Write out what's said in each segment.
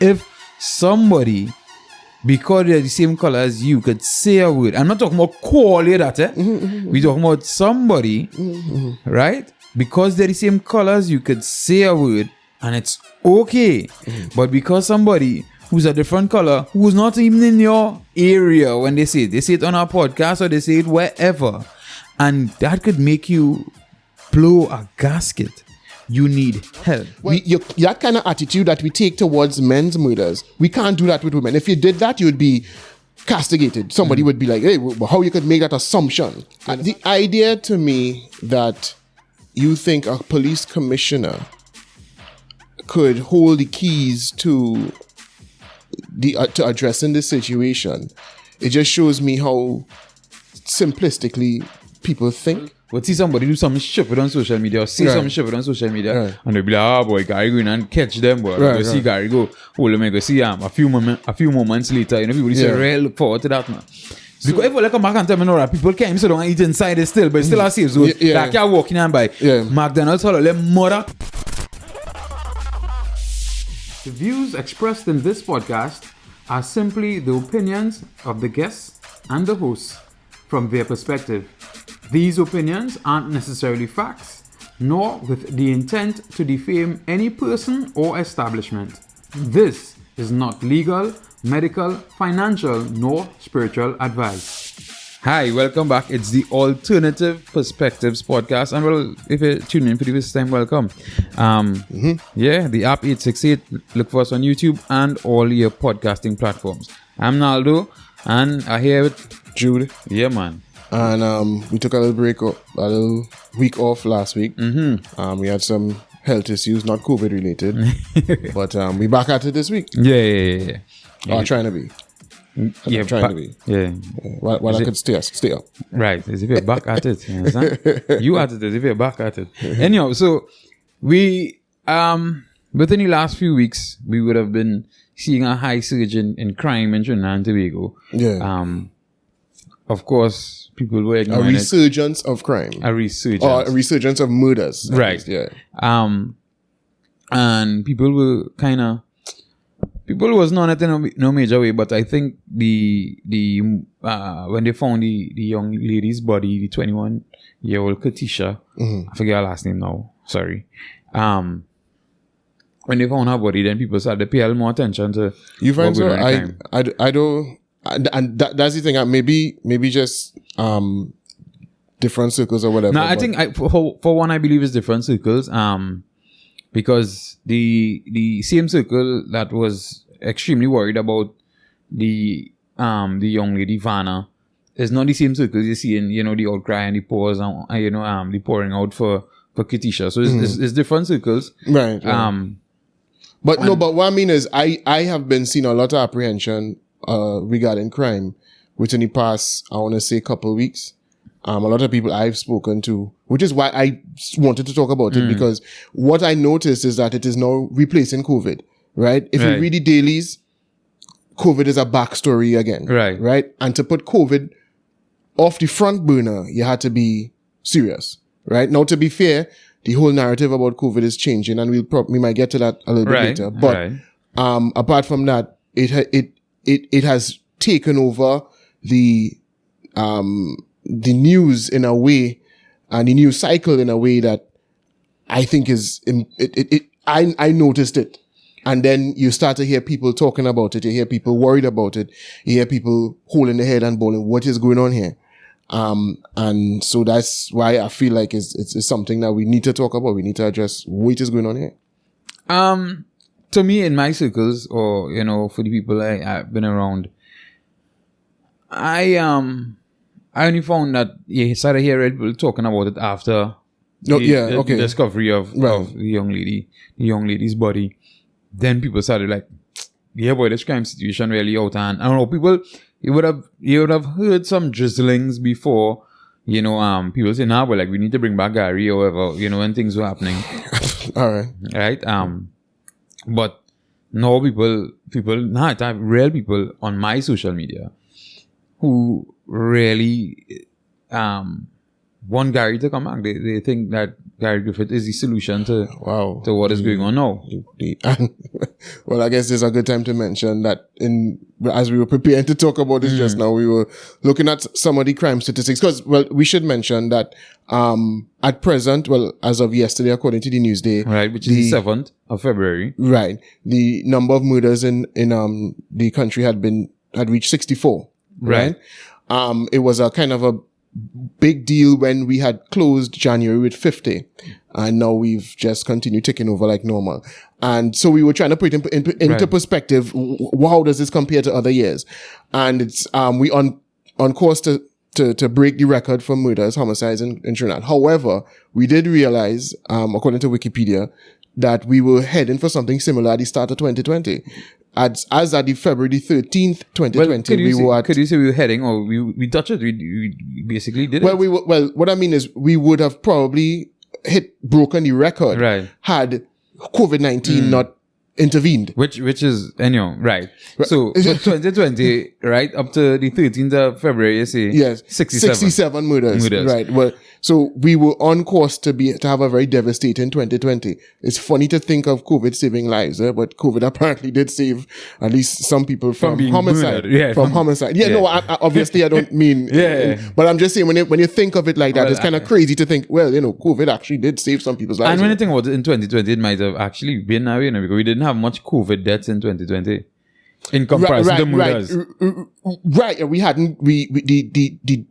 if somebody, because they're the same color as you, could say a word. I'm not talking about call you that, We're talking about somebody, right? Because they're the same color as you, could say a word and it's okay. But because somebody who's a different color, who's not even in your area when they say it on our podcast or they say it wherever, and that could make you blow a gasket. You need help. That kind of attitude that we take towards men's murders, we can't do that with women. If you did that, you'd be castigated. Somebody would be like, hey, how you could make that assumption? The idea to me that you think a police commissioner could hold the keys to addressing this situation, it just shows me how simplistically people think. But see somebody do some shit on social media or say some shit on social media and they'll be like, boy, Gary go in and catch them, boy. Go see Gary go, hold him, go see him. A few moments later, people say, really look forward to that, man. So, because if you come back and tell me that people can't even sit down and eat inside it still, but it's still a safe zone. Like you're walking and by McDonald's, let mother. The views expressed in this podcast are simply the opinions of the guests and the hosts from their perspective. These opinions aren't necessarily facts, nor with the intent to defame any person or establishment. This is not legal, medical, financial, nor spiritual advice. Hi, welcome back. It's the Alternative Perspectives podcast. And well, if you're tuning in for the first time, welcome. Yeah, the app 868. Look for us on YouTube and all your podcasting platforms. I'm Naldo, and I'm here with Jude. Yeah, man. And we took a little week off last week. We had some health issues, not COVID related, but we back at it this week. Yeah. Or trying to be. Yeah, trying to be. Yeah. While I could stay up. Right. As if you're back at it. You understand? You at it as if you're back at it. Anyhow, so we within the last few weeks we would have been seeing a high surge in crime in Trinidad and Tobago. Yeah. Of course, people were ignoring a resurgence of crime. A resurgence. Or a resurgence of murders. Right. Yeah. And people were people was not in no major way, but I think the when they found the young lady's body, the 21-year-old Katisha, I forget her last name now. Sorry. When they found her body, then people started to pay a little more attention to. You find so? I don't. And that's the thing. Maybe just different circles or whatever. No, I think for one, I believe it's different circles. Because the same circle that was extremely worried about the young lady Vanna is not the same circles you see in the outcry and the pause and the pouring out for Katisha. So it's different circles. Right. But what I mean is I have been seeing a lot of apprehension regarding crime within the past, I want to say, couple of weeks. A lot of people I've spoken to, which is why I wanted to talk about it, because what I noticed is that it is now replacing COVID, right? If you read the dailies, COVID is a backstory again, right? And to put COVID off the front burner, you had to be serious, right? Now, to be fair, the whole narrative about COVID is changing, and we might get to that a little bit later. But apart from that, it has taken over the news in a way, and the news cycle in a way that I think is I noticed it, and then you start to hear people talking about it. You hear people worried about it. You hear people holding their head and bawling. What is going on here? And so that's why I feel like it's something that we need to talk about. We need to address what is going on here. To me, in my circles, or for the people I've been around, I only found that you started hearing people talking about it after the discovery of the young lady's body. Then people started like, yeah, boy, this crime situation really out, and I don't know, people, you would have heard some drizzlings before, people say, nah, but like we need to bring back Gary or whatever, when things were happening. All right. Right. But now I have real people on my social media who really want Gary to come back. They think that Gary Griffith is the solution to what is going on now. Well, I guess this is a good time to mention that as we were preparing to talk about this just now, we were looking at some of the crime statistics. Because, well, we should mention that at present, well, as of yesterday, according to the Newsday, right, which is the 7th of February, right, the number of murders in the country had reached 64. Right. It was a kind of a big deal when we had closed January with 50, and now we've just continued taking over like normal. And so we were trying to put it into perspective. How does this compare to other years? And it's we on course to break the record for murders, homicides in Trinidad. However, we did realize, according to Wikipedia, that we were heading for something similar at the start of 2020. As at the February 13th, 2020, could you say we were heading, or we touched it? We basically did it. Well, what I mean is we would have probably broken the record had COVID-19 not intervened. Which is, right. So 2020, right, up to the 13th of February, you see, yes, 67 murders. Right. Well, so we were on course to have a very devastating 2020. It's funny to think of COVID saving lives, but COVID apparently did save at least some people from homicide. From homicide. No, obviously I don't mean, but I'm just saying when you think of it like that, it's kind of crazy to think, well, COVID actually did save some people's lives. And when you think about it, in 2020, it might have actually been that way, because we didn't have much COVID deaths in 2020 in comparison to murders. Right. We hadn't, the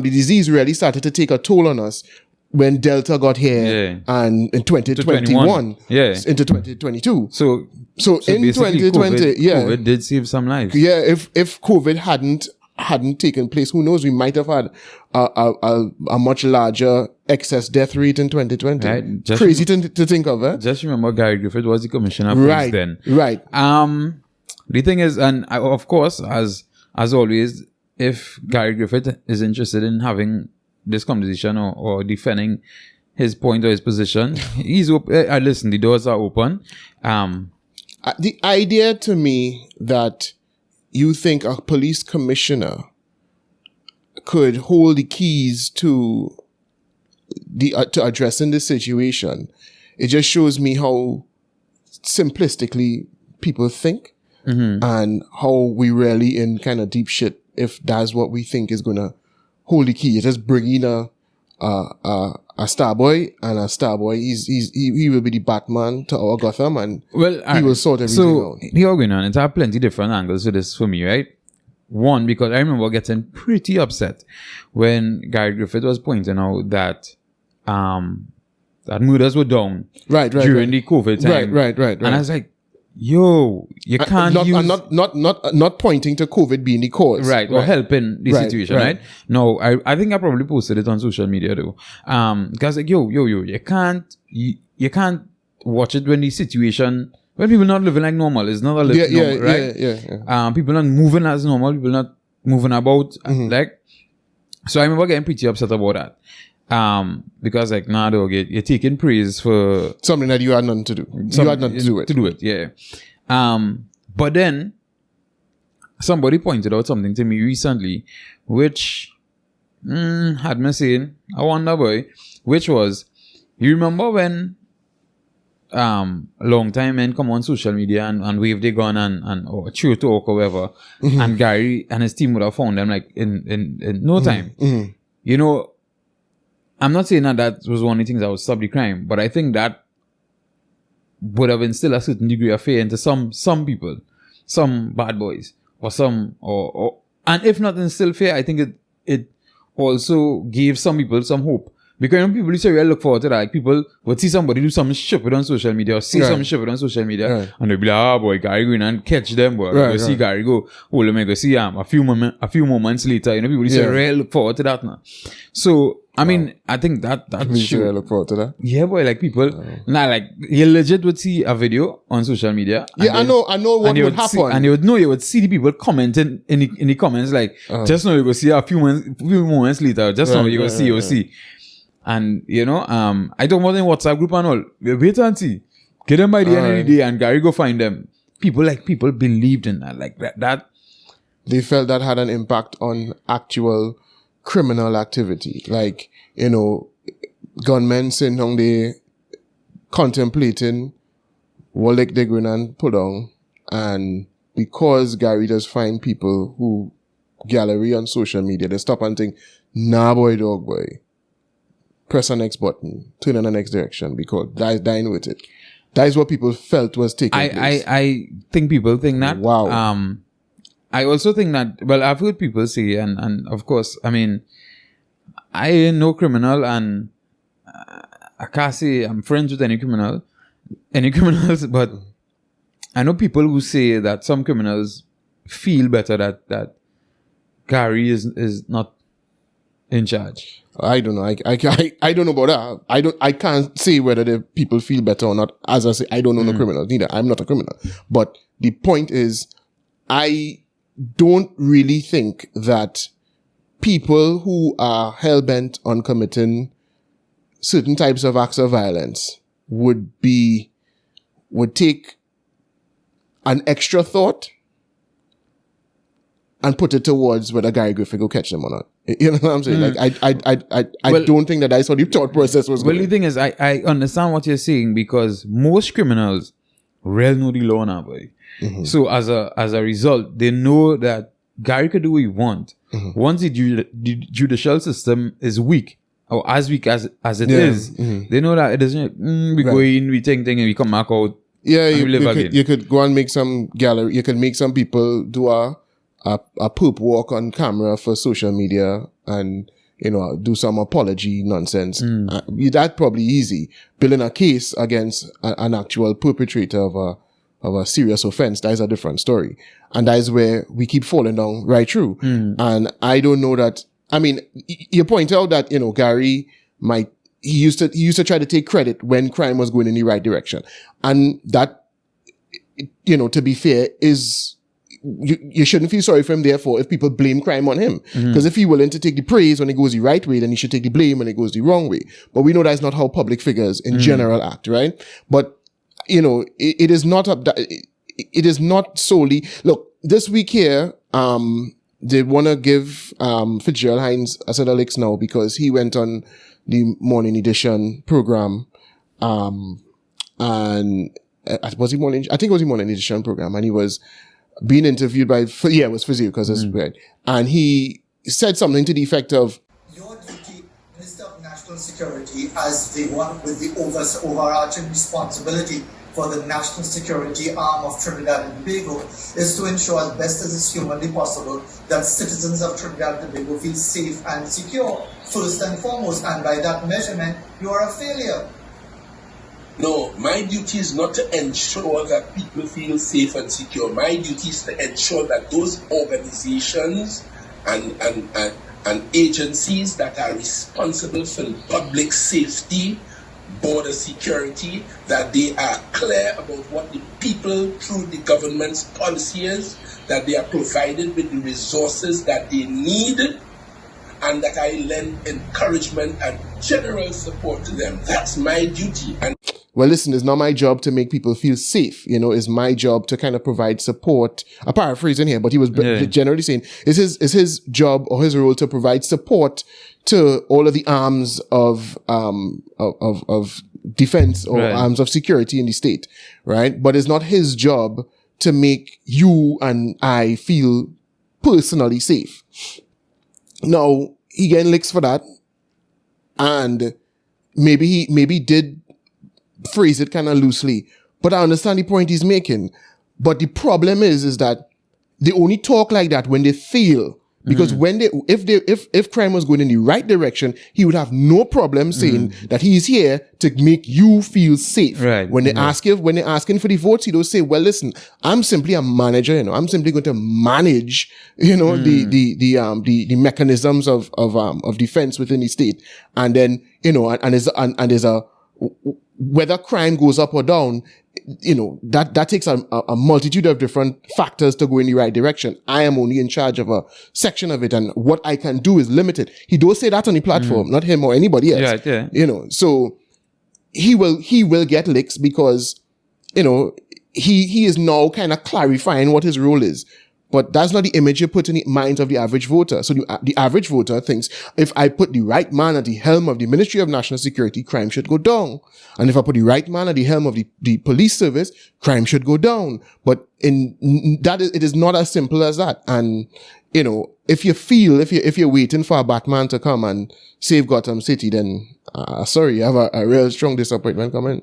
disease really started to take a toll on us when Delta got here and in 2021 into 2022. So in 2020, COVID did save some lives. Yeah, if COVID hadn't taken place, who knows, we might have had a much larger excess death rate in 2020. Right. Crazy to think of, eh? Just remember Gary Griffith was the commissioner of police then. Right. The thing is, and of course, as always, if Gary Griffith is interested in having this conversation or defending his point or his position, he's open. Listen, the doors are open. The idea to me that you think a police commissioner could hold the keys to addressing this situation, it just shows me how simplistically people think and how we really in kind of deep shit if that's what we think is gonna hold the key. You're just bringing a star boy, and a star boy he will be the Batman to our Gotham, and he will sort everything out. Here going on, it have plenty different angles to this for me, right? One, because I remember getting pretty upset when Gary Griffith was pointing out that murders were down during the COVID time. Right. And I was like, yo, you can't not pointing to COVID being the cause, or helping the situation, right? No, I think I probably posted it on social media though, because like yo, you can't watch it when the situation, when people not living like normal, it's not a living normal, right? People not moving as normal, people not moving about like. So I remember getting pretty upset about that. Because like, nah, dog, you're taking praise for something that you had nothing to do. You had nothing to do with. To do it, yeah. But then somebody pointed out something to me recently, which had me saying, I wonder, boy, which was, you remember when long time men come on social media and wave their gun or chew talk or whatever, and Gary and his team would have found them like in no time. You know, I'm not saying that was one of the things that would stop the crime, but I think that would have instilled a certain degree of fear into some people, some bad boys, or some, and if not instill fear, I think it also gave some people some hope. Because when people used to really look forward to that, like people would see somebody do some shit on social media, or see some shit on social media, and they'd be like, oh boy, Gary go in and catch them, boy. Go see Gary go, let me go see him. A few moments later, people used to really look forward to that now. So, I mean, I think that should really look forward to that. Yeah, boy, like people, like, you legit would see a video on social media. Yeah, I know what would happen. And you would see the people commenting in the comments, like, just now you go see a few moments later, just now you go see. And, I don't want in WhatsApp group and all. Wait and see. Get them by the end of the day and Gary go find them. People believed in that. Like that. They felt that had an impact on actual criminal activity. Like, you know, gunmen sitting down there contemplating what like they're going and pull down. And because Gary does find people who gallery on social media, they stop and think, nah boy, dog boy. Press the next button, turn in the next direction because that's dying with it. That is what people felt was taking place. I think people think that. Wow. I also think that, well, I've heard people say, and of course, I mean, I ain't no criminal, and I can't say I'm friends with any criminals, but I know people who say that some criminals feel better that Gary is not in charge. I don't know. I don't know about that. I can't say whether the people feel better or not. As I say, I don't know no criminal neither. I'm not a criminal. But the point is, I don't really think that people who are hell-bent on committing certain types of acts of violence would take an extra thought and put it towards whether Gary Griffith will catch them or not. You know what I'm saying? Like, I don't think that that's how the thought process was going. Well, the thing is, I understand what you're saying because most criminals really know the law now, boy. Mm-hmm. So as a result, they know that Gary could do what he wants. Mm-hmm. Once the judicial system is weak, or as weak as it is, they know that it doesn't, we go in, we think, and we come back out. Yeah, you could go and make some gallery, you could make some people do a poop walk on camera for social media and, you know, do some apology nonsense. That's probably easy. Building a case against an actual perpetrator of a serious offense, that is a different story. And that is where we keep falling down right through. And I don't know that, I mean, you point out that, you know, Gary he used to try to take credit when crime was going in the right direction. And that, you know, to be fair, is, you shouldn't feel sorry for him, therefore, if people blame crime on him. Because if he's willing to take the praise when it goes the right way, then he should take the blame when it goes the wrong way. But we know that's not how public figures in general act, right? But, you know, it is not solely, look, this week here, they want to give Fitzgerald Hines a set of licks now because he went on the morning edition program, and was he morning? I think it was the morning edition program, and he was being interviewed by, it was Fizzy because it's right. And he said something to the effect of, your duty, Minister of National Security, as the one with the overarching responsibility for the national security arm of Trinidad and Tobago, is to ensure as best as is humanly possible that citizens of Trinidad and Tobago feel safe and secure, first and foremost, and by that measurement, you are a failure. No, my duty is not to ensure that people feel safe and secure. My duty is to ensure that those organizations and agencies that are responsible for public safety, border security, that they are clear about what the people through the government's policy is, that they are provided with the resources that they need, and that I lend encouragement and general support to them. That's my duty. And well, listen, it's not my job to make people feel safe. You know, it's my job to kind of provide support. I'm paraphrasing here, but he was generally saying it's his job or his role to provide support to all of the arms of defense or arms of security in the state, right? But it's not his job to make you and I feel personally safe. Now, he getting licks for that, and maybe he did phrase it kind of loosely, but I understand the point he's making. But the problem is that they only talk like that when they fail. Because if crime was going in the right direction, he would have no problem saying that he's here to make you feel safe. Right. When they when they're asking for the votes, he don't say, well, listen, I'm simply a manager, you know, I'm simply going to manage, you know, the mechanisms of defense within the state. And then, you know, and there's a, whether crime goes up or down, you know, that takes a multitude of different factors to go in the right direction. I am only in charge of a section of it, and what I can do is limited. He don't say that on the platform, not him or anybody else. Yeah. You know, so he will get licks because, you know, he is now kind of clarifying what his role is. But that's not the image you put in the minds of the average voter. So the average voter thinks, if I put the right man at the helm of the Ministry of National Security, crime should go down. And if I put the right man at the helm of the police service, crime should go down. But it is not as simple as that. And, you know, if you're waiting for a Batman to come and save Gotham City, then, sorry, you have a real strong disappointment coming.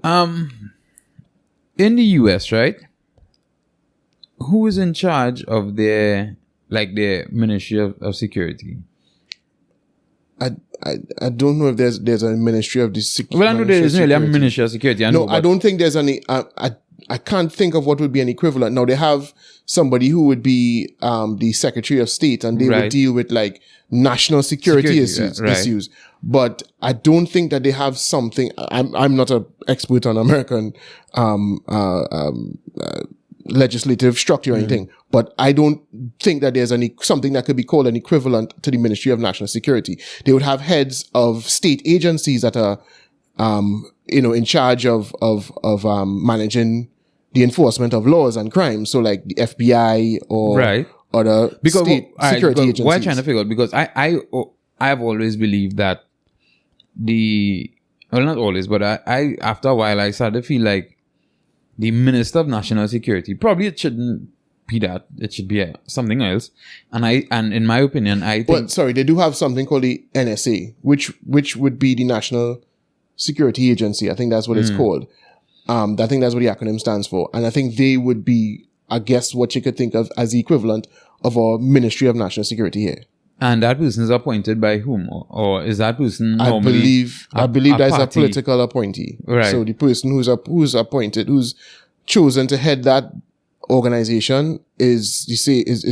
In the US, right? Who is in charge of their Ministry of Security? I don't know if there's a Ministry of the Security. Well, I know there isn't really a Ministry of Security. I don't think there's any. I can't think of what would be an equivalent. Now, they have somebody who would be the Secretary of State, and they would deal with like national security issues. But I don't think that they have something. I'm not an expert on American legislative structure or anything, but I don't think that there's something that could be called an equivalent to the Ministry of National Security. They would have heads of state agencies that are, in charge of managing the enforcement of laws and crimes. So like the FBI or other state security agencies. What I'm trying to figure out, because I have always believed that not always, but I after a while I started to feel like the Minister of National Security, probably it shouldn't be that. It should be something else. And in my opinion, I think... Well, sorry, they do have something called the NSA, which would be the National Security Agency. I think that's what it's called. I think that's what the acronym stands for. And I think they would be, I guess, what you could think of as the equivalent of our Ministry of National Security here. And that person is appointed by whom? Or is that person normally... I believe that is a political appointee. Right. So the person who's appointed, who's chosen to head that organization is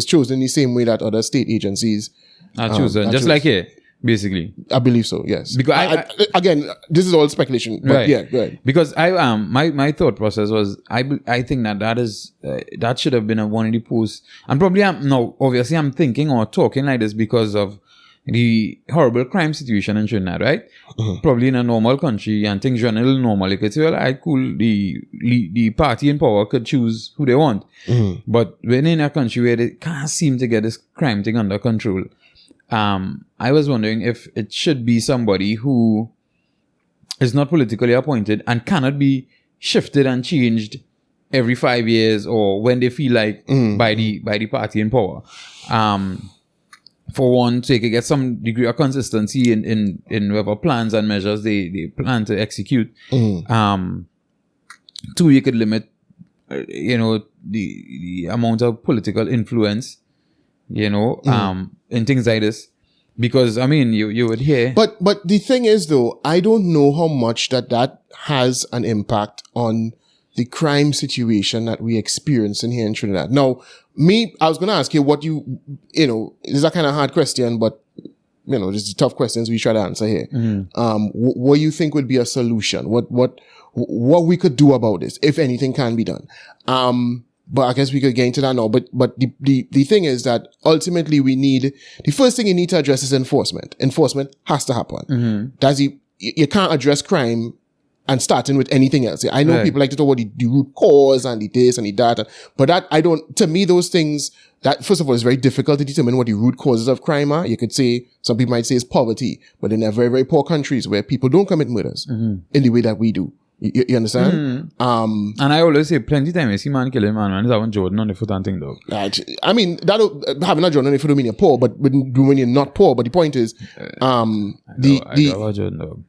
chosen the same way that other state agencies are chosen. Just like here, basically. I believe so, yes. Because again, this is all speculation. But yeah, go ahead. Because my thought process was, I think that should have been one of the posts. And probably obviously I'm thinking or talking like this because of the horrible crime situation in Trinidad, right? Probably in a normal country and things run a little normal. You could say, well, cool, the party in power could choose who they want. But when in a country where they can't seem to get this crime thing under control, I was wondering if it should be somebody who is not politically appointed and cannot be shifted and changed every 5 years or when they feel like by the party in power. For one, so you can get some degree of consistency in whatever plans and measures they plan to execute. Two, you could limit, the amount of political influence, in things like this. Because, I mean, you would hear... But the thing is, though, I don't know how much that has an impact on the crime situation that we experience in here in Trinidad. Now, I was going to ask you what this is a kind of hard question, but, this is tough questions we try to answer here. What you think would be a solution? What we could do about this, if anything can be done? But I guess we could get into that now. But the thing is that ultimately the first thing you need to address is enforcement. Enforcement has to happen. You can't address crime and starting with anything else. I know people like to talk about the root cause and the this and the that, but to me, those things, that first of all, is very difficult to determine what the root causes of crime are. You could say, some people might say it's poverty, but in very, very poor countries where people don't commit murders in the way that we do. You understand? And I always say, plenty of time I see man killing man, is having Jordan on the foot and thing, though. I mean, having a Jordan on the foot don't mean you're poor, but when you're not poor, but the point is, I have a Jordan, though.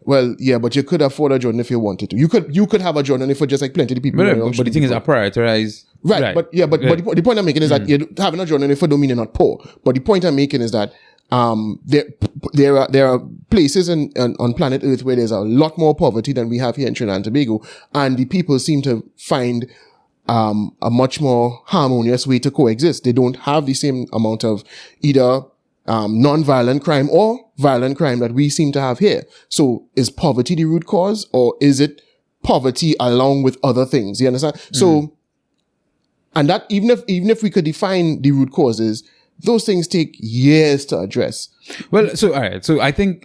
Well, yeah, but you could afford a Jordan if you wanted to. You could have a Jordan if just like plenty of people. But the thing is, I prioritize. Right. But the point I'm making is that you having a Jordan if don't mean you're not poor. But the point I'm making is that there are places on planet Earth where there's a lot more poverty than we have here in Trinidad and Tobago, and the people seem to find a much more harmonious way to coexist. They don't have the same amount of either non-violent crime or violent crime that we seem to have here. So is poverty the root cause, or is it poverty along with other things? You understand? So, and that even if we could define the root causes, those things take years to address. Well, so all right. So I think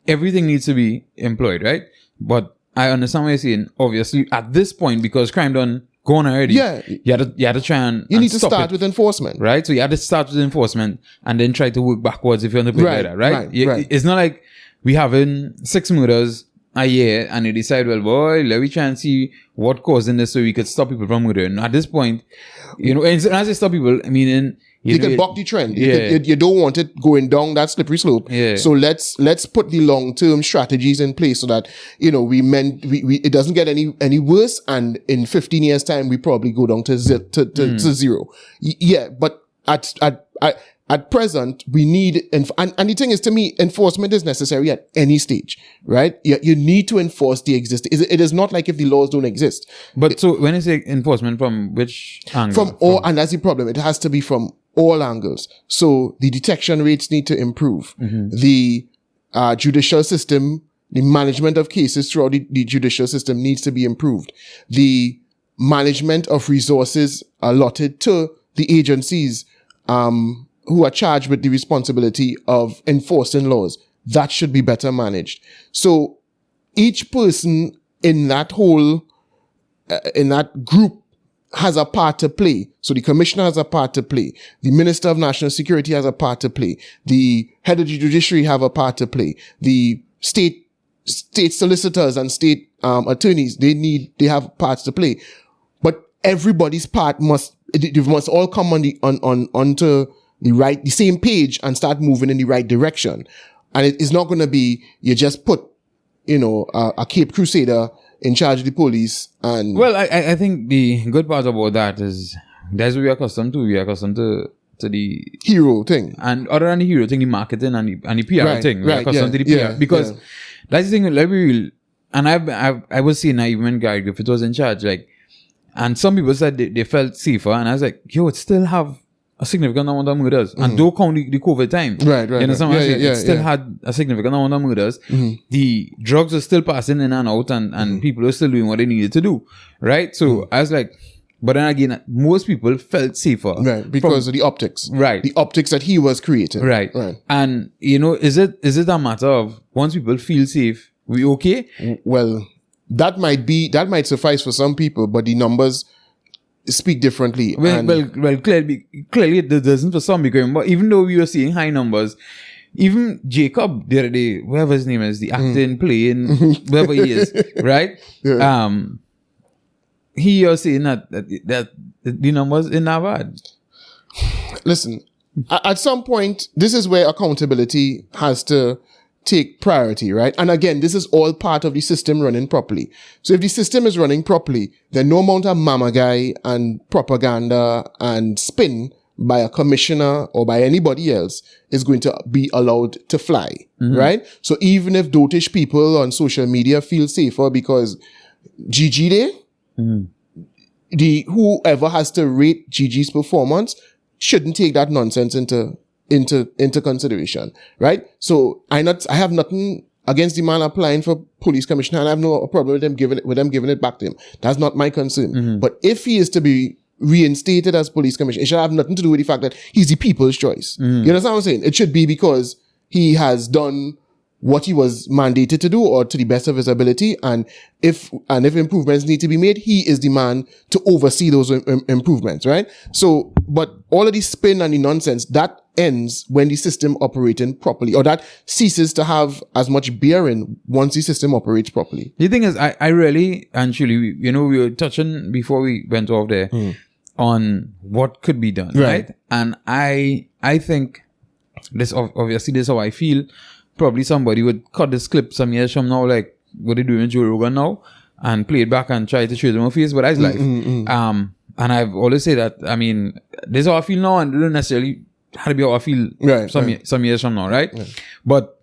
everything needs to be employed, right? But I understand what you're saying. Obviously, at this point, because crime done going already. Yeah. You had to try and You need to stop start it, with enforcement. right? So you had to start with enforcement and then try to work backwards if you want to put it like that, right? Right. It's not like we having 6 murders a year and you decide, well, boy, let me try and see what causing this so we could stop people from murdering. At this point, and as I stop people, I mean, You can buck the trend. Yeah. You don't want it going down that slippery slope. Yeah. So let's put the long-term strategies in place so that, it doesn't get any worse. And in 15 years time, we probably go down to zero. Yeah. But at present, we need, and the thing is, to me, enforcement is necessary at any stage, right? You need to enforce the existing. It is not like if the laws don't exist. But so when you say enforcement, from which angle? And that's the problem. It has to be from all angles. So the detection rates need to improve. The judicial system, the management of cases throughout the judicial system needs to be improved. The management of resources allotted to the agencies, who are charged with the responsibility of enforcing laws, that should be better managed. So each person in that in that group has a part to play. So the commissioner has a part to play. The minister of national security has a part to play. The head of the judiciary have a part to play. The state solicitors and state attorneys, they have parts to play. But everybody's part must all come onto the same page and start moving in the right direction. And it's not going to be, you just put, a Cape Crusader in charge of the police. And well, I think the good part about that is that's what we are accustomed to. We are accustomed to the hero thing. And other than the hero thing, the marketing and the PR thing. We are accustomed to the PR. Because that's the thing, like we will, and I was saying that even when Gary Griffith was in charge, and some people said they felt safer, and I was like, it still have a significant amount of murders. And don't count the COVID time. Right. You understand what I'm saying? It still had a significant amount of murders. The drugs are still passing in and out, and people are still doing what they needed to do. Right? So I was like, but then again, most people felt safer. Right. Because of the optics. Right. The optics that he was creating. Right. And, is it a matter of once people feel safe, we okay? Well, that might suffice for some people, but the numbers speak differently. Well, clearly it doesn't for some, because even though we were seeing high numbers, even Jacob the other day, whoever his name is, the acting, playing, whoever he is, right? Yeah. He was saying that the numbers in that bad. Listen, at some point, this is where accountability has to take priority, right? And again, this is all part of the system running properly. So if the system is running properly, then no amount of mama guy and propaganda and spin by a commissioner or by anybody else is going to be allowed to fly, right? So even if dotish people on social media feel safer because Gigi there, whoever has to rate Gigi's performance shouldn't take that nonsense into consideration, right? So I have nothing against the man applying for police commissioner, and I have no problem with them giving it back to him. That's not my concern. But if he is to be reinstated as police commissioner, it should have nothing to do with the fact that he's the people's choice. You understand what I'm saying? It should be because he has done what he was mandated to do, or to the best of his ability, and if improvements need to be made, he is the man to oversee those improvements, right? So, but all of the spin and the nonsense, that ends when the system operating properly, or that ceases to have as much bearing once the system operates properly. The thing is, I really, actually, we were touching before we went off there on what could be done, right? And I think this, obviously, this is how I feel. Probably somebody would cut this clip some years from now, like what they do in Joe Rogan now, and play it back and try to show them a face, but that's life. And I've always said that, I mean, this is how I feel now, and it don't necessarily have to be how I feel some years from now, right? But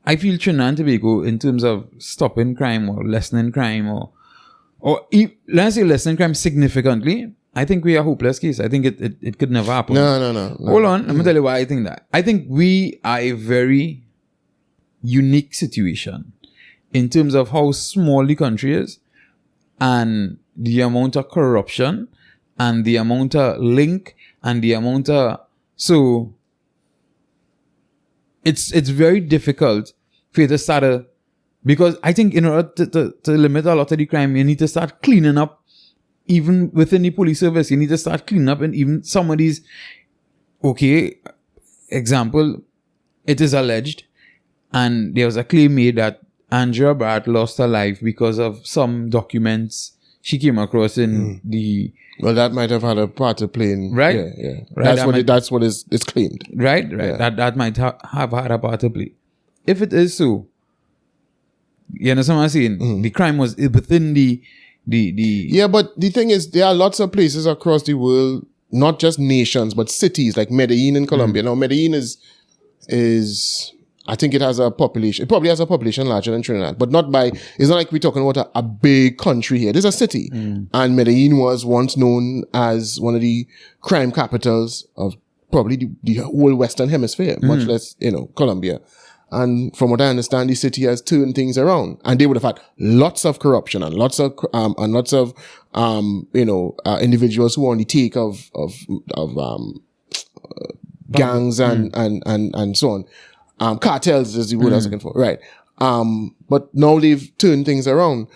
I feel Trinidad and Tobago, in terms of stopping crime or lessening crime, or let's say lessening crime significantly, I think we are a hopeless case. I think it could never happen. No. Hold on. Let me tell you why I think that. I think we are a very unique situation in terms of how small the country is, and the amount of corruption, and the amount of link, and the amount of... So, it's very difficult for you to start Because I think in order to limit a lot of the crime, you need to start cleaning up, even within the police service. You need to start cleaning up, and even some of these, okay, example, it is alleged, and there was a claim made that Andrea Barrett lost her life because of some documents she came across in the... Well, that might have had a part to play in... Right? Yeah. Right. That's what is claimed. Right. Yeah. That might have had a part to play. If it is so, you understand what I'm saying? The crime was within the... Yeah, but the thing is, there are lots of places across the world, not just nations, but cities like Medellin in Colombia. Now, Medellin is I think it has a population. It probably has a population larger than Trinidad, but not by. It's not like we're talking about a big country here. There's a city, and Medellin was once known as one of the crime capitals of probably the whole Western Hemisphere, much less Colombia. And from what I understand, the city has turned things around, and they would have had lots of corruption and lots of individuals who were on the take of gangs and so on. Cartels is the word I was looking for, right? But now they've turned things around.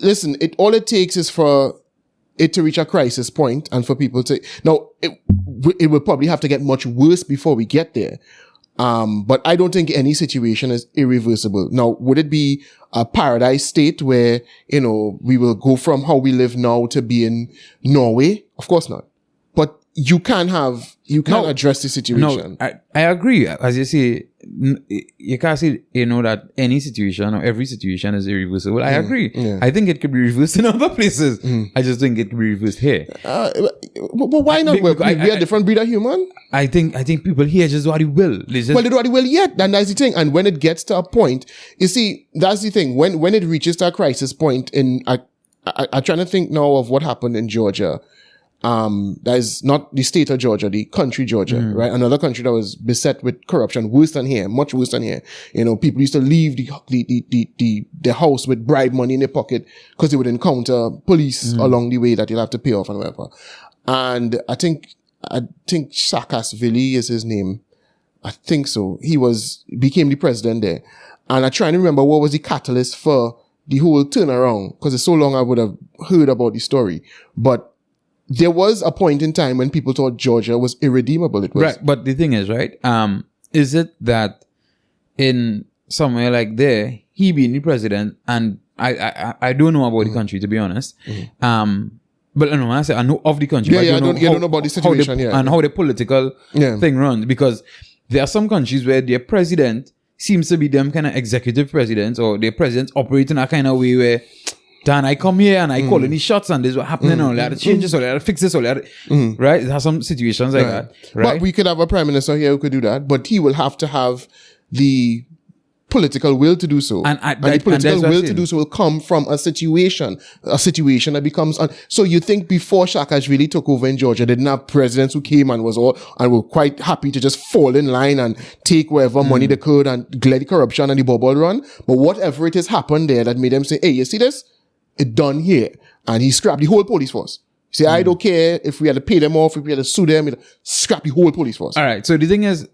Listen, all it takes is for it to reach a crisis point, and for people to now it will probably have to get much worse before we get there. But I don't think any situation is irreversible. Now, would it be a paradise state where, we will go from how we live now to being Norway? Of course not. But you can address the situation. No, I agree. As you say, you can't say, that any situation or every situation is irreversible. I agree. Yeah. I think it could be reversed in other places. I just think it could be reversed here. But why not? We are a different breed of human. I think people here just do what they will. They do what they will yet. And that's the thing. And when it gets to a point, you see, that's the thing. When it reaches to a crisis point I'm trying to think now of what happened in Georgia. That is not the state of Georgia, the country Georgia, right? Another country that was beset with corruption, worse than here, much worse than here. People used to leave the house with bribe money in their pocket because they would encounter police along the way that you'll have to pay off and whatever. And I think Saakashvili is his name. I think so. He became the president there. And I try to remember what was the catalyst for the whole turnaround, because it's so long I would have heard about the story. But there was a point in time when people thought Georgia was irredeemable. It was. Right, but the thing is, right, is it that in somewhere like there, he being the president, and I don't know about the country, to be honest, but I know of the country. I don't know about the situation, and how the political thing runs, because there are some countries where their president seems to be them kind of executive presidents, or their presidents operate in a kind of way where, Dan, I come here and I call any shots and this is what happening and all that, changes, all that, fix this, all that, right? It has some situations like that, right? But we could have a prime minister here who could do that, but he will have to have the political will to do so. And the political will to do so will come from a situation that becomes... So you think before Saakashvili took over in Georgia, they didn't have presidents who came and were quite happy to just fall in line and take whatever money they could and let the corruption and the bubble run? But whatever it has happened there that made them say, hey, you see this? It done here. And he scrapped the whole police force. See, I don't care if we had to pay them off, if we had to sue them, scrap the whole police force. All right. So the thing is,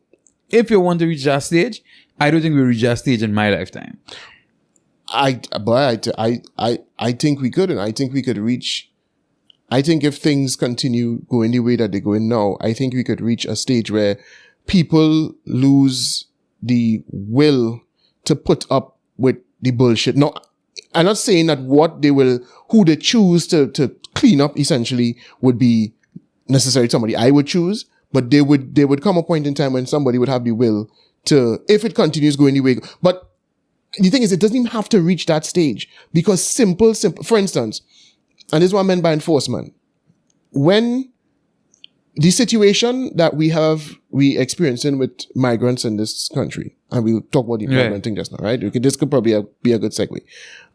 if you want to reach that stage, I don't think we'll reach that stage in my lifetime. I think we could, and I think we could reach. I think if things continue going the way that they're going now, I think we could reach a stage where people lose the will to put up with the bullshit. No, I'm not saying that who they choose to clean up essentially would be necessarily somebody I would choose, but there would come a point in time when somebody would have the will to, if it continues going the way. But the thing is, it doesn't even have to reach that stage, because simple, for instance, and this is what I meant by enforcement. When the situation that we experiencing with migrants in this country, and we'll talk about the migrant thing just now, right? This could probably be a good segue.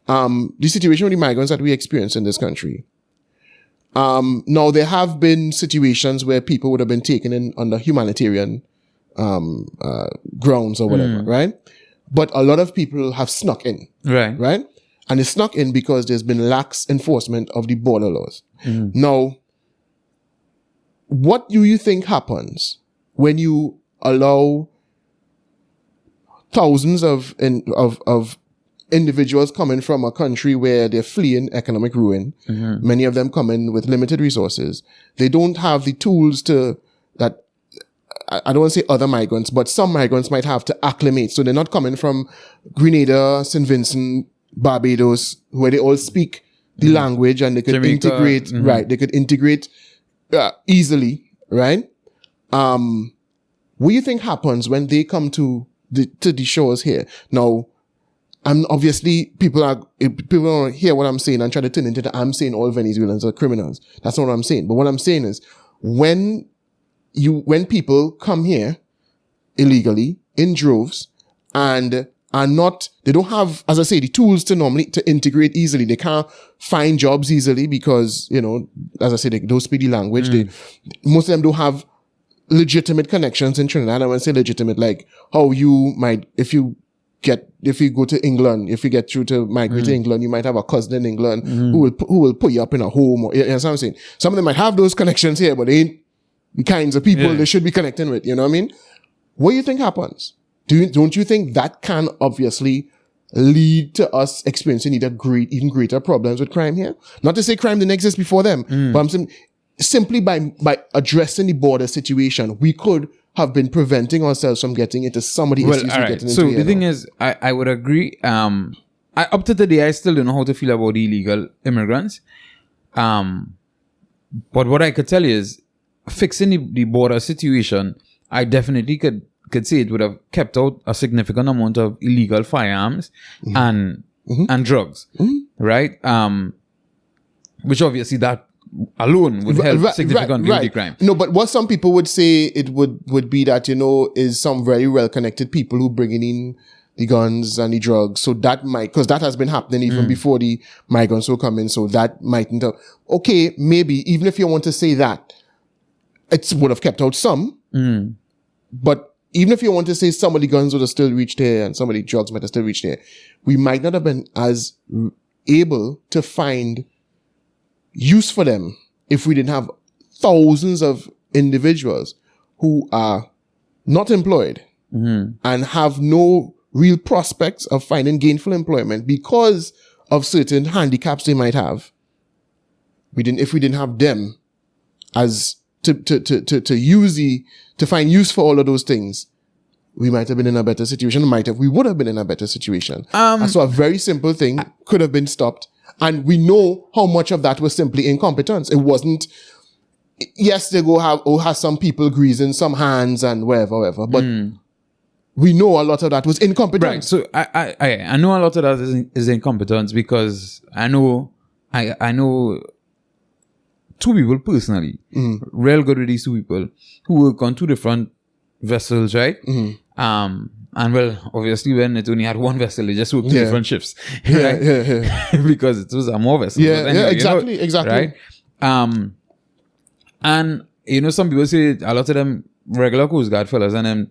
The situation with the migrants that we experience in this country. Now there have been situations where people would have been taken in under humanitarian grounds or whatever, right? But a lot of people have snuck in, right? And they snuck in because there's been lax enforcement of the border laws. Now, what do you think happens when you allow thousands of individuals coming from a country where they're fleeing economic ruin. Many of them come in with limited resources. They don't have the tools that I don't want to say other migrants, but some migrants might have to acclimate. So they're not coming from Grenada, St. Vincent, Barbados, where they all speak the language and they could Jamaica, integrate, right? They could integrate easily, right? What do you think happens when they come to the shores here? Now, obviously people don't hear what I'm saying and try to turn into I'm saying all Venezuelans are criminals. That's not what I'm saying. But what I'm saying is when people come here illegally in droves and they don't have, as I say, the tools to integrate easily. They can't find jobs easily because, as I say, they don't speak the language. Most of them don't have legitimate connections in Trinidad. I want to say legitimate, like how you might, if you go to England, if you get through to migrate to England, you might have a cousin in England who will put you up in a home. Or, you know what I'm saying? Some of them might have those connections here, but they ain't the kinds of people they should be connecting with. You know what I mean? What do you think happens? Don't you think that can obviously lead to us experiencing even greater problems with crime here? Not to say crime didn't exist before them, but I'm saying simply by addressing the border situation, we could have been preventing ourselves from getting into some of the issues we're getting into. So the thing is, I would agree. Up to today, I still don't know how to feel about the illegal immigrants. But what I could tell you is, fixing the border situation, I definitely could say it would have kept out a significant amount of illegal firearms and drugs, right? Which obviously that alone would help significantly with the crime. No, but what some people would say it would be that, is some very well-connected people who bringing in the guns and the drugs. So that might, because that has been happening even before the migrants will come in. So that mightn't have, okay, maybe, even if you want to say that, it would have kept out some. But even if you want to say some of the guns would have still reached here and some of the drugs might have still reached here, we might not have been as able to find use for them if we didn't have thousands of individuals who are not employed and have no real prospects of finding gainful employment because of certain handicaps they might have. If we didn't have them as to find use for all of those things, we might have been in a better situation. We would have been in a better situation. So a very simple thing could have been stopped. And we know how much of that was simply incompetence. It wasn't, yes, they have some people greasing some hands and whatever, but we know a lot of that was incompetence. Right. So I know a lot of that is incompetence because I know two people personally, real good with these two people who work on two different vessels, right? And well, obviously when it only had one vessel, they just worked two different shifts, right? Because it was a more vessel. Anyway, exactly. Right? And some people say a lot of them regular Coast Guard fellas and then,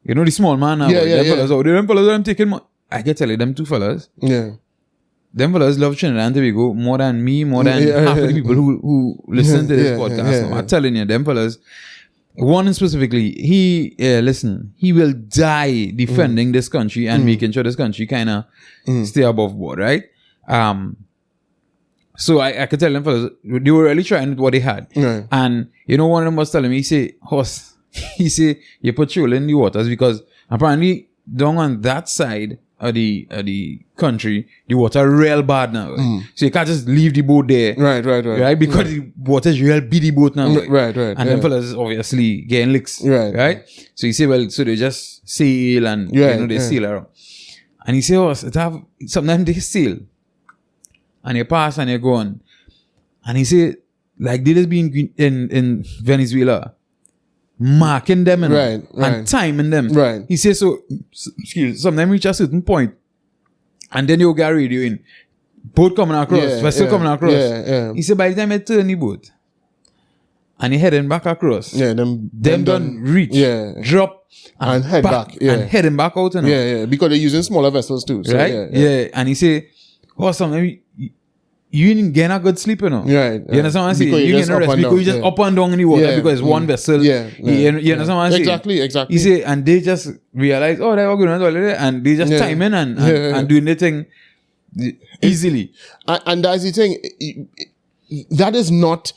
the small man now, fellas, them fellas are taking money. I can tell you, them two fellas, them fellas love Trinidad and Tobago more than me, more than half of the people who listen to this podcast. I'm telling you, them fellas, one specifically, he will die defending this country and making sure this country kind of stay above board, right? So I could tell them fellas, they were really trying with what they had. And, one of them was telling me, he say, you patrol in the waters because apparently down on that side of the country, the water real bad now. So you can't just leave the boat there. Right? Because the water is real big the boat now. Right. And them fellas obviously getting licks. Right? So you say, well, so they just sail and they sail around. And he say, sometimes they sail. And you pass and you go on. And he say, like they just been in Venezuela, marking them and timing them. Right. He says so sometimes reach a certain point and then you get radio in. Boat coming across, vessel coming across. He said by the time I turn the boat and he heading back across. Them done reach, drop and head back. And heading back out. Because they're using smaller vessels too. So, right? And he say, sometimes you ain't getting a good sleep, you know. Right. You understand what I'm saying? Because You get no rest because you just up and down in the water because it's one vessel. Yeah. You understand what I'm saying? Exactly. You see, and they just realize, oh, they were going on holiday, and they just time in and doing the thing easily. And that's the thing. That is not,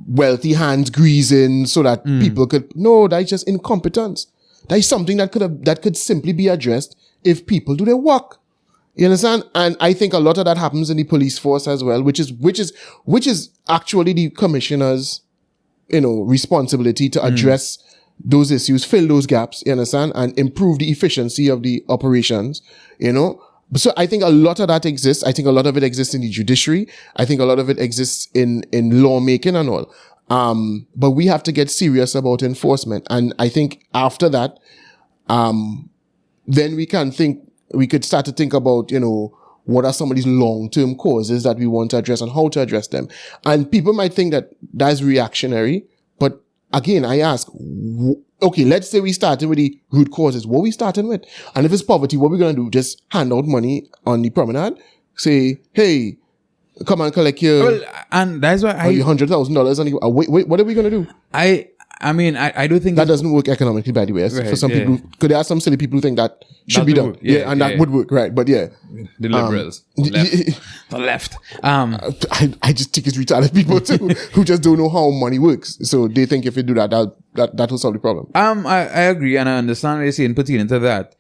wealthy hands greasing so that people could. No, that's just incompetence. That is something that could simply be addressed if people do their work. You understand? And I think a lot of that happens in the police force as well, which is actually the commissioner's, responsibility to address those issues, fill those gaps, you understand, and improve the efficiency of the operations, So I think a lot of that exists. I think a lot of it exists in the judiciary. I think a lot of it exists in lawmaking and all. But we have to get serious about enforcement. And I think after that, then we could start to think about, what are some of these long-term causes that we want to address and how to address them. And people might think that that's reactionary. But again, I ask, okay, let's say we started with the root causes. What are we starting with? And if it's poverty, what are we going to do? Just hand out money on the promenade? Say, hey, come and collect your... Well, and that's why $100,000. Wait, what are we going to do? I mean, I don't think that doesn't work economically, by the way. Right, for some people, because there are some silly people who think that should be done. That would work, right? But yeah, the liberals, the left. I just think it's retarded people too, who just don't know how money works. So they think if you do that will solve the problem. I agree, and I understand what you're saying pertaining to that.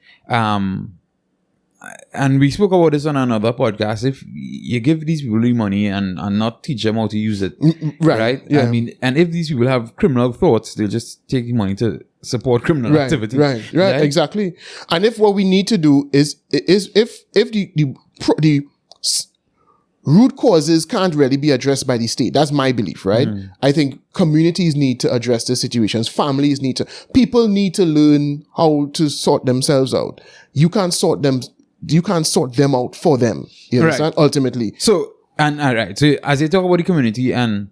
And we spoke about this on another podcast. If you give these people the money and not teach them how to use it, right? Yeah. I mean, and if these people have criminal thoughts, they'll just take the money to support criminal activity. Right, exactly. And if what we need to do is if the root causes can't really be addressed by the state, that's my belief, right? I think communities need to address the situations. Families people need to learn how to sort themselves out. You can't sort them out for them. You understand? Right. Ultimately. So, and all right. So, as you talk about the community, and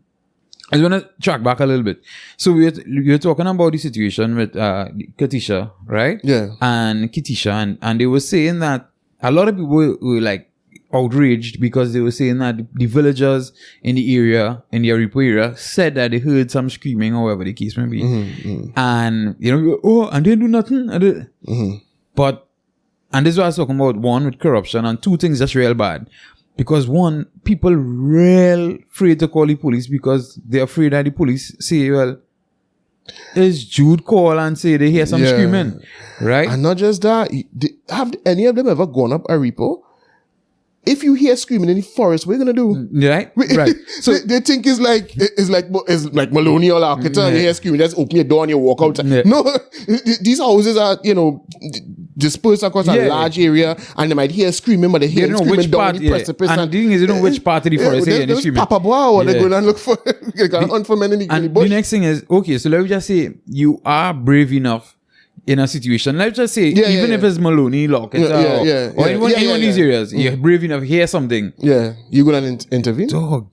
I just want to track back a little bit. So, we're talking about the situation with Katisha, right? Yeah. And Kitisha, and they were saying that a lot of people were like outraged because they were saying that the villagers in the area, in the Aripo area, said that they heard some screaming, or whatever the case may be. And, and they do nothing. But, and this is what I was talking about, one, with corruption, and two things that's real bad. Because one, people real afraid to call the police because they're afraid that the police say, well, is Jude call and say they hear some screaming, right? And not just that, have any of them ever gone up Aripo? If you hear screaming in the forest, what are you gonna do? Right. So they think it's like Maloney or Lakota. You hear screaming, just open your door and you walk out. No, these houses are dispersed across a large area, and they might hear screaming, but they hear screaming down the precipice. And the thing is, you know which part of the forest they hear screaming. Papa boy, they're going and look for, they're going to hunt for men in the bush. The next thing is, okay, so let me just say, you are brave enough in a situation, let's just say, even if it's Maloney, Lockett, or anyone in these areas, you're brave enough to hear something. Yeah, you gonna intervene? Dog,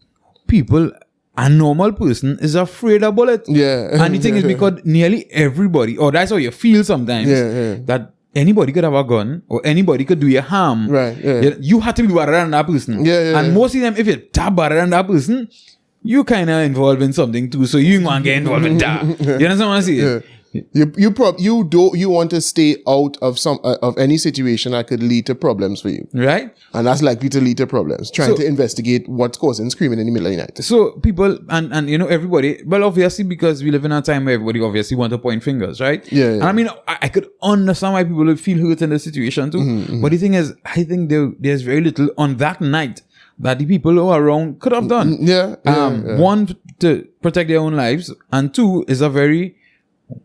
people, a normal person is afraid about it. Yeah. And the thing is because nearly everybody, or that's how you feel sometimes, that anybody could have a gun, or anybody could do you harm. Right, You have to be better than that person. And most of them, if you're better than that person, you kind of involved in something too, so you want to get involved in that. You understand what I'm saying? You want to stay out of any situation that could lead to problems for you, right? And that's likely to lead to problems. Trying to investigate what's causing screaming in the middle of the night. So people and everybody, well, obviously because we live in a time where everybody obviously want to point fingers, right? Yeah. And I mean, I could understand why people would feel hurt in this situation too. But the thing is, I think there's very little on that night that the people who are around could have done. One, to protect their own lives, and two, is a very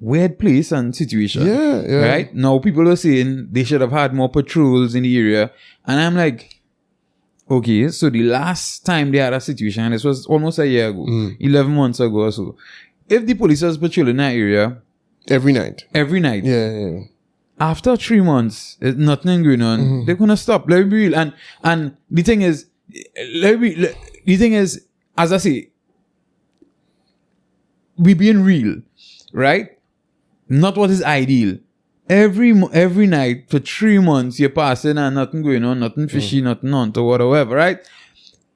weird place and situation. Right? Now people are saying they should have had more patrols in the area. And I'm like, okay, so the last time they had a situation, and this was almost a year ago, 11 months ago or so. If the police was patrolling that area every night. Yeah. After 3 months, there's nothing going on. They're gonna stop. Let me be real. And the thing is, as I say, we being real, right? Not what is ideal. Every night for 3 months you're passing and nothing going on, nothing fishy, nothing on or whatever, right?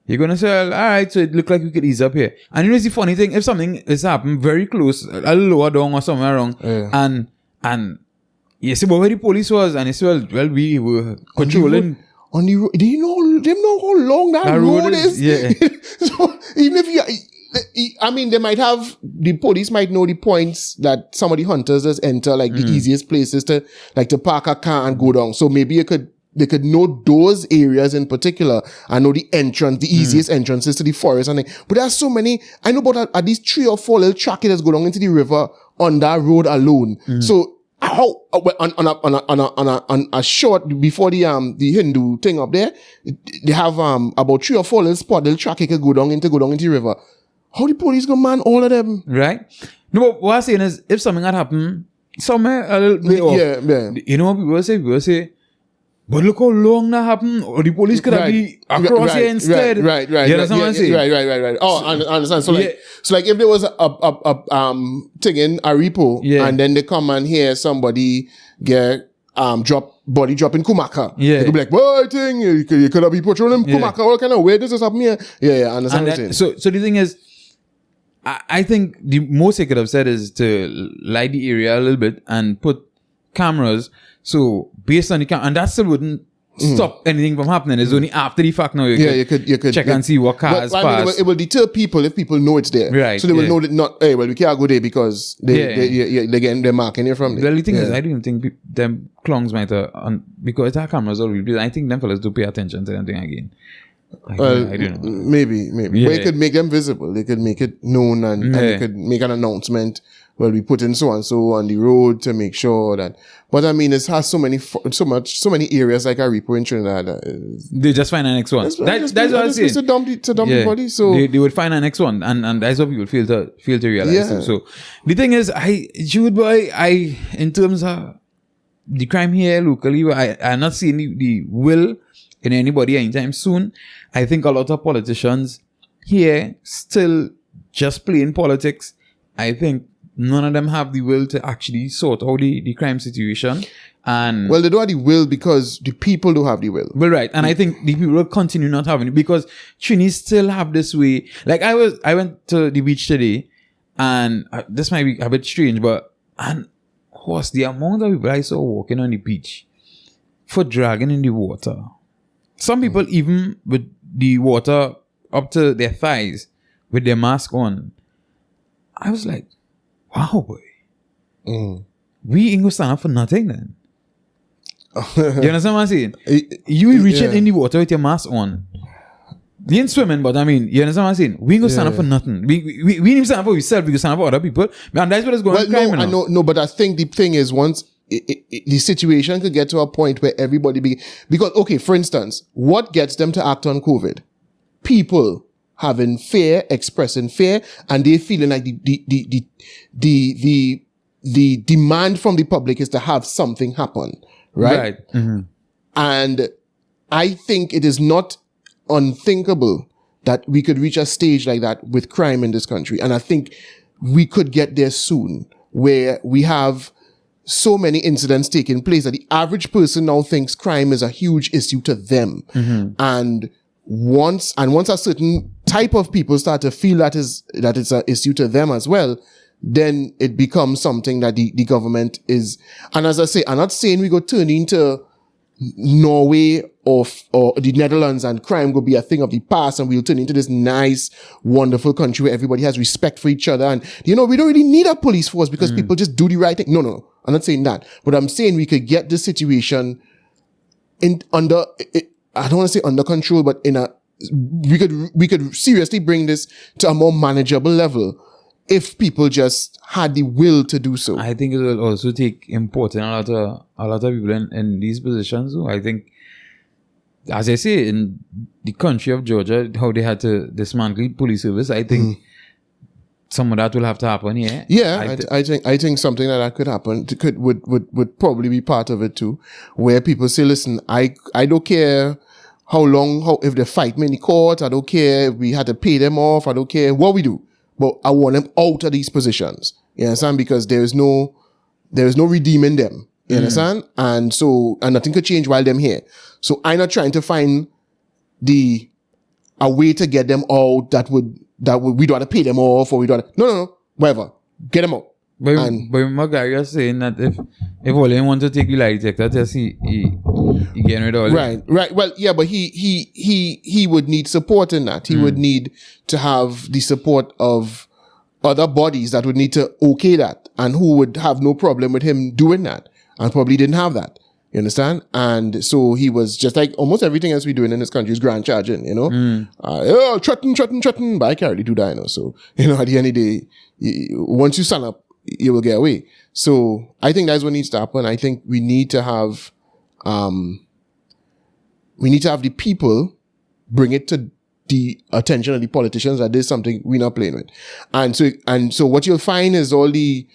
You're gonna say, all right, so it look like we could ease up here. And you know, it's the funny thing, if something is happening very close, a little lower down or somewhere wrong, and you see where the police was, and you say, well, we were controlling. On the road, do you know how long that road is? Yeah. So even if I mean, they might have, the police might know the points that some of the hunters just enter, like the easiest places to park a car and go down. So maybe they could know those areas in particular and know the easiest entrances to the forest. But there's so many, I know about at least 3 or 4 little tracks that go down into the river on that road alone. So how on a short before the Hindu thing up there, they have about 3 or 4 little spot, little track could go down into the river. How the police go man all of them? Right. No, but what I'm saying is, if something had happened somewhere a little bit off, you know what people say, but look how long that happened, or the police could have been across here instead. Right. You understand what I'm saying? Right. Oh, I understand. So like if there was a thing in a repo, and then they come and hear somebody get body drop in Kumaka. Yeah. They could be like, well, I think you could have been patrolling Kumaka. What kind of way this is happening here? Yeah, I understand what you're saying. So the thing is, I think the most they could have said is to light the area a little bit and put cameras. So based on the camera, and that still wouldn't stop anything from happening. It's only after the fact now you could check and see what cars pass. I mean, it will deter people if people know it's there. Right. So they will know that not, hey, well, we can't go there because they're marking it from there. The thing is, I don't think them clowns might because that cameras already. I think them fellas do pay attention to anything again. I don't know. Maybe. Yeah. But it could make them visible. They could make it known and they could make an announcement. Well, we put in so and so on the road to make sure that. But I mean, it has so many areas like a repo in Trinidad. They just find an next one. That's what I'm saying. To dump the body. So they would find an next one, and that's what people feel to realize. Yeah. So the thing is, I in terms of the crime here locally, I'm not seeing the will in anybody anytime soon. I think a lot of politicians here still just playing politics. I think none of them have the will to actually sort out the crime situation. And well, they don't have the will because the people don't have the will. Well, right. And I think the people will continue not having it because Trini still have this way. Like I went to the beach today, and this might be a bit strange, and what's the amount of people I saw walking on the beach for dragging in the water. Some people even with the water up to their thighs with their mask on. I was like, wow, boy. We ain't gonna stand up for nothing then. You understand what I'm saying? You reaching in the water with your mask on. You ain't swimming, but I mean, you understand what I'm saying? We ain't gonna stand up for nothing. We ain't even stand up for ourselves, we can stand up for other people. And that's what is going on. No, but I think the thing is once the situation could get to a point where everybody because, okay, for instance, what gets them to act on COVID? People having fear, expressing fear, and they feeling like the demand from the public is to have something happen, right? Mm-hmm. And I think it is not unthinkable that we could reach a stage like that with crime in this country. And I think we could get there soon, where we have so many incidents taking place that the average person now thinks crime is a huge issue to them. Mm-hmm. And once a certain type of people start to feel that it's an issue to them as well, then it becomes something that the government is. And as I say, I'm not saying we go turn into Norway or the Netherlands and crime will be a thing of the past and we'll turn into this nice, wonderful country where everybody has respect for each other. And, we don't really need a police force because people just do the right thing. No. I'm not saying that. But I'm saying we could get this situation under I don't want to say under control, but we could seriously bring this to a more manageable level if people just had the will to do so. I think it will also take important a lot of people in these positions. So I think, as I say, in the country of Georgia, how they had to dismantle police service, I think some of that will have to happen here. Yeah, I think something that could happen would probably be part of it too, where people say, listen, I don't care if they fight me in the court, I don't care if we had to pay them off, I don't care what we do, but I want them out of these positions. You understand? Because there is no redeeming them. You understand? And nothing could change while them here. So I'm not trying to find the a way to get them out that would we don't have to pay them off, or we don't have, no, whatever. Get them out. But my guy is saying that if Ole want to take the lie detector test, he getting rid of Ole. Right. Well, yeah, but he would need support in that. He would need to have the support of other bodies that would need to okay that, and who would have no problem with him doing that, and probably didn't have that. You understand? And so he was just like almost everything else we're doing in this country is grand charging, you know? Threaten, but I can't really do that, you know? So, you know, at the end of the day, once you stand up, you will get away. So I think that's what needs to happen. I think we need to have the people bring it to the attention of the politicians that there's something we're not playing with. And so what you'll find is all the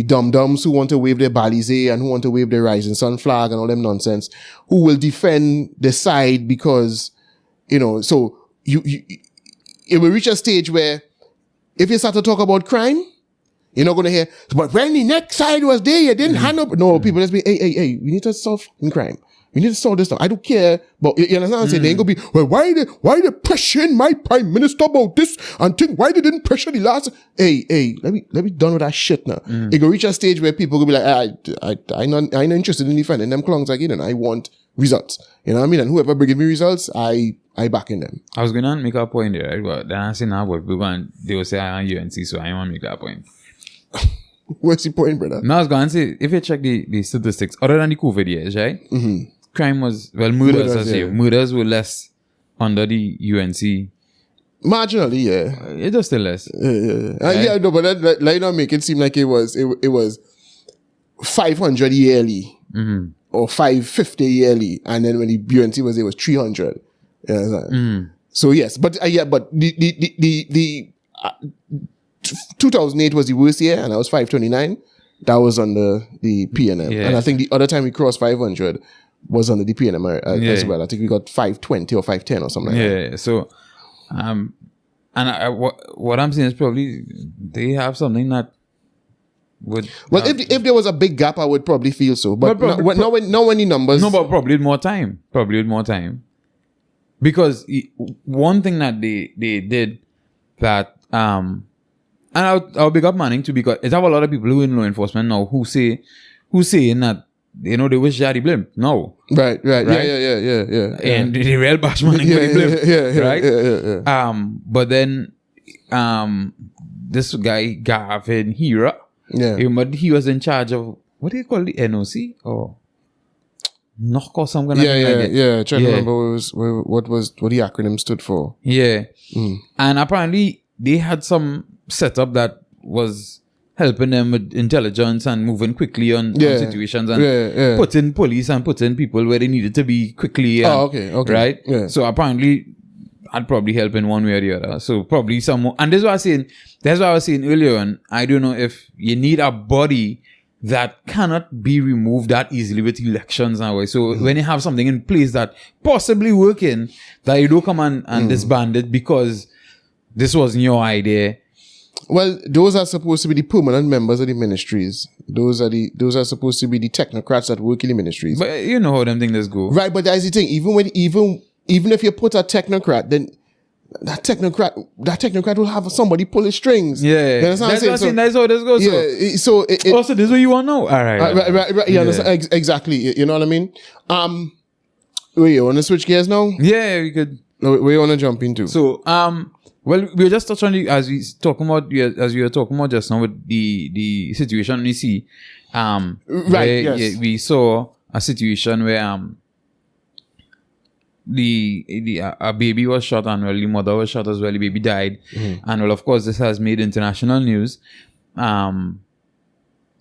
dum-dums who want to wave their Balize and who want to wave their Rising Sun flag and all them nonsense, who will defend the side because, you know, so it will reach a stage where if you start to talk about crime, you're not going to hear, but when the next side was there, you didn't hand up. No, people just be, hey, we need to solve crime. We need to solve this stuff. I don't care, but you understand what I'm saying? They ain't gonna be, well, why they pressuring my prime minister about this and think why they didn't pressure the last? Hey, let me done with that shit now. It go reach a stage where people will be like, I'm not interested in defending them clowns again, and I want results. You know what I mean? And whoever bringing me results, I back in them. I was gonna make a point there, right? But then I say now, but they will say I'm UNC, so I want to make that point. What's the point, brother? No, I was going to say, if you check the statistics, other than the COVID years, right? Crime was, murders were less under the UNC. Marginally, yeah. It was still less. Yeah. Right? Yeah, no, but that like not make it seem like it was 500 yearly or 550 yearly, and then when the UNC was, it was 300. Yeah, so yes, but the 2008 was the worst year, and that was 529. That was under the PNM, and I think the other time we crossed 500 was under the PNM as well. I think we got 520 or 510 or something like that. Yeah. So, and what I'm saying is probably they have something that would. Well, if there was a big gap, I would probably feel so. But not when the numbers. No, but probably with more time. Because one thing that they did that and I'll big up Manning too, because it's have a lot of people who in law enforcement now who saying that, you know, they wish Jari blame. No. Right. Yeah. And the real bash Manning for the blame. Right? Yeah. But then this guy Gavin Hira, he was in charge of, what do you call the NOC or knock or something like that. Yeah. Trying to remember what the acronym stood for. Yeah. And apparently they had some setup that was helping them with intelligence and moving quickly on situations and putting police and putting people where they needed to be quickly. And, okay. Right? Yeah. So apparently I'd probably help in one way or the other. So probably some more. And that's what I was saying earlier on. I don't know if you need a body that cannot be removed that easily with elections now. So when you have something in place that possibly working, that you don't come and disband it because this wasn't your idea. Well, those are supposed to be the permanent members of the ministries. Those are supposed to be the technocrats that work in the ministries. But you know how them things go. Right, but that's the thing. Even if you put a technocrat, then that technocrat will have somebody pull his strings. Yeah. You understand That's how this goes. Yeah. So also, this is what you want now. All right. Right. You understand? Exactly. You know what I mean? Wait, you want to switch gears now? Yeah, we could. Where you want to jump into? So, well, we were just touching on as we were talking about just now with the situation we see. Right. Where, yes. We saw a situation where a baby was shot and well, the mother was shot as well. The baby died, and well, of course, this has made international news.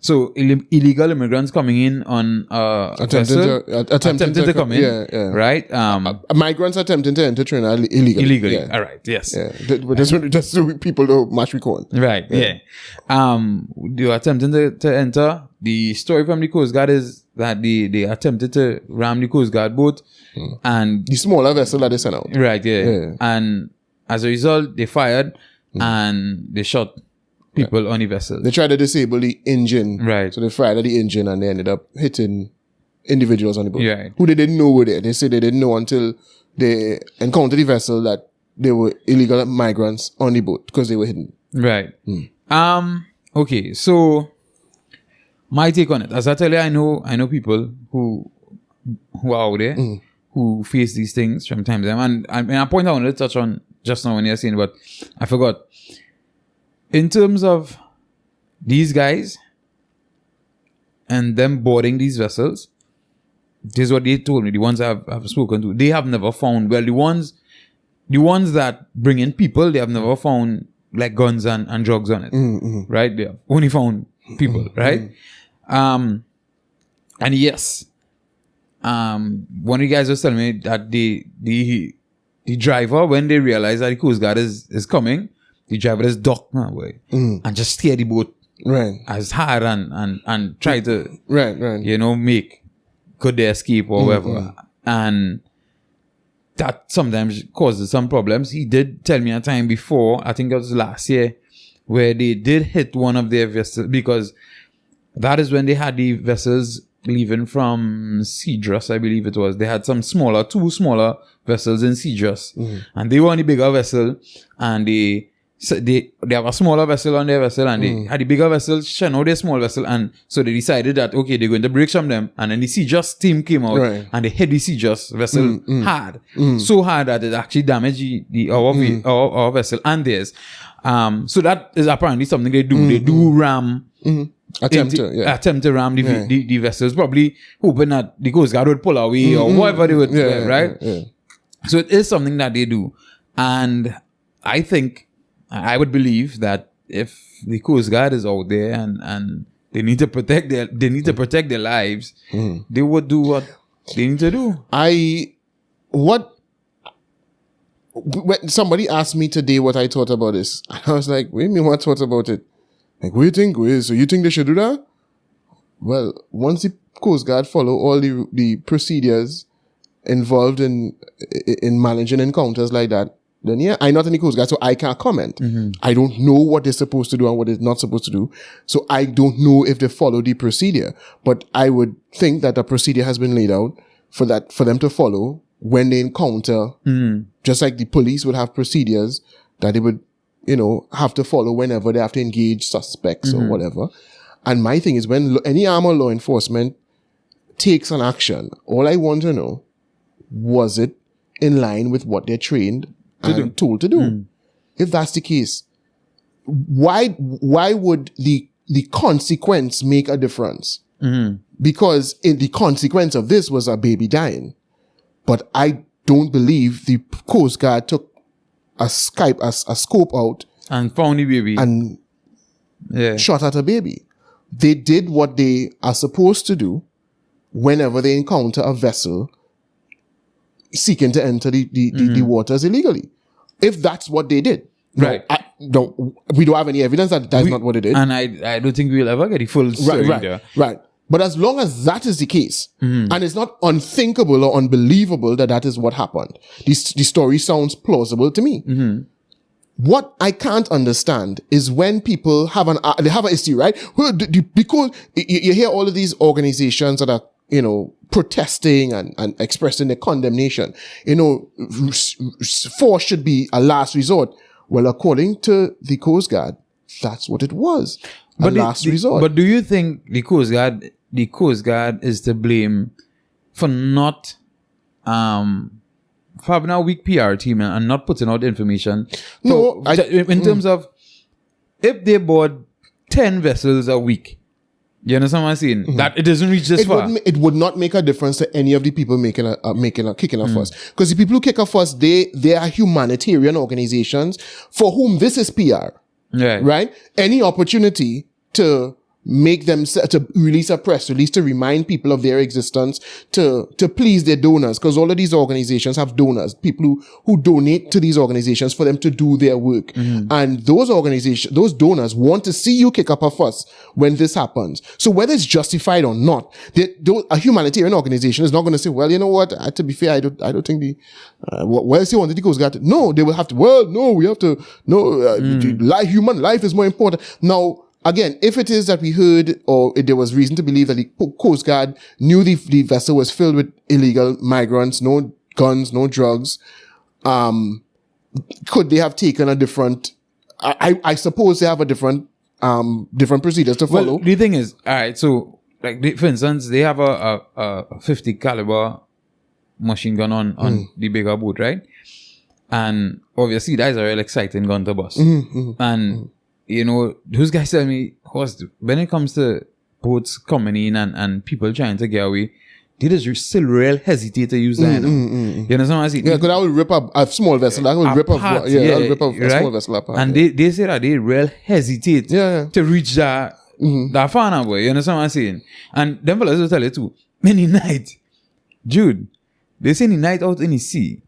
So illegal immigrants coming in on attempting to come in, right? Migrants attempting to enter Trinidad illegally. All right, yes. Yeah. Just so people know match we call. Right. Yeah. They were attempting to enter. The story from the Coast Guard is that they attempted to ram the Coast Guard boat, and the smaller vessel that they sent out. Right. Yeah. And as a result, they fired and they shot people on the vessel. They tried to disable the engine. Right. So they fired at the engine and they ended up hitting individuals on the boat. Right. Who they didn't know were there. They said they didn't know until they encountered the vessel that there were illegal migrants on the boat because they were hidden. Right. Okay. So my take on it, as I tell you, I know people who are out there who face these things from time to time. And a point I wanted to touch on just now when you're saying, but I forgot. In terms of these guys and them boarding these vessels, this is what they told me. The ones I've spoken to, they have never found. Well, the ones that bring in people, they have never found like guns and drugs on it, right? They have only found people, right? And yes, one of the guys was telling me that the driver, when they realize that the Coast Guard is coming, the driver is docked away and just steer the boat as hard and try to make could they escape or whatever. And that sometimes causes some problems. He did tell me a time before, I think it was last year, where they did hit one of their vessels, because that is when they had the vessels leaving from Cedros, I believe it was. They had two smaller vessels in Cedros, and they were on the bigger vessel, and they have a smaller vessel on their vessel, and they had the bigger vessel shun out their small vessel, and so they decided that okay, they're going to break from them, and then the Cedros team came out and they hit the Cedros vessel hard, so hard that it actually damaged our vessel and theirs. So that is apparently something they do. They do ram. Attempt to ram the vessels, probably hoping that the Coast Guard would pull away or whatever they would, right? So it is something that they do, and I would believe that if the Coast Guard is out there and they need to protect their lives, they would do what they need to do. When somebody asked me today what I thought about this, I was like, "What do you mean? What thought about it? Like, what do you think? So you think they should do that?" Well, once the Coast Guard follow all the procedures involved in managing encounters like that, then yeah, I'm not in the Coast Guard, so I can't comment. I don't know what they're supposed to do and what they're not supposed to do. So I don't know if they follow the procedure. But I would think that a procedure has been laid out for them to follow when they encounter, just like the police would have procedures that they would, have to follow whenever they have to engage suspects or whatever. And my thing is, when any arm or law enforcement takes an action, all I want to know, was it in line with what they're trained and told to do? If that's the case, why would the consequence make a difference? Because the consequence of this was a baby dying. But I don't believe the Coast Guard took a scope out and found the baby and shot at a baby. They did what they are supposed to do whenever they encounter a vessel seeking to enter the waters illegally. If that's what they did. Right. We don't have any evidence that that's not what they did. And I don't think we'll ever get the full story there. Right. But as long as that is the case, and it's not unthinkable or unbelievable that is what happened, the story sounds plausible to me. What I can't understand is when people have an issue, right? Because you hear all of these organizations that are, protesting and expressing their condemnation. Force should be a last resort. Well, according to the Coast Guard, that's what it was. Last resort. But do you think the Coast Guard is to blame for not for having a weak PR team and not putting out information? No, in terms of if they board 10 vessels a week, you understand what I'm saying? That it doesn't reach this far. It would not make a difference to any of the people kicking a fuss. Because the people who kick a fuss, they are humanitarian organizations for whom this is PR. Right? Any opportunity to make them, to release a press release, to remind people of their existence, to please their donors, because all of these organizations have donors, people who donate to these organizations for them to do their work. And those donors want to see you kick up a fuss when this happens. So whether it's justified or not, a humanitarian organization is not going to say, well, you know what, to be fair, I don't think what else you wanted to go? No, they will have to, we have to, human life is more important. Now, again, if it is that we heard or there was reason to believe that the Coast Guard knew the vessel was filled with illegal migrants, no guns, no drugs, could they have taken a different? I suppose they have a different procedures to follow. Well, the thing is, all right. So, like, for instance, they have a 50 caliber machine gun on the bigger boat, right? And obviously, that is a real exciting gun to bust. And you know, those guys tell me, when it comes to boats coming in and people trying to get away, they just still real hesitate to use that. You understand what I see? Yeah, because that will rip up a small vessel. That will rip up. Yeah, that'll rip up a small vessel apart. And they say that they real hesitate to reach that far now, boy. You understand what I'm saying? And them fellas will tell you too. Many night, Jude, they say the night out in the sea.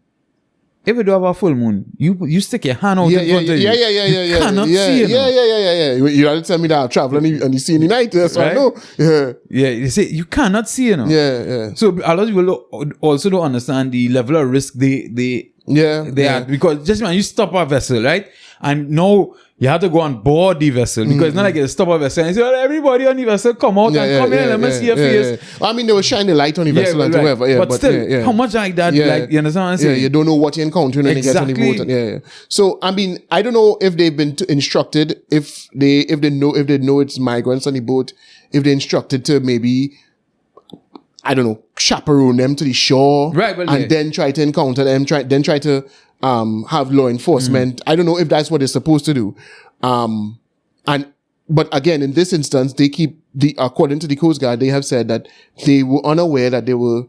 If you do have a full moon, you stick your hand out in front of you. You cannot see it. Yeah. You had to tell me that I travel and you see in the night. That's what I know. Yeah, they say you cannot see it. Yeah. So a lot of people also don't understand the level of risk they are, because just when you stop a vessel, right? And now you have to go on board the vessel, because it's not like you stop a vessel and you say, well, everybody on the vessel come out and come in, let me see your face. I mean, they will shine the light on the vessel and whatever. Yeah, but still, how much like that? Like, you understand what I'm saying? Yeah, you don't know what you're encountering when you get on the boat. And, So, I mean, I don't know if they've been instructed, if they know it's migrants on the boat, if they're instructed to maybe, I don't know, chaperone them to the shore, right? And then try to encounter them, try to have law enforcement. I don't know if that's what they're supposed to do. But again, in this instance, according to the Coast Guard, they have said that they were unaware that there were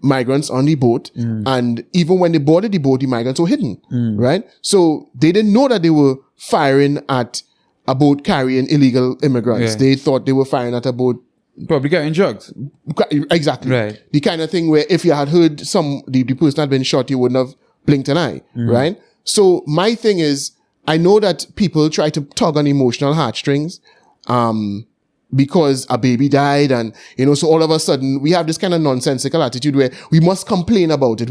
migrants on the boat, and even when they boarded the boat, the migrants were hidden, right? So they didn't know that they were firing at a boat carrying illegal immigrants. They thought they were firing at a boat probably carrying drugs. Exactly. Right. The kind of thing where if you had heard the person had been shot, you wouldn't have blinked an eye, right? So my thing is, I know that people try to tug on emotional heartstrings, because a baby died, and, you know, so all of a sudden we have this kind of nonsensical attitude where we must complain about it.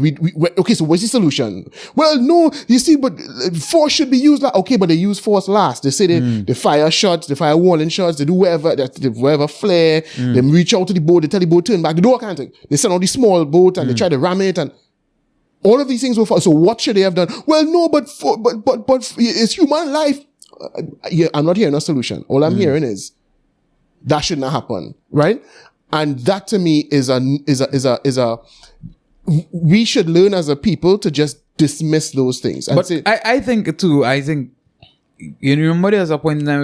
Okay, so what's the solution? Well, no, you see, but force should be used. Okay, but they use force last. They say they fire shots, they fire warning shots, they do whatever flare, they reach out to the boat, they tell the boat turn back, they do all kinds of things. They send out the small boat and they try to ram it, and all of these things were. So what should they have done? Well, no, but it's human life. I'm not hearing a solution. All I'm hearing is that should not happen, right? And that to me is a we should learn as a people to just dismiss those things. And but I think you remember there's a point in time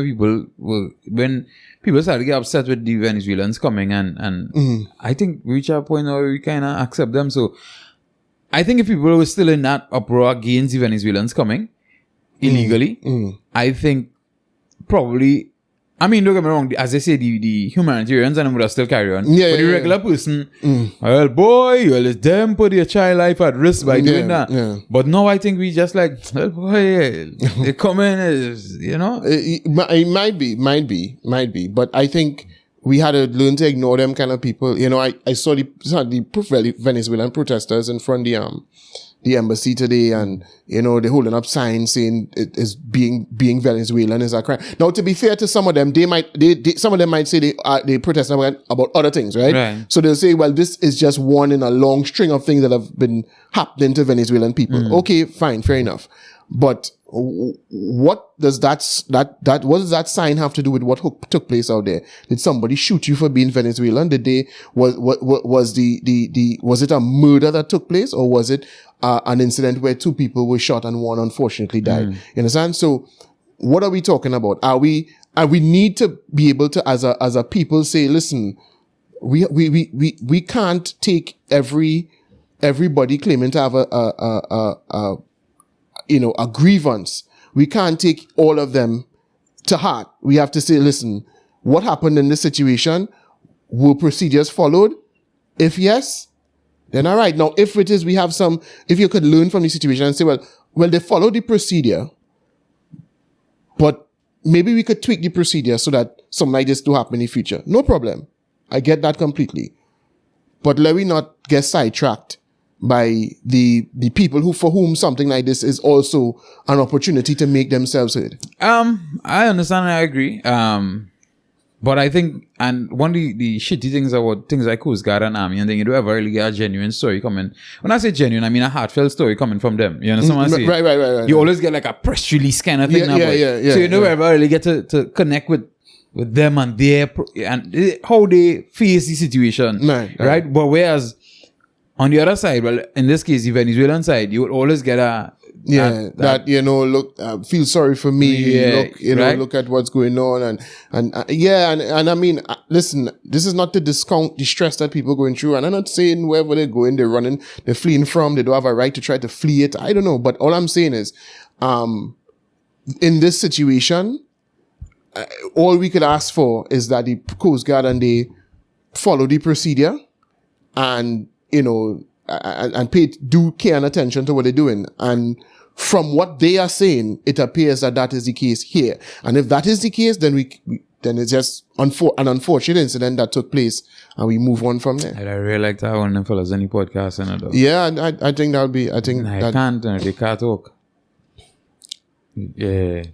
when people started to get upset with the Venezuelans coming, and I think we reach a point where we kind of accept them. So I think if people were still in that uproar against the Venezuelans coming illegally, I think probably, I mean, don't get me wrong, as they say, the humanitarians and them would have still carry on. But the regular person, well, boy, well, it's them put your child life at risk by doing that. Yeah. But now I think we just like, well, boy, they come in, you know? It might be. But I think we had to learn to ignore them kind of people. You know, I saw the Venezuelan protesters in front of the embassy today, and, you know, they're holding up signs saying it is being Venezuelan is a crime. Now, to be fair to some of them, some of them might say they protest about other things, right? So they'll say, well, this is just one in a long string of things that have been happening to Venezuelan people. Okay, fine, fair enough. But what does that sign have to do with what took place out there? Did somebody shoot you for being Venezuelan? Was it a murder that took place, or was it an incident where two people were shot and one unfortunately died? You understand? So what are we talking about? We need to be able to, as a people, say, listen, we can't take everybody claiming to have a grievance. We can't take all of them to heart. We have to say, listen, what happened in this situation? Were procedures followed? If yes, then all right. Now, if it is, if you could learn from the situation and say, well, they followed the procedure, but maybe we could tweak the procedure so that something like this do happen in the future. No problem. I get that completely. But let me not get sidetracked by the people for whom something like this is also an opportunity to make themselves heard. I understand and I agree. But I think, and one of the shitty things about things like Coast Guard and Army, and then you don't ever really get a genuine story coming. When I say genuine, I mean a heartfelt story coming from them. You understand what I'm saying? Right. You always get like a press release kind of thing. Yeah. So you never ever really get to connect with them and how they face the situation. Right? But whereas on the other side, well, in this case, the Venezuelan side, you would always get feel sorry for me. Look at what's going on, and I mean, listen, this is not to discount the stress that people are going through, and I'm not saying wherever they're going, they're running, they're fleeing from, they don't have a right to try to flee it. I don't know, but all I'm saying is, in this situation, all we could ask for is that the Coast Guard and they follow the procedure, and and pay due care and attention to what they're doing. And from what they are saying, it appears that is the case here. And if that is the case, then then it's just an unfortunate incident that took place, and we move on from there. I really like to have one of them fellas any podcast and all. Yeah, and I think that would be. I think they can't talk. Yeah.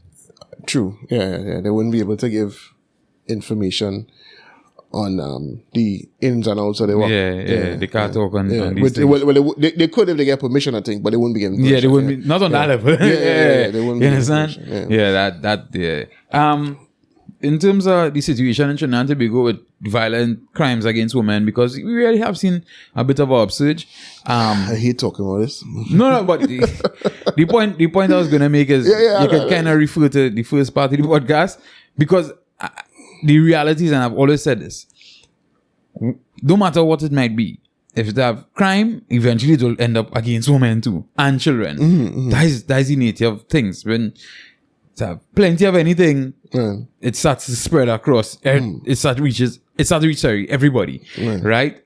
True. Yeah. They wouldn't be able to give information on the ins and outs of the work. Yeah. They can't talk on these things. Well, they could if they get permission, I think, but they wouldn't be given permission. Yeah, they wouldn't be, not on that level. They wouldn't you understand? In terms of the situation in Trinidad and Tobago with violent crimes against women, because we really have seen a bit of an upsurge. I hate talking about this. No, but the point I was going to make is you can kind of refer to the first part of the podcast, because the reality is, and I've always said this, no matter what it might be, if you have crime, eventually it will end up against women too, and children. Mm-hmm. That is the nature of things. When you have plenty of anything, it starts to spread across. It starts to reach everybody. Right?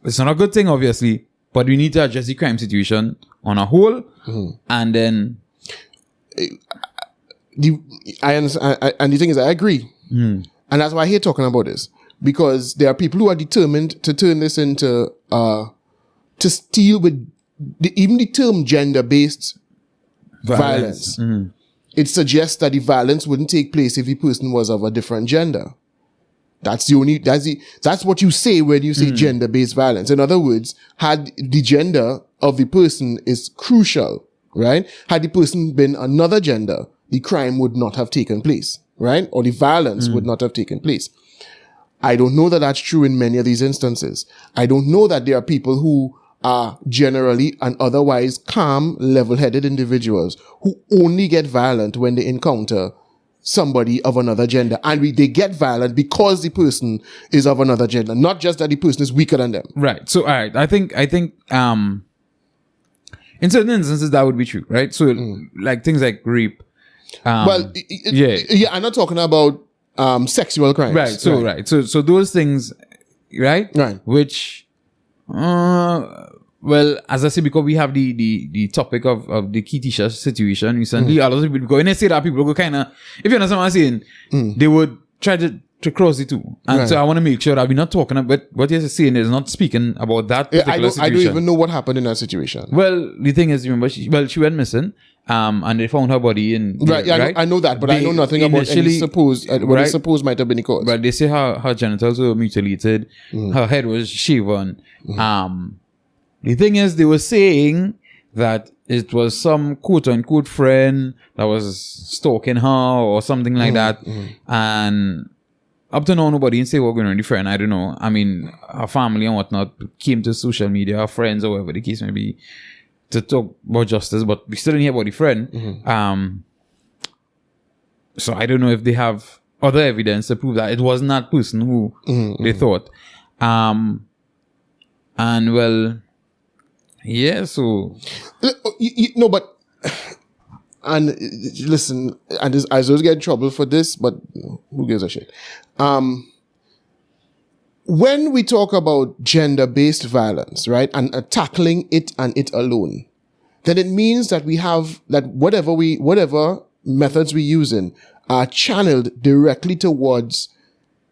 It's not a good thing, obviously, but we need to address the crime situation on a whole, and then I understand, and the thing is, I agree. And that's why I hate talking about this, because there are people who are determined to turn this into, to steal with even the term gender-based violence. It suggests that the violence wouldn't take place if the person was of a different gender. That's what you say when you say gender-based violence. In other words, had the gender of the person is crucial, right? Had the person been another gender, the crime would not have taken place. Right? Or the violence would not have taken place. I don't know that that's true in many of these instances. I don't know that there are people who are generally and otherwise calm, level-headed individuals who only get violent when they encounter somebody of another gender. And they get violent because the person is of another gender, not just that the person is weaker than them. Right. So, all right. I think, in certain instances that would be true, right? So, like things like rape. I'm not talking about sexual crimes. Right. So those things, right? Which, well, as I say, because we have the topic of the Ketisha situation recently, a lot of people go, and I say that people go kind of, if you understand what I'm saying, they would try to cross the two. And so I want to make sure that we're not talking about what you're saying is not speaking about that particular situation. I don't even know what happened in that situation. Well, the thing is, remember, she went missing. And they found her body in... I know that, but I know nothing about any supposed... what is supposed might have been the cause. But they say her genitals were mutilated. Her head was shaven. The thing is, they were saying that it was some quote-unquote friend that was stalking her or something like that. And up to now, nobody didn't say what going on with the friend. I don't know. I mean, her family and whatnot came to social media, her friends or whatever the case may be, to talk about justice, but we still didn't hear about the friend. So I don't know if they have other evidence to prove that it wasn't that person who they thought. And well, yeah, so... No, but... And listen, and I was get in trouble for this, but who gives a shit? When we talk about gender-based violence, right, and tackling it and it alone, then it means that we have that whatever methods we're using are channeled directly towards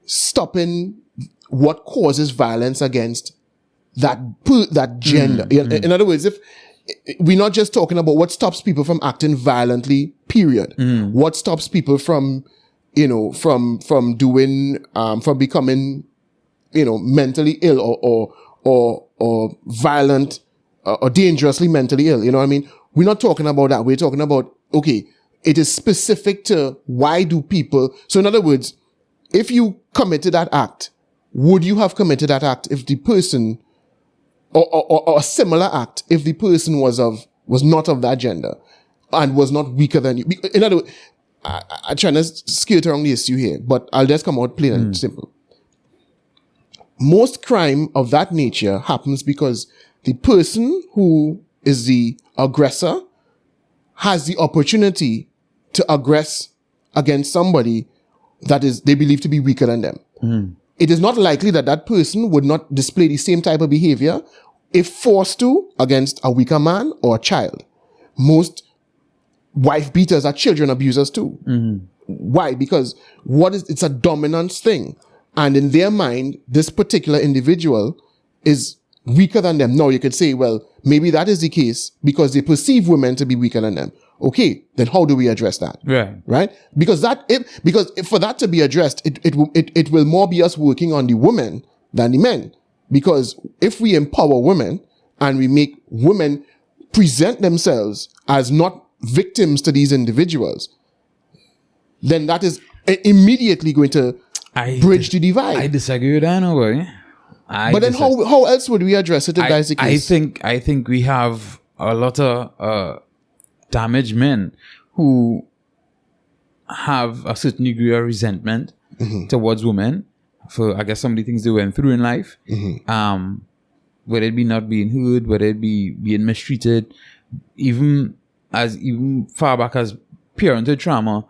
stopping what causes violence against that gender. In other words, if we're not just talking about what stops people from acting violently, period. What stops people from from becoming, mentally ill or violent or dangerously mentally ill. You know what I mean? We're not talking about that. We're talking about, okay, it is specific to why do people. So in other words, if you committed that act, would you have committed that act if the person, or a similar act, if the person was not of that gender and was not weaker than you? In other words, I'm trying to skirt around the issue here, but I'll just come out plain and simple. Most crime of that nature happens because the person who is the aggressor has the opportunity to aggress against somebody that is they believe to be weaker than them. It is not likely that that person would not display the same type of behavior if forced to against a weaker man or a child. Most wife beaters are children abusers too. Why? Because it's a dominance thing. And in their mind, this particular individual is weaker than them. Now you could say, well, maybe that is the case because they perceive women to be weaker than them. Okay, then how do we address that? Right? Because if for that to be addressed, it will more be us working on the women than the men. Because if we empower women and we make women present themselves as not victims to these individuals, then that is immediately going to bridge the divide. I disagree with that, no way. But then how else would we address it if that's the case? I think we have a lot of damaged men who have a certain degree of resentment towards women for, I guess, some of the things they went through in life. Whether it be not being heard, whether it be being mistreated, even far back as parental trauma,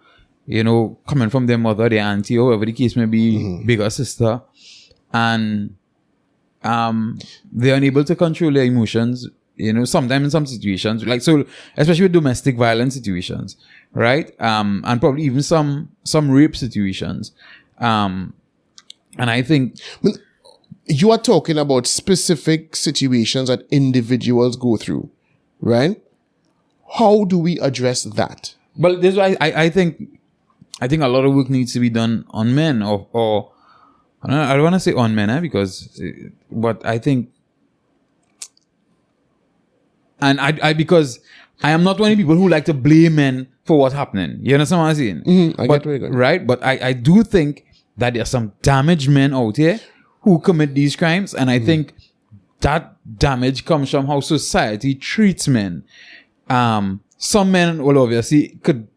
coming from their mother, their auntie, or whatever the case may be, bigger sister. And they're unable to control their emotions, sometimes in some situations, like, so, especially with domestic violence situations, right? And probably even some rape situations. And I think you are talking about specific situations that individuals go through, right? How do we address that? Well, this is why I think a lot of work needs to be done on men, or I don't want to say on men, but I think, and because I am not one of the people who like to blame men for what's happening. You understand what I'm saying? I get where you're going. Right? But I do think that there are some damaged men out here who commit these crimes, and I think that damage comes from how society treats men. Some men, well, obviously, could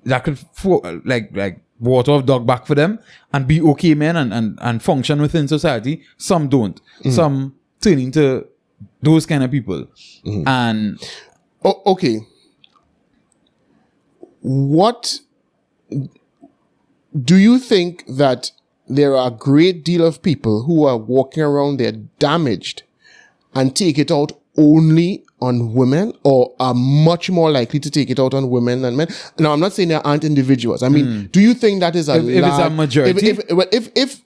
like water off dog back for them and be okay men and function within society. Some don't. Some turn into those kind of people. And okay, what do you think that there are a great deal of people who are walking around there damaged and take it out only on women, or are much more likely to take it out on women than men? Now, I'm not saying there aren't individuals. I mean, do you think that is if it's a majority?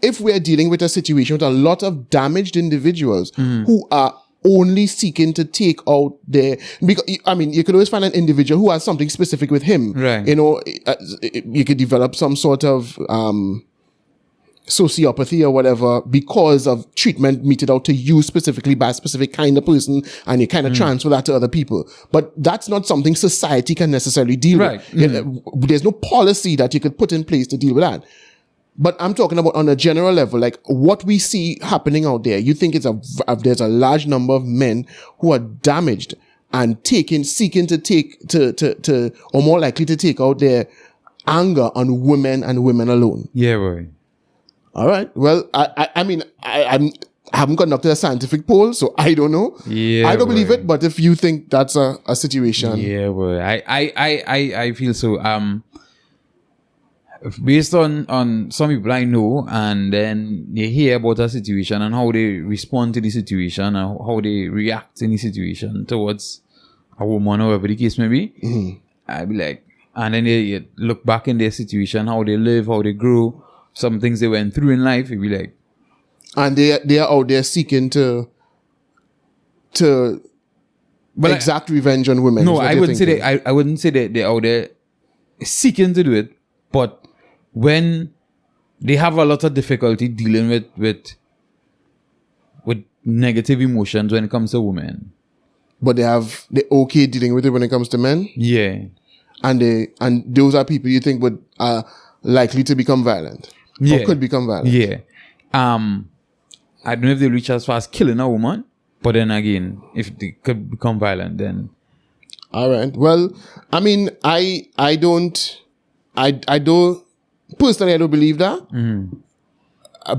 If we're dealing with a situation with a lot of damaged individuals who are only seeking to take out their, because, I mean, you could always find an individual who has something specific with him. Right. You could develop some sort of sociopathy or whatever because of treatment meted out to you specifically by a specific kind of person, and you kind of transfer that to other people. But that's not something society can necessarily deal with. There's no policy that you could put in place to deal with that. But I'm talking about on a general level, like what we see happening out there. You think there's a large number of men who are damaged and seeking to take or more likely to take out their anger on women and women alone. Yeah, boy. All right. Well, I mean, I haven't conducted a scientific poll, so I don't know. Yeah, I don't believe it, but if you think that's a situation. Yeah, boy. I feel so. Based on some people I know, and then you hear about a situation and how they respond to the situation, and how they react in the situation towards a woman or whatever the case may be. I'd be like, and then you look back in their situation, how they live, how they grow, some things they went through in life, you'd be like, and they are out there seeking to exact revenge on women. No, I wouldn't say that. I wouldn't say that they're out there seeking to do it, but when they have a lot of difficulty dealing with negative emotions when it comes to women. But they're okay dealing with it when it comes to men? Yeah. And those are people you think would likely to become violent. Yeah. Or could become violent. Yeah. I don't know if they reach as far as killing a woman, but then again, if they could become violent, then. All right. Well, I mean, I don't personally, I don't believe that. Mm-hmm.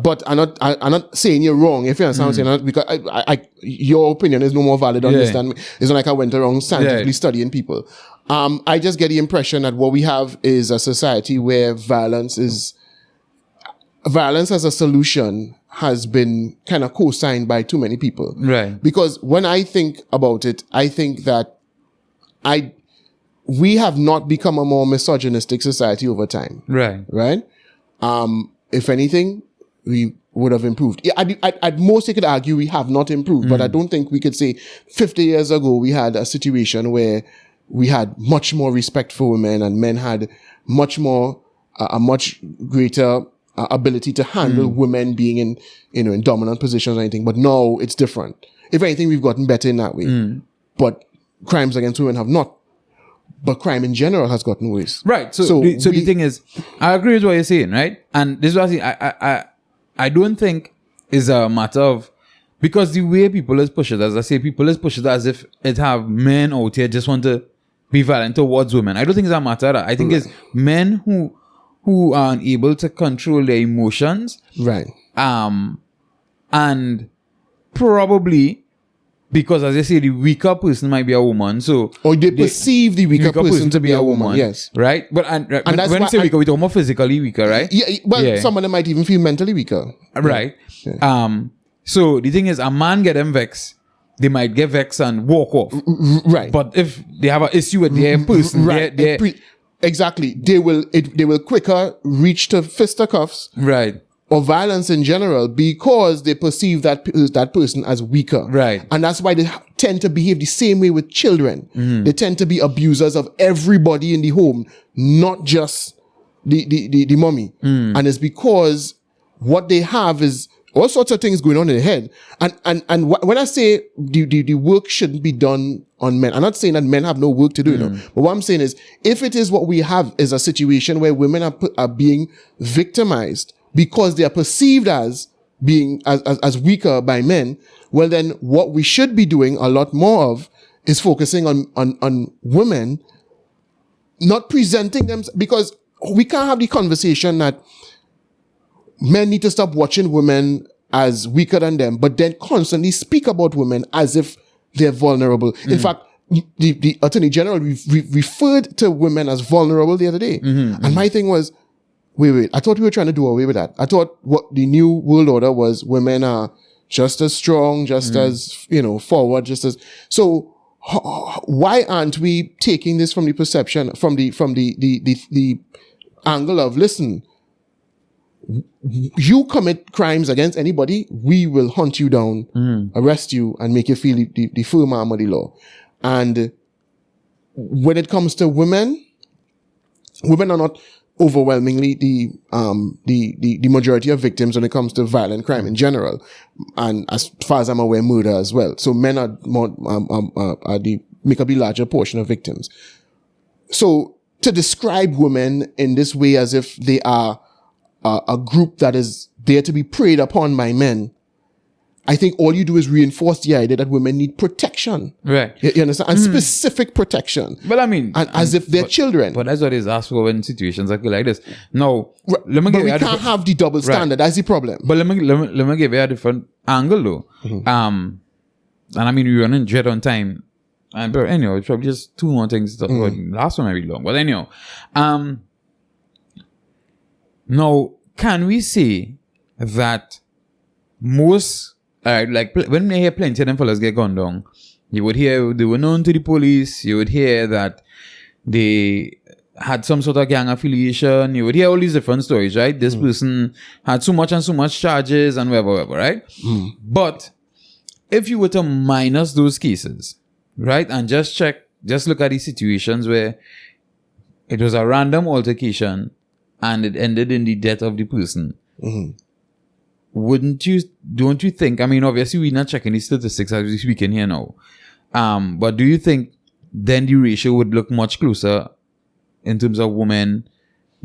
But I'm not saying you're wrong. If you understand what I'm saying, because your opinion is no more valid. Understand me? It's not like I went around scientifically studying people. I just get the impression that what we have is a society where violence as a solution has been kind of co-signed by too many people. Right. Because when I think about it, I think that we have not become a more misogynistic society over time. Right. Right? If anything, we would have improved. Yeah, at most, you could argue we have not improved, but I don't think we could say 50 years ago we had a situation where we had much more respect for women and men had much more, a much greater ability to handle women being in dominant positions or anything. But no, it's different. If anything, we've gotten better in that way. But crimes against women have not. But crime in general has gotten worse. Right. So the thing is, I agree with what you're saying, right? And this is what I don't think is a matter of, because the way people is push it, as I say, people is push it as if it have men out here just want to be violent towards women. I don't think it's a matter of that. I think it's men who are unable to control their emotions. Right. And probably, because as I say, the weaker person might be a woman, so or they perceive the weaker person to be a woman. Yes, right. But and when you say weaker, we're talking more physically weaker, right? Yeah. Well, some of them might even feel mentally weaker. Right. Yeah. So the thing is, a man get them vexed, they might get vexed and walk off. Right. But if they have an issue with their person, right, exactly, they will quicker reach to fisticuffs. Right. Or violence in general, because they perceive that person as weaker. Right. And that's why they tend to behave the same way with children. They tend to be abusers of everybody in the home, not just the mommy. And it's because what they have is all sorts of things going on in their head. And when I say the work shouldn't be done on men, I'm not saying that men have no work to do, you know. But what I'm saying is, if it is what we have is a situation where women are being victimized because they are perceived as being as weaker by men, well then what we should be doing a lot more of is focusing on women, not presenting them, because we can't have the conversation that men need to stop watching women as weaker than them, but then constantly speak about women as if they're vulnerable. In fact, the Attorney General referred to women as vulnerable the other day. And my thing was, wait, I thought we were trying to do away with that. I thought what the new world order was, women are just as strong, just as, forward, just as, so why aren't we taking this from the perception, from the angle of, listen, you commit crimes against anybody, we will hunt you down, arrest you, and make you feel the firm arm of the law. And when it comes to women are not overwhelmingly the majority of victims when it comes to violent crime in general, and as far as I'm aware, murder as well. So men are more make up the larger portion of victims. So to describe women in this way as if they are a group that is there to be preyed upon by men, I think all you do is reinforce the idea that women need protection. Right. You understand? And specific protection. But I mean... as if they're children. But that's what is asked for in situations like this. Now, let me give you... But we can't have the double standard. That's the problem. But let me give you a different angle, though. And I mean, we're running dread on time. But anyhow, it's probably just two more things. But last one might be long. But anyhow. Now, can we say that most... like when they hear plenty of them fellas get gunned down, you would hear they were known to the police, you would hear that they had some sort of gang affiliation, you would hear all these different stories, right? This person had so much and so much charges and whatever, right? But if you were to minus those cases, right, and just look at these situations where it was a random altercation and it ended in the death of the person. Mm-hmm. Don't you think, I mean, obviously we're not checking the statistics as we speak in here now. But do you think then the ratio would look much closer in terms of women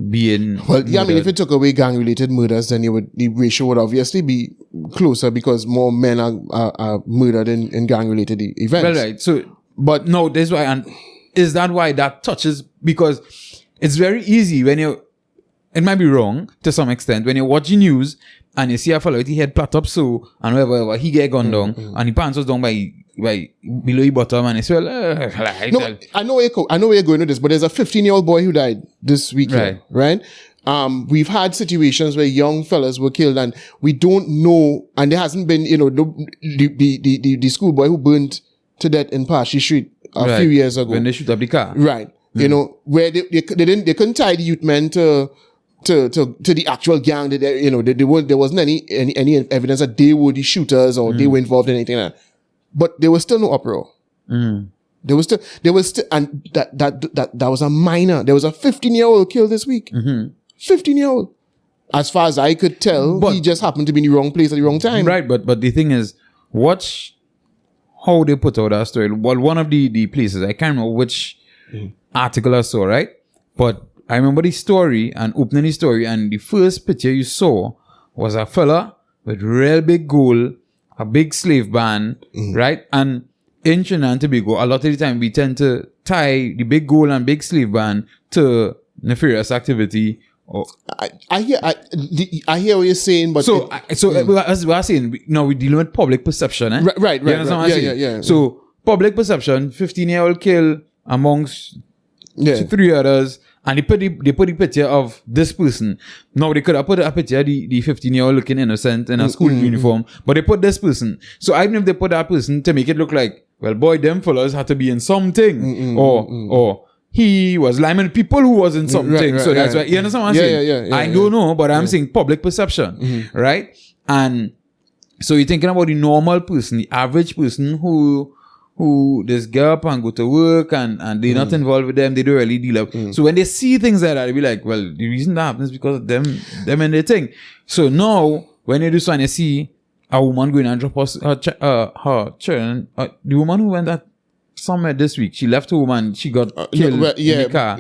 being Well, yeah, I mean, murdered? if it took away gang-related murders, then the ratio would obviously be closer because more men are murdered in gang-related events. Well, right. So, but no, that's why, and is that why that touches? Because it's very easy when it might be wrong to some extent, when you're watching news and you see a fellow with his head plat up so, and whatever, he get gunned down, and the pants was down by below the bottom, and it's well, No, I know where you're going with this, but there's a 15-year-old boy who died this weekend, right? We've had situations where young fellas were killed, and we don't know, and there hasn't been, the schoolboy who burnt to death in Pashi Street a few years ago. When they shoot up the car. Right. Where they couldn't tie the youth men to the actual gang. There wasn't any evidence that they were the shooters or they were involved in anything like that. But there was still no uproar. There was still, and that was a minor. There was a 15-year-old killed this week. 15-year-old. As far as I could tell, he just happened to be in the wrong place at the wrong time. Right, but the thing is, watch how they put out that story. Well, one of the places, I can't remember which article I saw, right? But I remember the story and opening the story, and the first picture you saw was a fella with real big gold, a big slave band, right? And in Trinidad and Tobago, a lot of the time we tend to tie the big gold and big slave band to nefarious activity. I hear what you're saying, but as we're saying, now we're dealing with public perception, eh? Right. You understand what I'm saying? Yeah. So public perception, 15-year-old kill amongst 3 others, and they put the picture of this person. Now they could have put a picture of the 15-year-old looking innocent in a school uniform, but they put this person. So I don't know if they put that person to make it look like, well, boy, them fellas had to be in something, or he was liming people who was in something. So that's why, you understand what I'm saying? Yeah, I don't know, but I'm saying public perception, right? And so you're thinking about the normal person, the average person who just get up and go to work and they're not involved with them, they don't really deal up. So when they see things like that, they be like, well, the reason that happens is because of them and their thing. So now, when they do so and you see a woman going and drop her children, the woman who went that somewhere this week, she left home and she got killed in the car.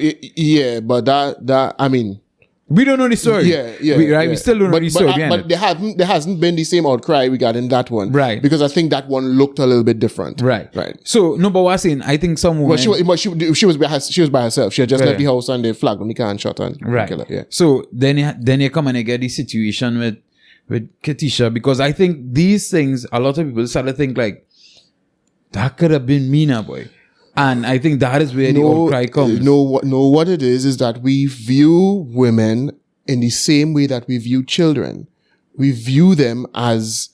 But that I mean, we don't know the story. We still don't know the story. But there hasn't been the same outcry regarding that one. Right. Because I think that one looked a little bit different. Right. So, no, but what I'm saying, I think some women... she was by herself. She had just left the house and they flagged on the car and shot her and killed her. Yeah. So, then you come and you get the situation with Katisha, because I think these things, a lot of people start to think like, that could have been Mina, boy. And I think that is where the outcry comes. What it is that we view women in the same way that we view children. We view them as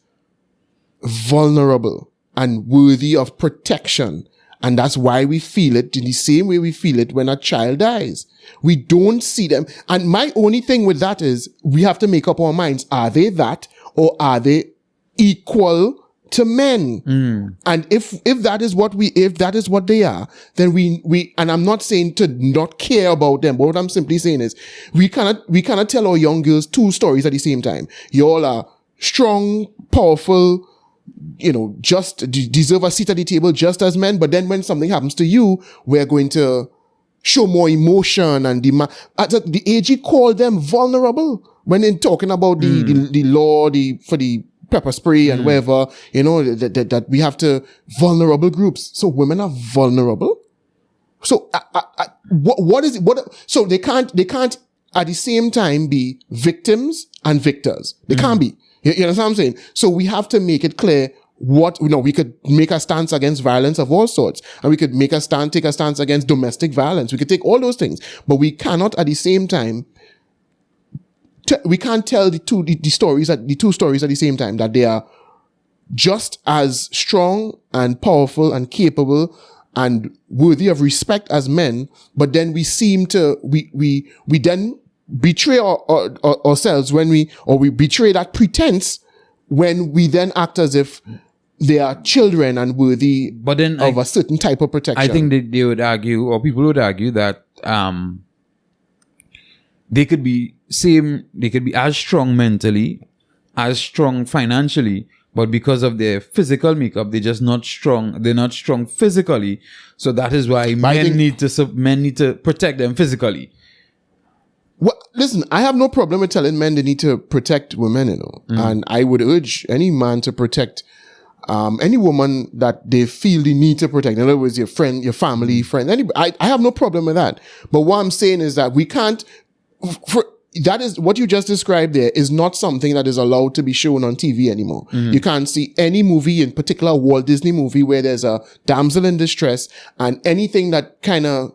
vulnerable and worthy of protection. And that's why we feel it in the same way we feel it when a child dies. We don't see them. And my only thing with that is we have to make up our minds. Are they that, or are they equal to men? And if that is what they are, then we and I'm not saying to not care about them, but what I'm simply saying is we cannot tell our young girls two stories at the same time. You all are strong, powerful, just deserve a seat at the table just as men, but then when something happens to you, we're going to show more emotion and at the AG called them vulnerable when in talking about the law for the pepper spray and whatever, that we have to vulnerable groups. So women are vulnerable. So what is it? So they can't at the same time be victims and victors. They can't be. You understand what I'm saying? So we have to make it clear we could make a stance against violence of all sorts, and we could take a stance against domestic violence. We could take all those things, but we cannot at the same time we can't tell the two stories at the same time, that they are just as strong and powerful and capable and worthy of respect as men, but then we seem to we then betray ourselves when we betray that pretense when we then act as if they are children and worthy of a certain type of protection. I think they would argue, or people would argue, that they could be as strong mentally, as strong financially, but because of their physical makeup, they're just not strong. They're not strong physically. So that is why men need to protect them physically. Well, listen, I have no problem with telling men they need to protect women, and I would urge any man to protect any woman that they feel they need to protect. In other words, your friend, your family, friend, anybody. I have no problem with that. But what I'm saying is that we can't, that is what you just described there is not something that is allowed to be shown on TV anymore. You can't see any movie, in particular Walt Disney movie, where there's a damsel in distress and anything that kind of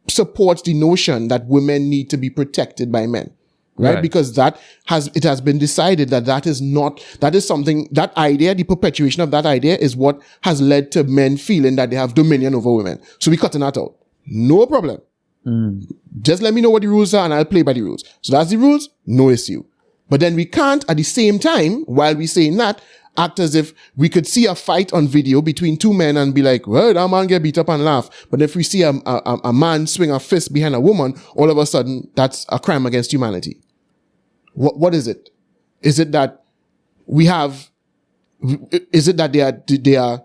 supports the notion that women need to be protected by men. Right? Because it has been decided that is something, that idea, the perpetuation of that idea is what has led to men feeling that they have dominion over women. So we're cutting that out. No problem. Just let me know what the rules are and I'll play by the rules. So that's the rules, no issue. But then we can't at the same time, while we're saying that, act as if we could see a fight on video between two men and be like, well, that man get beat up and laugh. But if we see a man swing a fist behind a woman, all of a sudden that's a crime against humanity. What is it? Is it that they are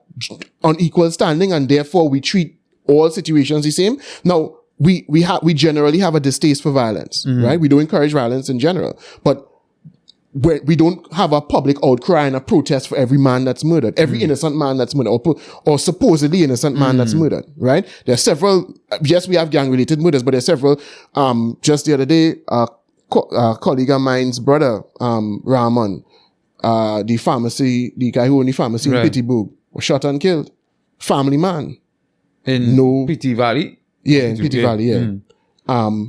on equal standing and therefore we treat all situations the same? Now, we generally have a distaste for violence, right? We don't encourage violence in general, but we don't have a public outcry and a protest for every man that's murdered, every innocent man that's murdered, or supposedly innocent man that's murdered, right? There are several, yes, we have gang-related murders, but there are several, just the other day, colleague of mine's brother, Rahman, the guy who owned the pharmacy in Pittsburgh, was shot and killed. Family man. In Pity Valley? Yeah, in Pity Valley, yeah.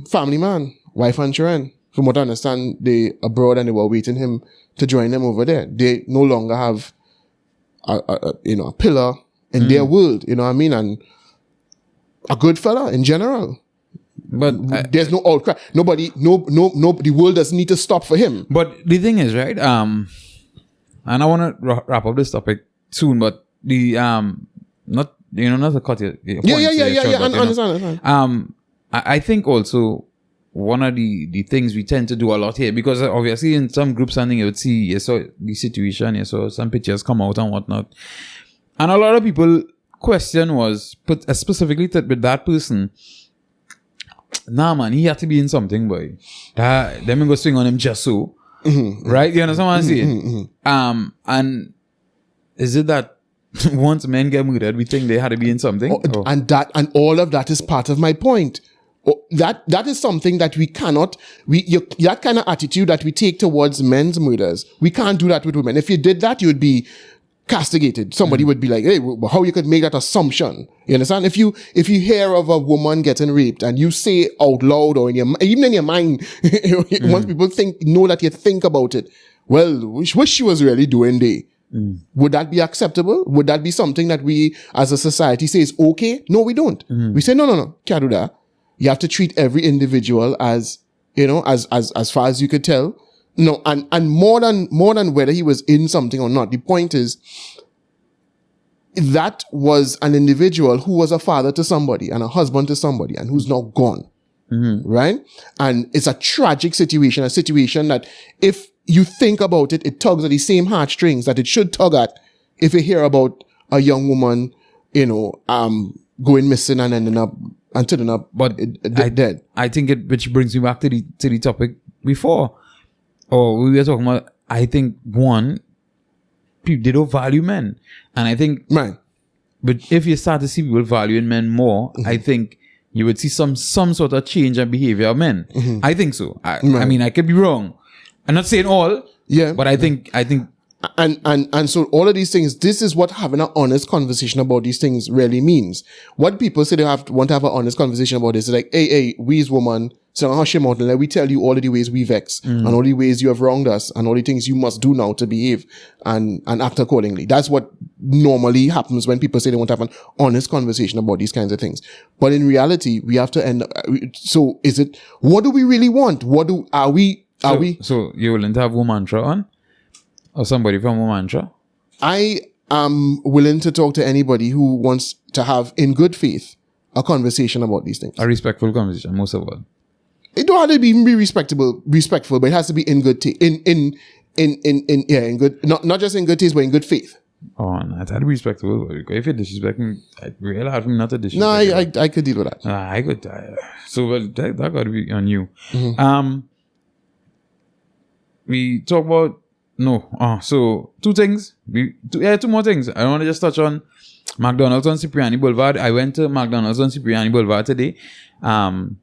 Family man, wife and children. From what I understand, they abroad and they were waiting him to join them over there. They no longer have a pillar in their world, you know what I mean? And a good fella in general. But there's no outcry. Nobody, the world doesn't need to stop for him. But the thing is, right? And I want to wrap up this topic soon, but not to cut your points. Yeah. I understand. I think also one of the things we tend to do a lot here, because obviously in some groups and things you would see, you saw the situation, you saw some pictures come out and whatnot. And a lot of people question was, specifically with that person, nah man, he had to be in something, boy. Them go swing on him just so. Right? You understand what I'm saying? And is it that once men get murdered, we think they had to be in something? And all of that is part of my point. That is something that we cannot, that kind of attitude that we take towards men's murders, we can't do that with women. If you did that, you would be castigated. Somebody would be like, hey, how you could make that assumption? You understand? If you hear of a woman getting raped and you say out loud or even in your mind, once people know that you think about it, well, what she was really doing there. Would that be acceptable? Would that be something that we as a society say is okay? No, we don't. We say, no, can't do that. You have to treat every individual as far as you could tell. No, and more than whether he was in something or not. The point is, that was an individual who was a father to somebody and a husband to somebody and who's now gone. Right? And it's a tragic situation, a situation that if you think about it, it tugs at the same heartstrings that it should tug at if you hear about a young woman, going missing and ending up dead. I think which brings me back to the topic before. We were talking about, I think, one, people, they don't value men. And I think, right. But if you start to see people valuing men more, I think you would see some sort of change in behavior of men. I think so. I mean, I could be wrong. I'm not saying all. Yeah. But I think. And so all of these things, this is what having an honest conversation about these things really means. What people say they want to have an honest conversation about this is like, hey, we as women, so hush your mouth and let we tell you all of the ways we vex and all the ways you have wronged us and all the things you must do now to behave and act accordingly. That's what normally happens when people say they want to have an honest conversation about these kinds of things. But in reality, we have to end up, so is it, what do we really want? So you're willing to have Womantra on? Or somebody from Womantra? I am willing to talk to anybody who wants to have, in good faith, a conversation about these things. A respectful conversation, most of all. it don't have to even be respectful, but it has to be in good taste. In good, not just in good taste, but in good faith. Oh, no, that's respectable. If you're disrespecting, I'd really hard for me not to disrespect. No, I could deal with that. I could. So well, that got to be on you. We talk about so two things. Two more things. I want to just touch on McDonald's on Cipriani Boulevard. I went to McDonald's on Cipriani Boulevard today. And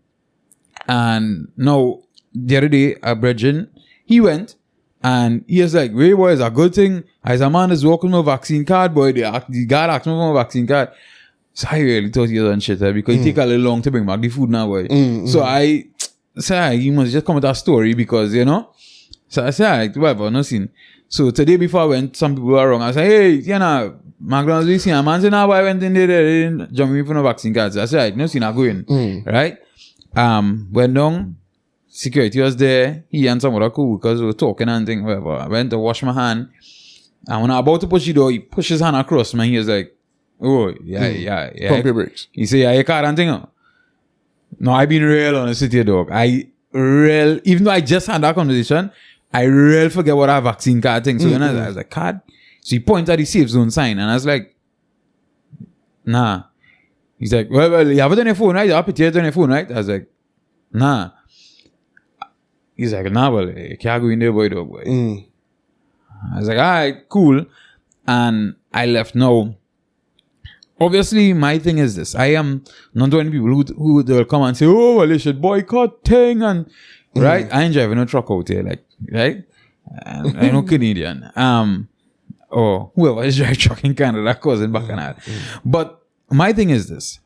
now the other day, Bridget, he went and he was like, "Wait, boy, it's a good thing. As a man is walking with a vaccine card, boy, the guard asked me for my vaccine card." So I really thought he was on shit because it take a little long to bring back the food now, boy. So I said, you must just come with a story because, you know. So I said, whatever, no scene. So today before I went, some people were wrong. I said, hey, you know, McDonald's, we see a man say, now I went in there, they didn't jump me for no vaccine cards. I said, no scene, I go in. Right? Went down, security was there, he and some other co-workers were talking and things, whatever. I went to wash my hand. And when I was about to push the door, he pushed his hand across me. He was like, oh, yeah. Pump your brakes. He said, yeah, your card and thing. No, I've been real on the city, dog. Even though I just had that conversation, I really forget what our vaccine card thing. So when I was like, card? So he pointed at the safe zone sign. And I was like, nah. He's like, well, you have it on your phone, right? You have it on your phone, right? I was like, nah. He's like, nah, well, you can't go in there, boy, dog, boy. I was like, all right, cool. And I left. Now, obviously, my thing is this. I am not the only people who will come and say, oh, well, you should boycott thing. And, right? I ain't driving no truck out here, like, right? And I'm no Canadian. Or whoever is driving truck in Canada, causing bacchanal. But my thing is this.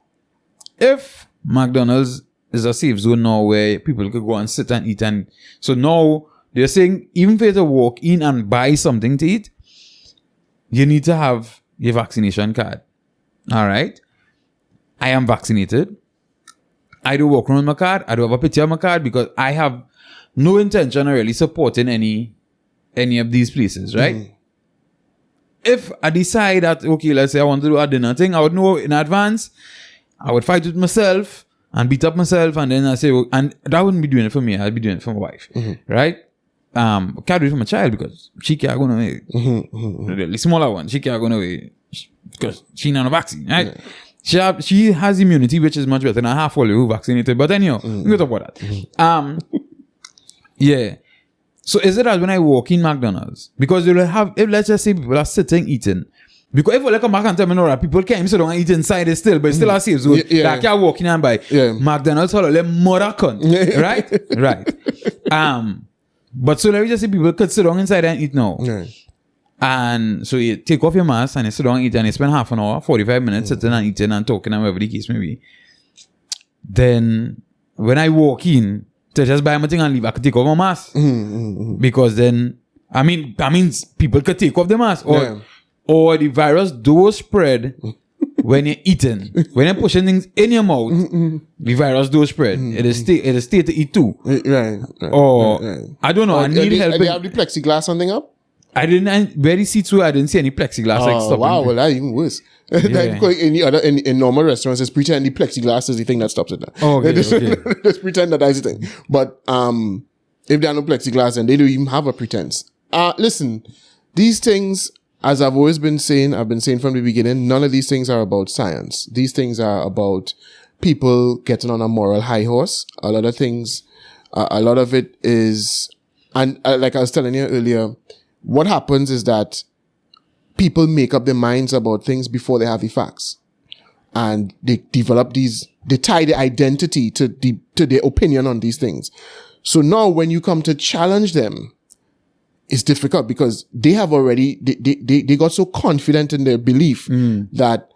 If McDonald's is a safe zone now where people could go and sit and eat, and so now they're saying, even for you to walk in and buy something to eat, you need to have your vaccination card. All right? I am vaccinated. I do walk around with my card. I do have a picture of my card because I have no intention of really supporting any of these places, right? If I decide that, okay, let's say I want to do a dinner thing, I would know in advance. I would fight with myself and beat up myself, and then I say, and that wouldn't be doing it for me. I'd be doing it for my wife, right? I can't do it for my child because she can't go away. The smaller one, she can't go away because she's not a vaccine, right? She has immunity, which is much better than half all who vaccinated. But anyhow, we'll talk about that. Yeah. So is it that when I walk in McDonald's, because they will have, if let's just say people are sitting eating, because if I come back and tell me no, that people can't sit down and eat inside it still, but it's still a safe zone. That can't walk in and buy. McDonald's, hold on, let mother cunt. Right? But so let me just say people could sit down inside and eat now. And so you take off your mask and you sit down and eat, and you spend half an hour, 45 minutes sitting and eating and talking and whatever the case may be. Then when I walk in to just buy my thing and leave, I could take off my mask. Because then, I mean, that means people could take off the mask. Or the virus does spread when you're eating. When you're pushing things in your mouth, the virus does spread. It is stay to eat too. I don't know. I need help. They have the plexiglass something up? I didn't very see through. I didn't see any plexiglass like stopping. Wow, well, that's even worse. In normal restaurants, just pretend the plexiglass is the thing that stops it. Just pretend that that's the thing. But if there are no plexiglass, and they don't even have a pretense. Listen, these things, as I've always been saying, I've been saying from the beginning, none of these things are about science. These things are about people getting on a moral high horse. A lot of things, a lot of it is, and like I was telling you earlier, what happens is that people make up their minds about things before they have the facts. And they develop they tie their identity to their opinion on these things. So now when you come to challenge them, it's difficult because they have already, they got so confident in their belief that,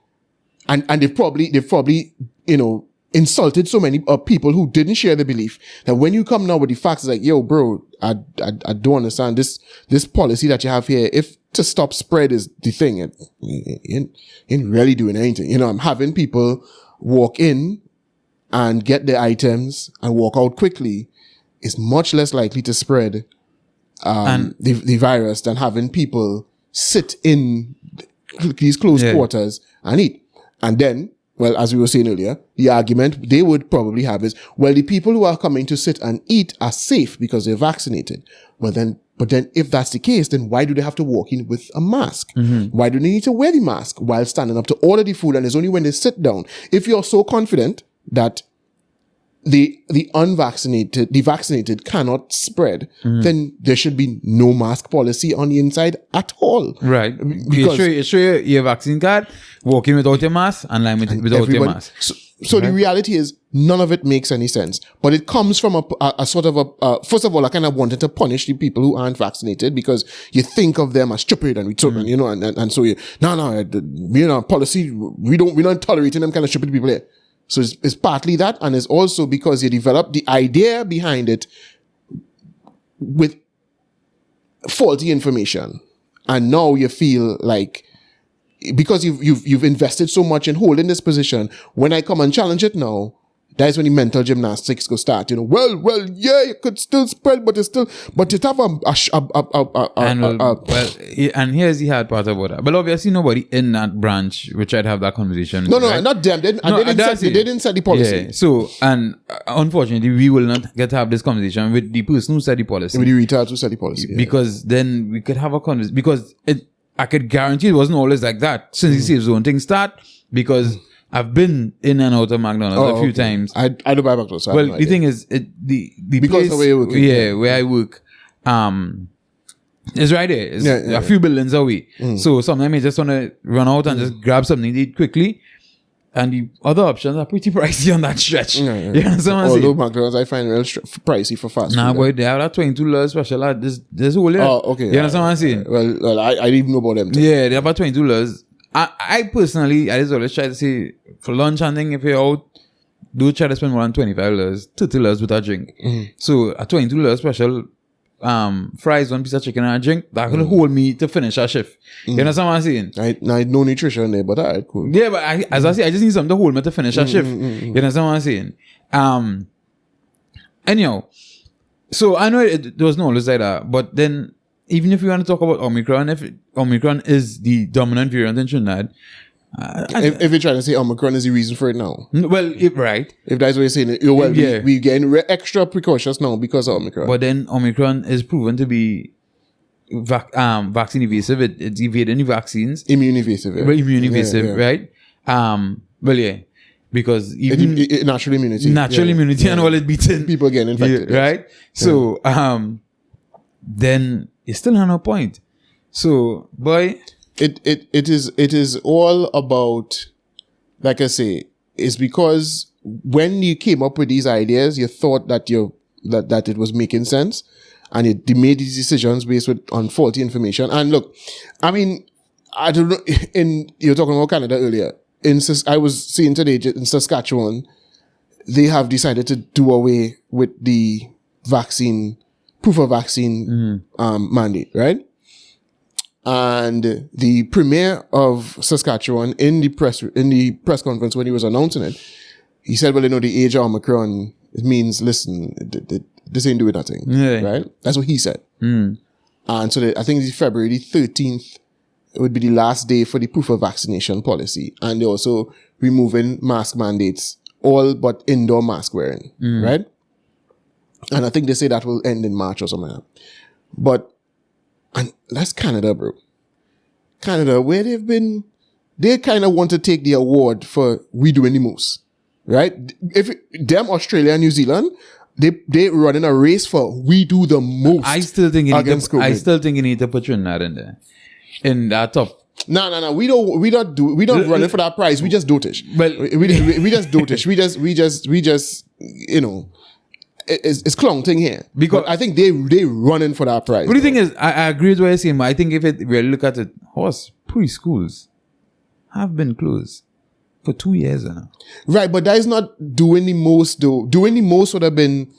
and they've probably, you know, insulted so many people who didn't share the belief that when you come now with the facts, it's like, yo, bro, I don't understand this policy that you have here. If to stop spread is the thing, it ain't really doing anything. You know, I'm having people walk in and get their items and walk out quickly is much less likely to spread the virus than having people sit in these closed quarters and eat. And then well, as we were saying earlier, the argument they would probably have is, well, the people who are coming to sit and eat are safe because they're vaccinated. But then if that's the case, then why do they have to walk in with a mask? Why do they need to wear the mask while standing up to order the food? And it's only when they sit down. If you're so confident that the vaccinated cannot spread, then there should be no mask policy on the inside at all. Right. Because you show your vaccine card, walk in without your mask, and line without your mask. So the reality is, none of it makes any sense. But it comes from a sort of first of all, I kind of wanted to punish the people who aren't vaccinated because you think of them as stupid and you know, and so policy, we're not tolerating them kind of stupid people here. So it's partly that, and it's also because you develop the idea behind it with faulty information. And now you feel like, because you've invested so much in holding this position, when I come and challenge it now, that's when the mental gymnastics go start. You know, well, yeah, it could still spread, but it have and here's the hard part about that. But obviously, nobody in that branch which I'd have that conversation. No, right? not them. They didn't set the policy. Yeah. So, and unfortunately, we will not get to have this conversation with the person who set the policy. With the retards who set the policy. Yeah. Because then we could have a conversation. Because I could guarantee it wasn't always like that since the safe zone thing start. Because I've been in and out of McDonald's a few times. I don't buy McDonald's. So well, the thing is, the because place, of where you work, where I work, is right there. It's a few buildings away. So sometimes I just want to run out and just grab something to eat quickly. And the other options are pretty pricey on that stretch. You understand what I'm saying? Although McDonald's I find real pricey for fast food. Nah, boy, they have that $22 special at this whole year. Oh, okay. You understand what I'm saying? Well, I didn't even know about them too. Yeah, they have about $22. I personally, I just always try to say, for lunch and thing, if you're out, do try to spend more than $25, $30 with a drink. So a $22 special fries, one piece of chicken and a drink, that could hold me to finish a shift. You understand what I'm saying? I no nutrition there, but alright, cool. Yeah, but as I say, I just need something to hold me to finish a shift. You understand what I'm saying? Anyhow, so I know there was no always like that, but then even if you want to talk about Omicron, if Omicron is the dominant variant in Trinidad, if you're trying to say Omicron is the reason for it now, well, right. If that's what you're saying, we're getting extra precautious now because of Omicron. But then Omicron is proven to be vaccine evasive. It's evading the vaccines. Immune evasive. Yeah. Immune evasive, right? Well, yeah. Because even natural immunity. And all it beaten. People getting infected. Right? So, then it's still on a point. So, boy, it is all about, like I say, it's because when you came up with these ideas, you thought that that it was making sense, and you made these decisions based on faulty information. And look, I mean, I don't know. You were talking about Canada earlier. I was seeing today in Saskatchewan, they have decided to do away with the proof of vaccine mandate, right? And the premier of Saskatchewan in the press conference when he was announcing it, he said, "Well, the age of Omicron, it means, listen, this ain't doing nothing, right?" That's what he said. And so I think it's February the 13th. It would be the last day for the proof of vaccination policy, and they're also removing mask mandates, all but indoor mask wearing, right? And I think they say that will end in March or something like that. But, and that's Canada, bro. Canada, where they kind of want to take the award for we doing the most, right? If them, Australia and New Zealand, they running a race for we do the most. I still think you need to put Trinidad in there. In that top. No. We don't run it for that prize. We just dotish. Well, we just dotish. We just, it's clown thing here. Because I think they running for that prize. But the thing is, I agree with what you're saying, but I think if we really look at it, preschools have been closed for 2 years now. Right, but that is not doing the most though. Doing the most would have been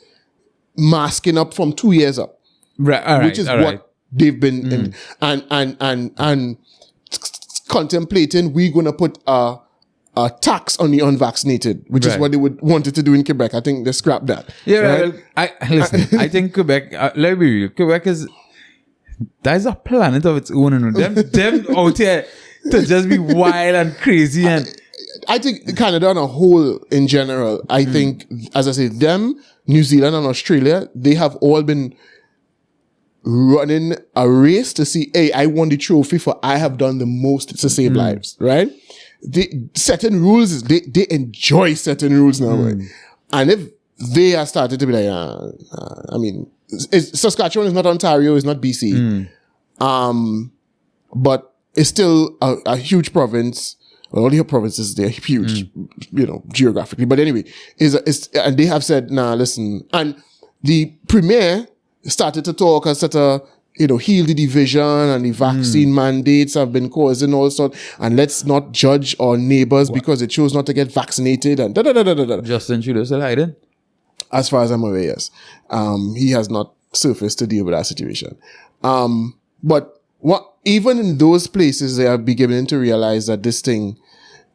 masking up from 2 years up. Right, all right. Which is what they've been in, and contemplating we're gonna put a tax on the unvaccinated, which is what they would wanted to do in Quebec. I think they scrapped that. Yeah, right? I think Quebec. Let me be real. Quebec that is a planet of its own. And them out here to just be wild and crazy and I think Canada on a whole, in general, I think, as I say, them, New Zealand and Australia, they have all been running a race to see, hey, I won the trophy for I have done the most to save lives, right? They setting rules, they enjoy setting rules now, right? And if they are started to be like, I mean, Saskatchewan is not Ontario, it's not BC, but it's still a huge province. Well, all the provinces, they're huge, geographically. But anyway, and they have said, nah, listen. And the premier started to talk and start to, heal the division, and the vaccine mandates have been causing all sorts. And let's not judge our neighbors because they chose not to get vaccinated and da-da-da-da-da-da. Justin Trudeau still hiding? As far as I'm aware, yes. He has not surfaced to deal with that situation. But even in those places, they are beginning to realize that this thing,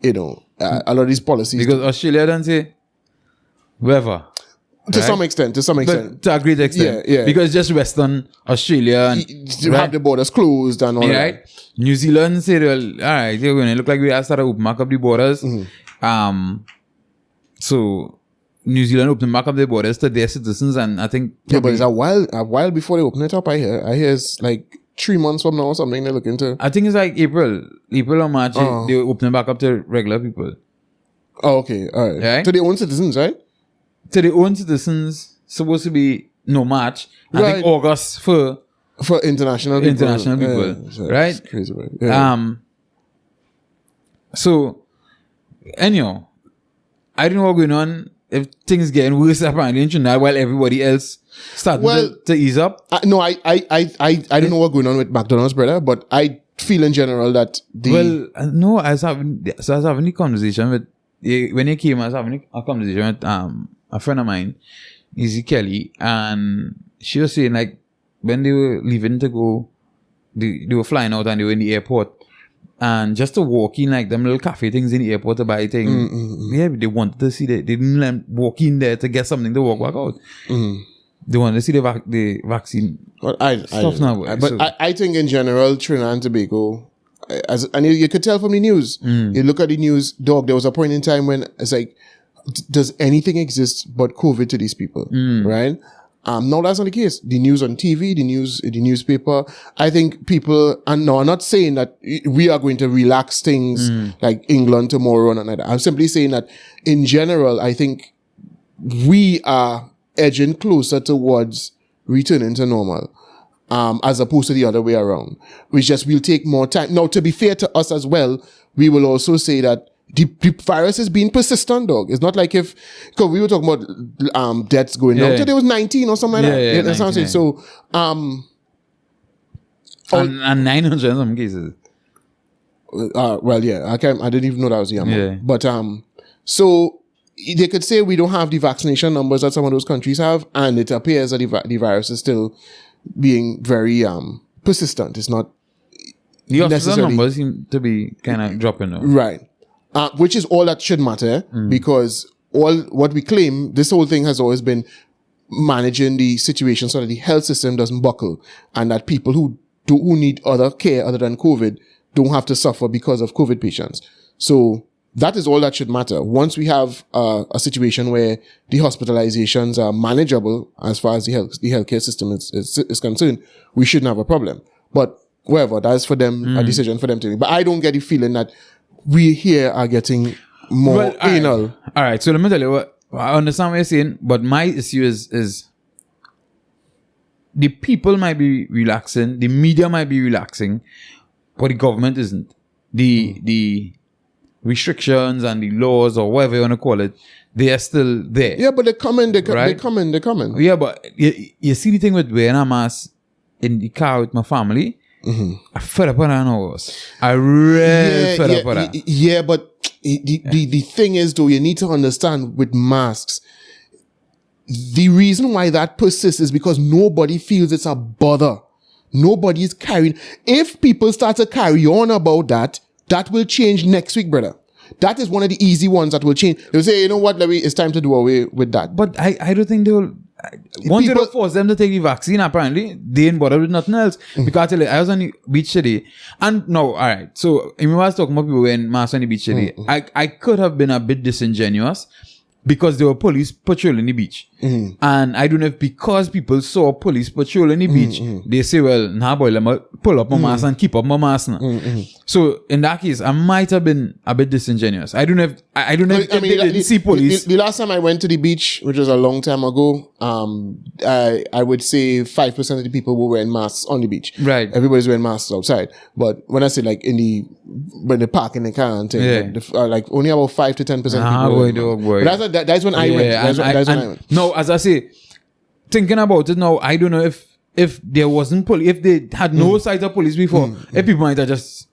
a lot of these policies. Because Australia don't say, wherever. To some extent. But to a great extent. Yeah. Because just Western Australia. And, you have the borders closed and all that. Right? New Zealand say, well, all right, they're going to look like we have started to open back up the borders. So New Zealand opened back up their borders to their citizens, and I think... Yeah, but it's a while before they open it up, I hear it's like 3 months from now or something they're looking to... I think it's like April or March, they open it back up to regular people. Oh, okay, all right. To their own citizens, right? To their own citizens, supposed to be no March. I think August for international people. Right? It's crazy, right? Yeah. So, anyhow, I don't know what's going on. If things getting worse apparently in Trinidad while everybody else starting to ease up. I don't know what's going on with McDonald's, brother, but I feel in general that I was having a conversation with, when he came, I was having a conversation with a friend of mine, Izzy Kelly, and she was saying, like, when they were leaving to go, they were flying out and they were in the airport, and just to walk in, like, them little cafe things in the airport to buy things, they wanted to see that. They didn't let walk in there to get something to walk back out. They wanted to see the vaccine stuff now. I think in general, Trinidad and Tobago, and you could tell from the news, you look at the news, dog, there was a point in time when it's like, does anything exist but COVID to these people, right? No, that's not the case. The news on TV, the newspaper, I think people, and no, I'm not saying that we are going to relax things like England tomorrow and like that. I'm simply saying that in general, I think we are edging closer towards returning to normal, as opposed to the other way around. We'll take more time. Now, to be fair to us as well, we will also say that the virus is being persistent, dog. It's not like because we were talking about deaths going down. Today was 19 or something like that. Yeah, that's what I'm saying. So, and 900 in some cases. I didn't even know that was the amount. Yeah. But so they could say we don't have the vaccination numbers that some of those countries have, and it appears that the virus is still being very persistent. It's not the official numbers seem to be kind of dropping now. Right. Which is all that should matter, because all what we claim, this whole thing has always been managing the situation so that the health system doesn't buckle, and that people who need other care other than COVID don't have to suffer because of COVID patients. So that is all that should matter. Once we have a situation where the hospitalizations are manageable as far as the healthcare system is concerned, we shouldn't have a problem. But whatever, that's for them, a decision for them to make. But I don't get the feeling that we here are getting more anal. All right, so let me tell you what I understand what you're saying, but my issue is the people might be relaxing, the media might be relaxing, but the government isn't. The restrictions and the laws or whatever you want to call it, they are still there. Yeah, but they're coming. Yeah, but you see the thing with wearing a mask in the car with my family. I fed up on that now. I really fed up on that. Yeah, but the thing is, though, you need to understand with masks, the reason why that persists is because nobody feels it's a bother. Nobody is carrying. If people start to carry on about that, that will change next week, brother. That is one of the easy ones that will change. They'll say, you know what, Larry, it's time to do away with that. But I don't think wanted to force them to take the vaccine. Apparently, they didn't bother with nothing else. Because I tell you, I was on the beach today, and no, all right. So I was talking about people wearing masks on the beach today. I could have been a bit disingenuous because there were police patrolling the beach, and I don't know if because people saw police patrolling the beach, they say, "Well, nah, boy, let me pull up my mask and keep up my mask." So in that case, I might have been a bit disingenuous. I don't know if I don't know if they didn't see police. The last time I went to the beach, which was a long time ago, I would say 5% of the people were wearing masks on the beach. Right. Everybody's wearing masks outside. But when I say like when they park in the car and thing, like only about 5 to 10% of people. Boy. But that's when I went. That's when I went. No, as I say, thinking about it now, I don't know if there wasn't police, if they had no sight of police before, if people might have just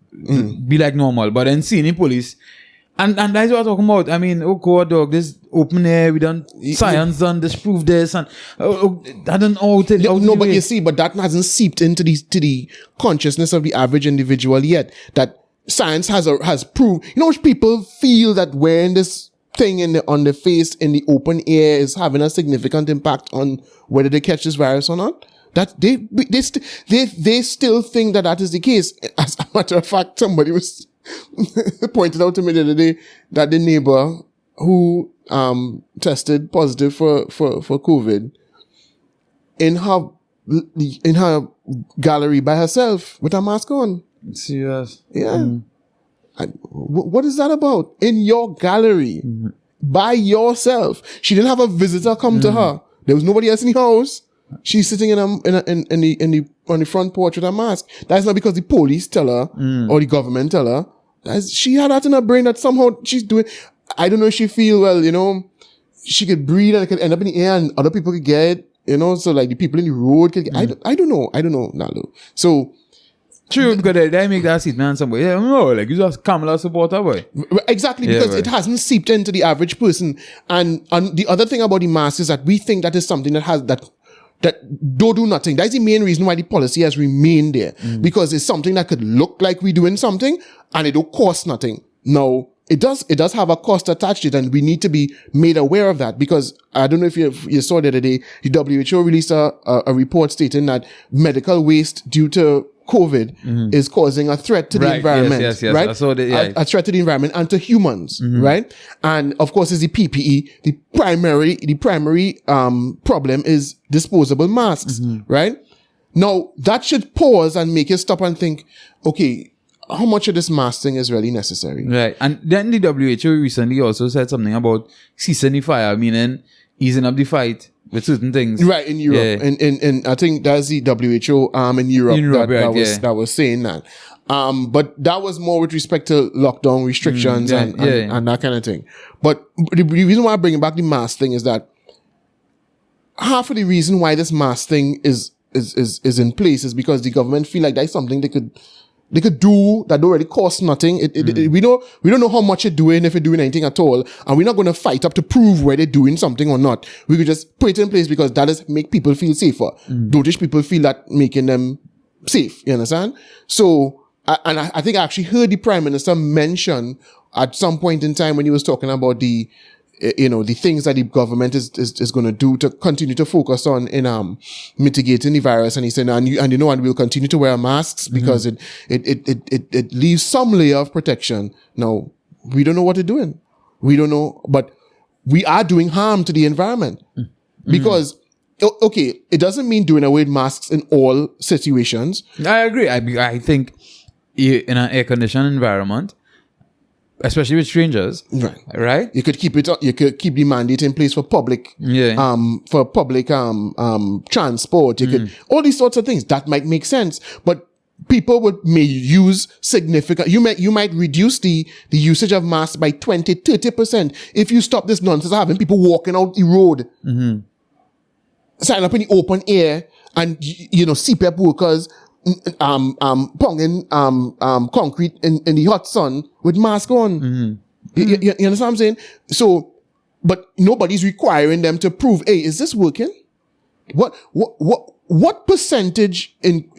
be like normal. But then seeing the police, and that's what I'm talking about. I mean, oh God, dog, this open air, we done science done disprove this, and I don't know. No, but you see, but that hasn't seeped into the consciousness of the average individual yet. That science has proved. You know, which people feel that wearing this thing on the face in the open air is having a significant impact on whether they catch this virus or not. That they still think that is the case. As a matter of fact, somebody was pointed out to me the other day that the neighbor who tested positive for COVID in her gallery by herself with a mask on. Serious? Yeah. What is that about? In your gallery, by yourself. She didn't have a visitor come to her. There was nobody else in the house. She's sitting on the front porch with a mask. That's not because the police tell her or the government tell her. She had that in her brain that somehow she's doing. I don't know if she feel, well, you know, she could breathe and it could end up in the air and other people could get it, you know, so like the people in the road could get I don't know, Nalu. So, true, because they make that statement somewhere. Yeah, no, like you just Kamala supporter, boy. Exactly, because it hasn't seeped into the average person. And the other thing about the mask is that we think that is something that don't do nothing. That's the main reason why the policy has remained there. Because it's something that could look like we're doing something and it don't cost nothing. No, it does have a cost attached to it, and we need to be made aware of that, because I don't know if you saw the other day, the WHO released a report stating that medical waste due to COVID is causing a threat to the environment. Yes. Right? I saw that, a threat to the environment and to humans, right? And of course, is the PPE. The primary problem is disposable masks, right? Now, that should pause and make you stop and think, okay, how much of this mask thing is really necessary? Right. And then the WHO recently also said something about ceasing the fire, meaning easing up the fight with certain things. Right, in Europe. And I think that's the WHO in Europe, that was saying that. But that was more with respect to lockdown restrictions and that kind of thing. But the reason why I bring back the mask thing is that half of the reason why this mask thing is in place is because the government feel like that's something they could do that don't really cost nothing. We don't know how much it's doing, if it's doing anything at all, and we're not going to fight up to prove whether they're doing something or not. We could just put it in place because that is make people feel safer. British people feel that making them safe. You understand? So, I think I actually heard the Prime Minister mention at some point in time when he was talking about the things that the government is going to do to continue to focus on in mitigating the virus, and he said, and we'll continue to wear masks because it leaves some layer of protection. Now, we don't know what they're doing. We don't know, but we are doing harm to the environment because. Okay, it doesn't mean doing away with masks in all situations. I agree. I think in an air-conditioned environment, especially with strangers, right? You could keep the mandate in place for public, transport. You could all these sorts of things that might make sense, but people may use significant. You might reduce the usage of masks by 20-30% if you stop this nonsense of having people walking out the road, sign up in the open air, and CPAP workers. Ponging concrete in the hot sun with mask on. You understand what I'm saying? So, but nobody's requiring them to prove, hey, is this working? What percentage in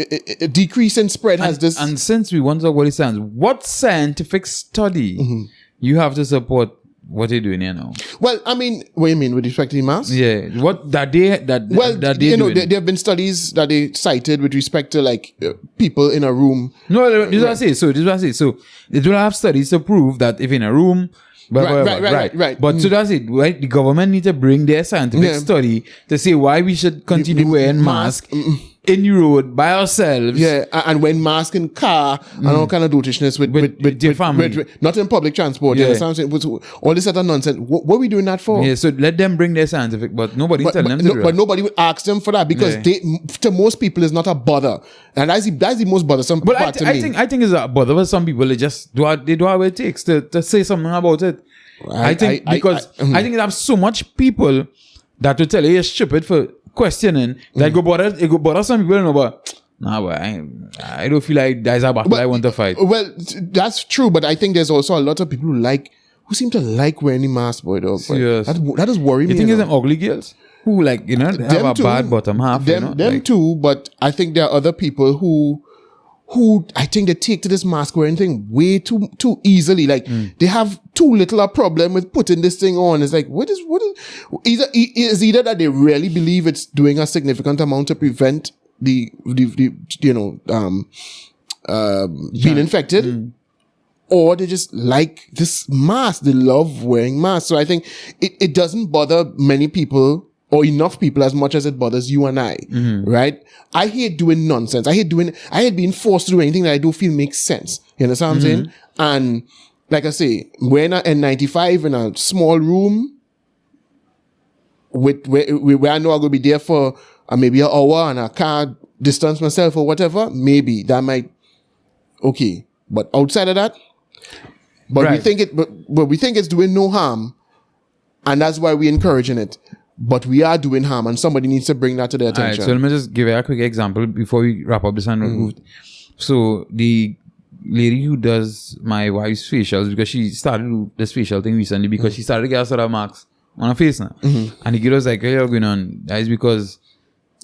decrease in spread has this? And since we want to know what it stands, what scientific study you have to support what are you doing here now? Well, I mean, what do you mean with respect to the mask? Yeah, what that they there have been studies that they cited with respect to like people in a room. No, this is what I say. So they don't have studies to prove that if in a room. Right. But so that's it, right? The government need to bring their scientific study to say why we should continue wearing masks in the road by ourselves. Yeah, and when mask in car and all kind of dotishness with your family. Not in public transport. Yeah. You understand? All this other nonsense. What are we doing that for? Yeah, so let them bring their scientific, but nobody tell them to do it. But nobody would ask them for that because to most people it's not a bother. And that's the most bothersome part to me. I think it's a bother for some people. They just do what it takes to say something about it. I think it have so much people that will tell you you're stupid for questioning that it go bother some people, but but I don't feel like there's a battle I want to fight. Well, that's true, but I think there's also a lot of people who seem to like wearing the mask, boy, dog. Yes. That does worry me. You think it's them ugly girls who have a bad bottom half? Them too, but I think there are other people who I think they take to this mask wearing thing way too easily. Like they have too little a problem with putting this thing on. It's like what is either that they really believe it's doing a significant amount to prevent the being infected, or they just like this mask. They love wearing masks. So I think it doesn't bother many people or enough people as much as it bothers you and I, right? I hate doing nonsense. I hate being forced to do anything that I don't feel makes sense. You understand what I'm saying? And like I say, wearing an N95 in a small room where I know I'm going to be there for maybe an hour and I can't distance myself or whatever, maybe that might, okay. But outside of that, we think it's doing no harm, and that's why we're encouraging it. But we are doing harm, and somebody needs to bring that to their attention. Right, so let me just give you a quick example before we wrap up this. So the lady who does my wife's facials, because she started to do this facial thing recently because she started to get a sort of marks on her face now. And the girl was like, "Hey, you're going on." That is because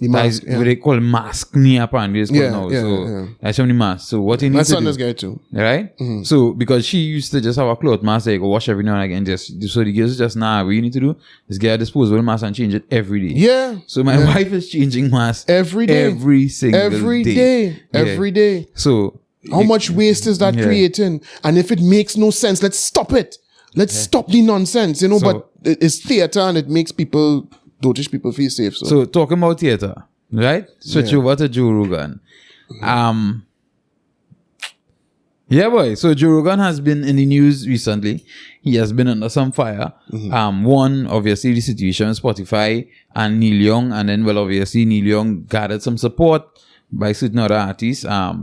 that's what they call mask near apparently it's called now. So that's how many masks. So what you need to do. My son does get it too. Right? So because she used to just have a cloth mask that you go wash every now and again, so the girls just what you need to do is get a disposable mask and change it every day. Yeah. So my wife is changing masks every day. Every single day. Every day. So how much waste is that creating? And if it makes no sense, let's stop it. Let's stop the nonsense, but it's theater and it makes dotish people feel safe. So talking about theater, right? Switch over to Joe Rogan. Boy. So Joe Rogan has been in the news recently. He has been under some fire. One, obviously, the situation with Spotify and Neil Young. And then, obviously, Neil Young gathered some support by certain other artists. Our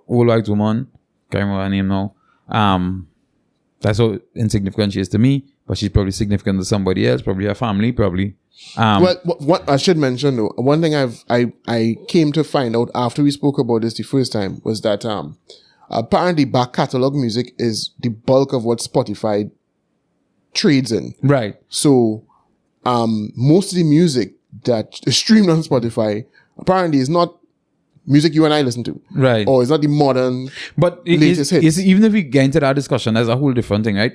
old white woman, can't remember her name now. That's how insignificant she is to me. But she's probably significant to somebody else, probably her family, probably. What I should mention though, one thing I came to find out after we spoke about this the first time was that apparently back catalog music is the bulk of what Spotify trades in. Right. So most of the music that is streamed on Spotify apparently is not music you and I listen to. Right. Or it's not the modern latest hits. Even if we get into that discussion, that's a whole different thing, right?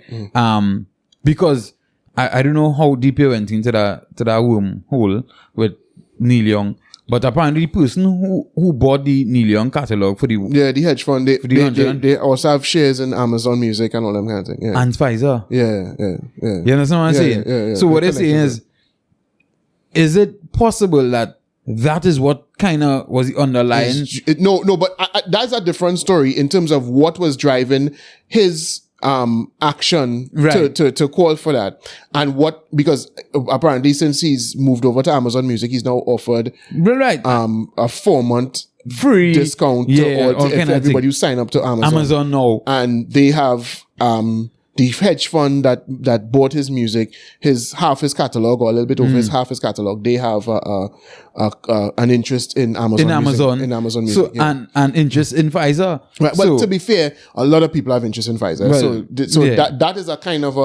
Because I don't know how deep you went into that wormhole with Neil Young, but apparently the person who bought the Neil Young catalog for the hedge fund, they also have shares in Amazon Music and all them kind of thing. Yeah. And Pfizer. Yeah. You understand what I'm saying? Yeah. So what they're saying is it possible that is what kind of was the underlying? No, but that's a different story in terms of what was driving his action to call for that, and because apparently since he's moved over to Amazon Music, he's now offered a 4-month free discount to everybody who sign up to Amazon now, and they have the hedge fund that bought his music, half his catalog or a little bit over half his catalog, they have an interest in Amazon. In Amazon Music. So an interest in Pfizer. Right, but to be fair, a lot of people have interest in Pfizer. That is a kind of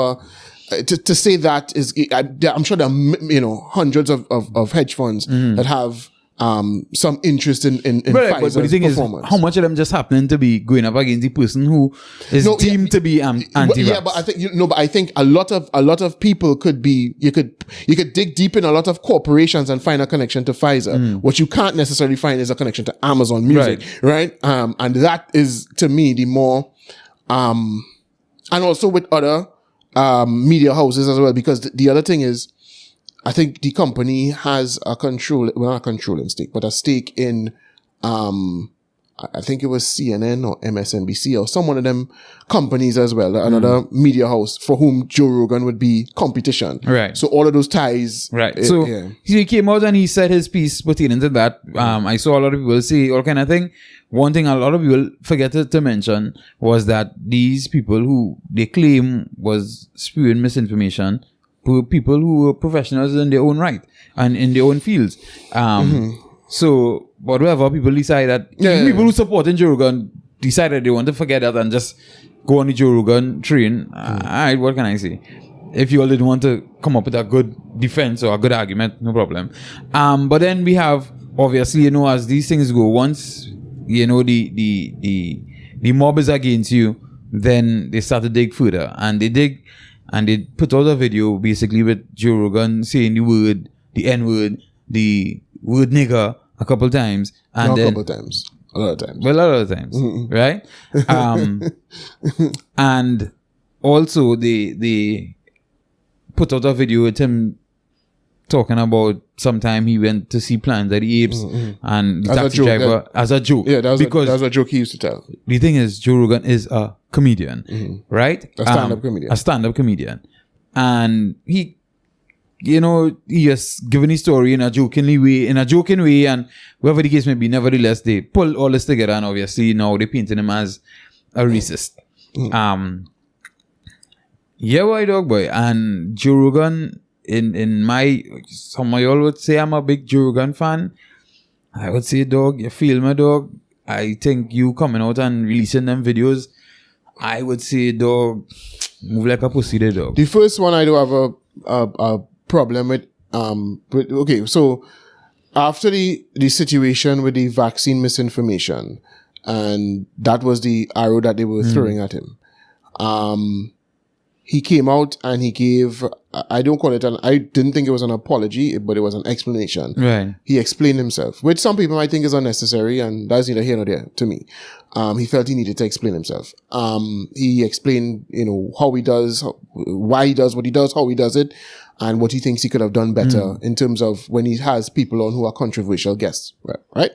to say that is, I'm sure there are hundreds of hedge funds that have some interest in But Pfizer's the thing performance. is, how much of them just happening to be going up against the person who is deemed to be anti-vax? Yeah, but I think but I think a lot of people could be. You could dig deep in a lot of corporations and find a connection to Pfizer. What you can't necessarily find is a connection to Amazon Music, right? And that is to me the more, and also with other media houses as well, because the other thing is, I think the company has not a controlling stake, but a stake in, I think it was CNN or MSNBC or some one of them companies as well, another media house for whom Joe Rogan would be competition. Right. So all of those ties. Right. So he came out and he said his piece pertaining to that. I saw a lot of people say all kind of thing. One thing a lot of people forget to mention was that these people who they claim was spewing misinformation were people who were professionals in their own right and in their own fields. So whatever people decide that people who supporting Joe Rogan decided they want to forget that and just go on the Joe Rogan train. Alright, what can I say? If you all didn't want to come up with a good defense or a good argument, no problem. But then we have obviously, as these things go, once the mob is against you, then they start to dig further, and they dig. And they put out a video basically with Joe Rogan saying the N-word, the word nigger a couple times. And Not a couple times. A lot of times. Well, a lot of times. Right? And also they put out a video with him talking about sometime he went to see Planet of the Apes and the As a taxi joke, driver as a joke. Yeah, that was a joke he used to tell. The thing is, Joe Rogan is a comedian, right? A stand-up comedian. A stand-up comedian. And he has given his story in a joking way, and whatever the case may be, nevertheless, they pull all this together, and obviously now they're painting him as a racist. Why dog boy? And Joe Rogan, some of y'all would say I'm a big Joe Rogan fan. I would say, dog, you feel me, dog? I think you coming out and releasing them videos, I would say, dog, move like a pussy there, dog. The first one I do have a problem with, okay, so after the situation with the vaccine misinformation, and that was the arrow that they were throwing at him, he came out and he gave, I didn't think it was an apology, but it was an explanation. Right. He explained himself, which some people might think is unnecessary, and that's neither here nor there to me. He felt he needed to explain himself. He explained, how he does, why he does what he does, how he does it, and what he thinks he could have done better in terms of when he has people on who are controversial guests. Right?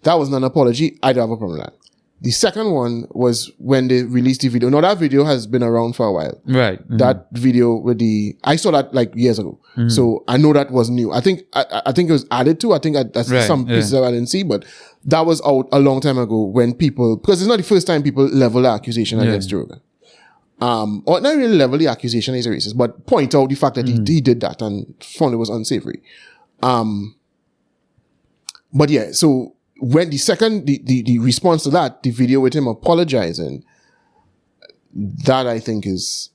That was not an apology. I don't have a problem with that. The second one was when they released the video. Now, that video has been around for a while. Right. That video I saw that like years ago. So I know that was new. I think it was added to. I think that's some pieces that I didn't see, but that was out a long time ago when because it's not the first time people level the accusation against Joe Rogan. Or not really level the accusation he's a racist, but point out the fact that he did that and found it was unsavory. But yeah, so when the response to that, the video with him apologizing, that I think is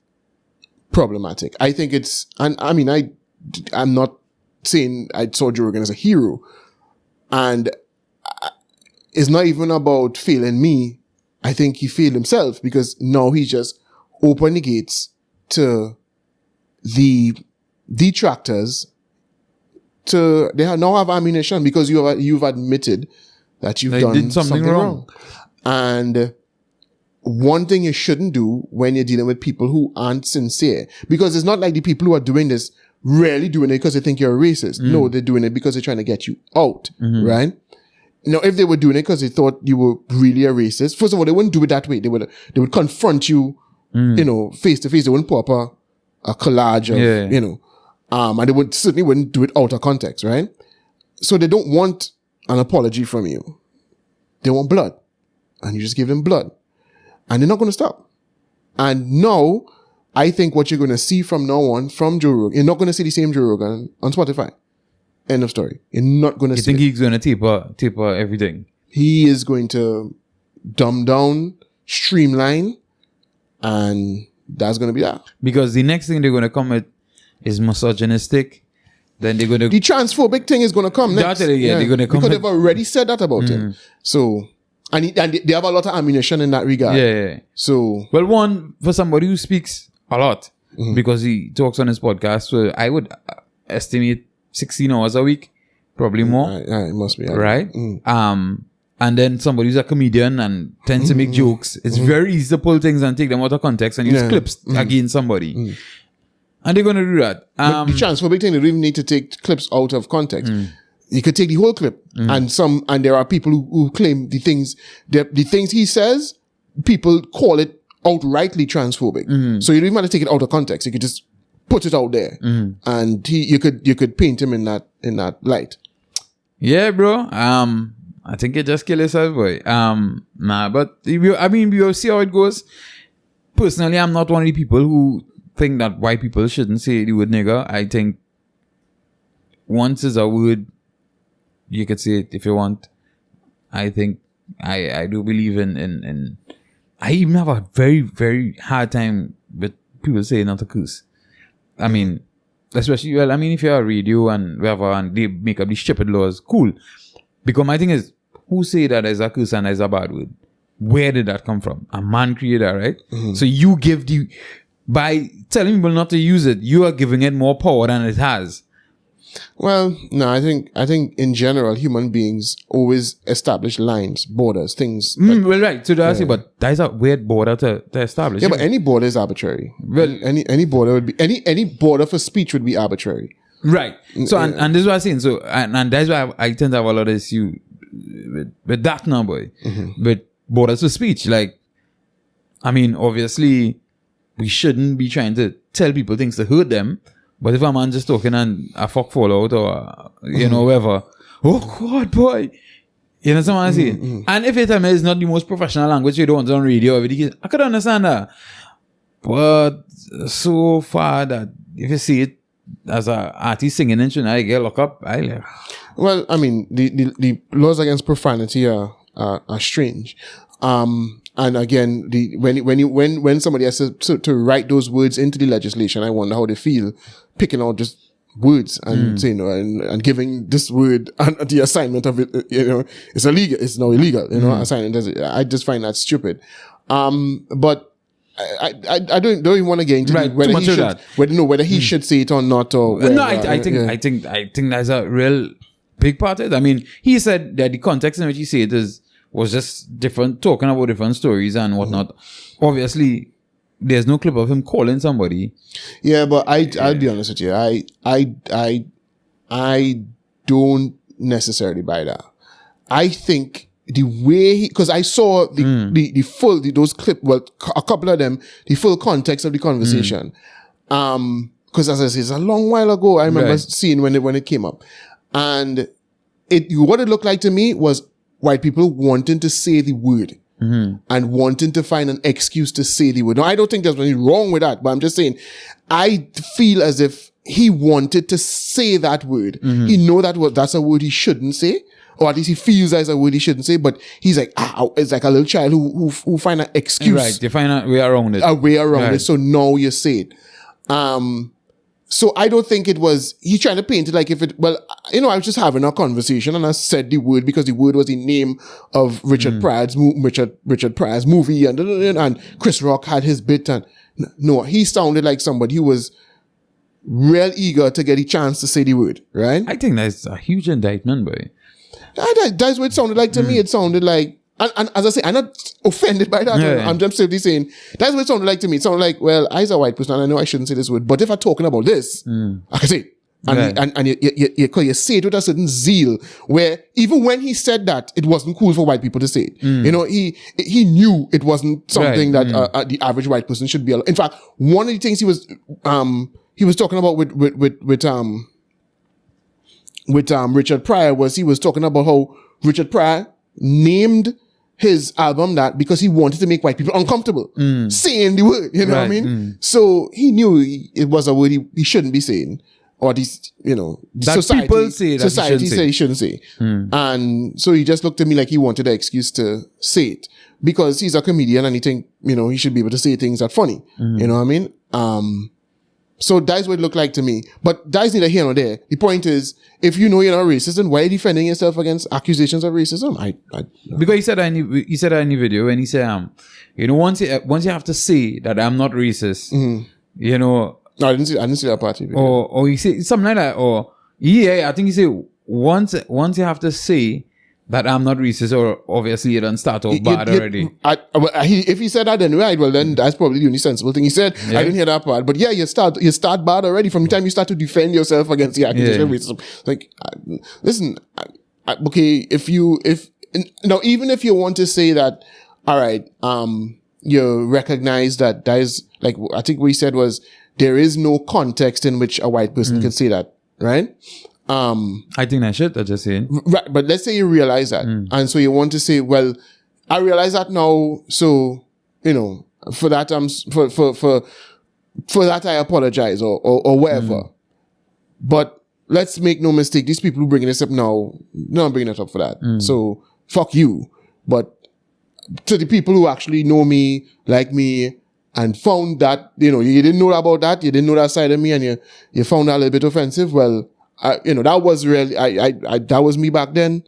problematic. I think I'm not saying I saw Joe Rogan as a hero, and it's not even about failing me. I think he failed himself, because now he just opened the gates to the detractors they now have ammunition, because you've admitted that you've done something wrong. And one thing you shouldn't do when you're dealing with people who aren't sincere, because it's not like the people who are doing this really doing it because they think you're a racist. No, they're doing it because they're trying to get you out, right? Now, if they were doing it because they thought you were really a racist, first of all, they wouldn't do it that way. They would confront you, face to face. They wouldn't put up a collage of, and they certainly wouldn't do it out of context, right? So they don't want an apology from you. They want blood. And you just give them blood. And they're not going to stop. And now, I think what you're going to see from now on from Joe Rogan, you're not going to see the same Joe Rogan on Spotify. End of story. You're not going to see You think he's going to taper everything? He is going to dumb down, streamline, and that's going to be that. Because the next thing they're going to come with is misogynistic, then they're gonna the transphobic thing is gonna come next. they're gonna come because they've already said that about him. So and they have a lot of ammunition in that regard. Yeah. So Well, one for somebody who speaks a lot because he talks on his podcast, so I would estimate 16 hours a week, probably more. it must be Right? And then somebody who's a comedian and tends to make jokes. It's very easy to pull things and take them out of context and use clips against somebody. And they're going to do that. But the transphobic thing, they don't even need to take clips out of context. You could take the whole clip, and there are people who claim the things he says, people call it outrightly transphobic. So you don't even have to take it out of context. You could just put it out there, and you could paint him in that light. Yeah, bro. I think you just kill yourself, boy. But we'll see how it goes. Personally, I'm not one of the people who think that white people shouldn't say the word nigger. I think once is a word, you could say it if you want. I think I do believe in I even have a very, very hard time with people saying not to curse. I mean, especially, if you're a radio and whatever, and they make up these stupid laws, cool. Because my thing is, who say that is a curse and is a bad word? Where did that come from? A man created that, right? So you give by telling people not to use it, you are giving it more power than it has. Well, no, I think in general, human beings always establish lines, borders, things. Well, right. So that's it, but that's a weird border to establish. Yeah, but any border is arbitrary. Well, any border would be any border for speech would be arbitrary. Right. So and this is what I'm saying. So and that's why I tend to have a lot of issue with that now, boy. With borders for speech, obviously, we shouldn't be trying to tell people things to hurt them. But if a man just talking and a fuck fall out or, whatever, oh God, boy. You know what I'm saying? And if you tell me it's not the most professional language you don't want on radio, I could understand that. But so far that if you see it as an artist singing in Trinidad, I get locked up. Well, the laws against profanity are strange. And again, when somebody has to write those words into the legislation, I wonder how they feel picking out just words and saying, and giving this word and the assignment of it, it's illegal. It's now illegal, assignment. I just find that stupid. But I don't even want to get into whether he should say it or not or whether, I think that's a real big part of it. He said that the context in which he said it was just different, talking about different stories and whatnot. Obviously, there's no clip of him calling somebody. Yeah, but I'll be honest with you. I don't necessarily buy that. I think the way because I saw the full those clip, well, a couple of them, the full context of the conversation. Because as I said, it's a long while ago. I remember seeing when it came up, and what it looked like to me was white people wanting to say the word and wanting to find an excuse to say the word. Now, I don't think there's anything wrong with that, but I'm just saying, I feel as if he wanted to say that word. He know that's a word he shouldn't say, or at least he feels that's a word he shouldn't say, but he's like, it's like a little child who find an excuse. Right, they find a way around it. A way around it, so now you say it. So I don't think it was, he's trying to paint it like if it, I was just having a conversation and I said the word because the word was the name of Richard Pryor's movie and Chris Rock had his bit and no, he sounded like somebody who was real eager to get a chance to say the word, right? I think that's a huge indictment, boy. That's what it sounded like to me. It sounded like, and as I say, I'm not offended by that. Yeah. I'm just simply saying, that's what it sounded like to me. It sounded like, well, I'm a white person and I know I shouldn't say this word, but if I'm talking about this, I can say it. And you say it with a certain zeal where even when he said that, it wasn't cool for white people to say it. He knew it wasn't something that the average white person should be. In fact, one of the things he was talking about with Richard Pryor was he was talking about how Richard Pryor named his album that because he wanted to make white people uncomfortable saying the word, you know what I mean? So he knew it was a word he shouldn't be saying, or this, the society said he shouldn't say. And so he just looked at me like he wanted an excuse to say it because he's a comedian and he think, he should be able to say things that funny. You know what I mean? So that's what it looked like to me. But that's neither here nor there. The point is, if you know you're not racist, then why are you defending yourself against accusations of racism? Because he said that in the video, and he said, once you have to say that I'm not racist, No, I didn't see that part. Or he said something like that, or I think he said once you have to say that I'm not racist, or obviously you don't start off bad already. If he said that, then right, well then that's probably the only sensible thing he said. I didn't hear that part, but yeah, you start bad already from the time you start to defend yourself against the accusation of racism. Like, listen, now even if you want to say that, all right, you recognize that is, like, I think what he said was, there is no context in which a white person can say that, right? I think that shit, I just saying. Right, but let's say you realize that. And so you want to say, well, I realize that now, so, for that, for that I apologize, or whatever. But let's make no mistake, these people who bringing this up now, no, I'm bringing it up for that. So, fuck you. But to the people who actually know me, like me, and found that, you didn't know about that, you didn't know that side of me, and you found that a little bit offensive, well, that was really, that was me back then.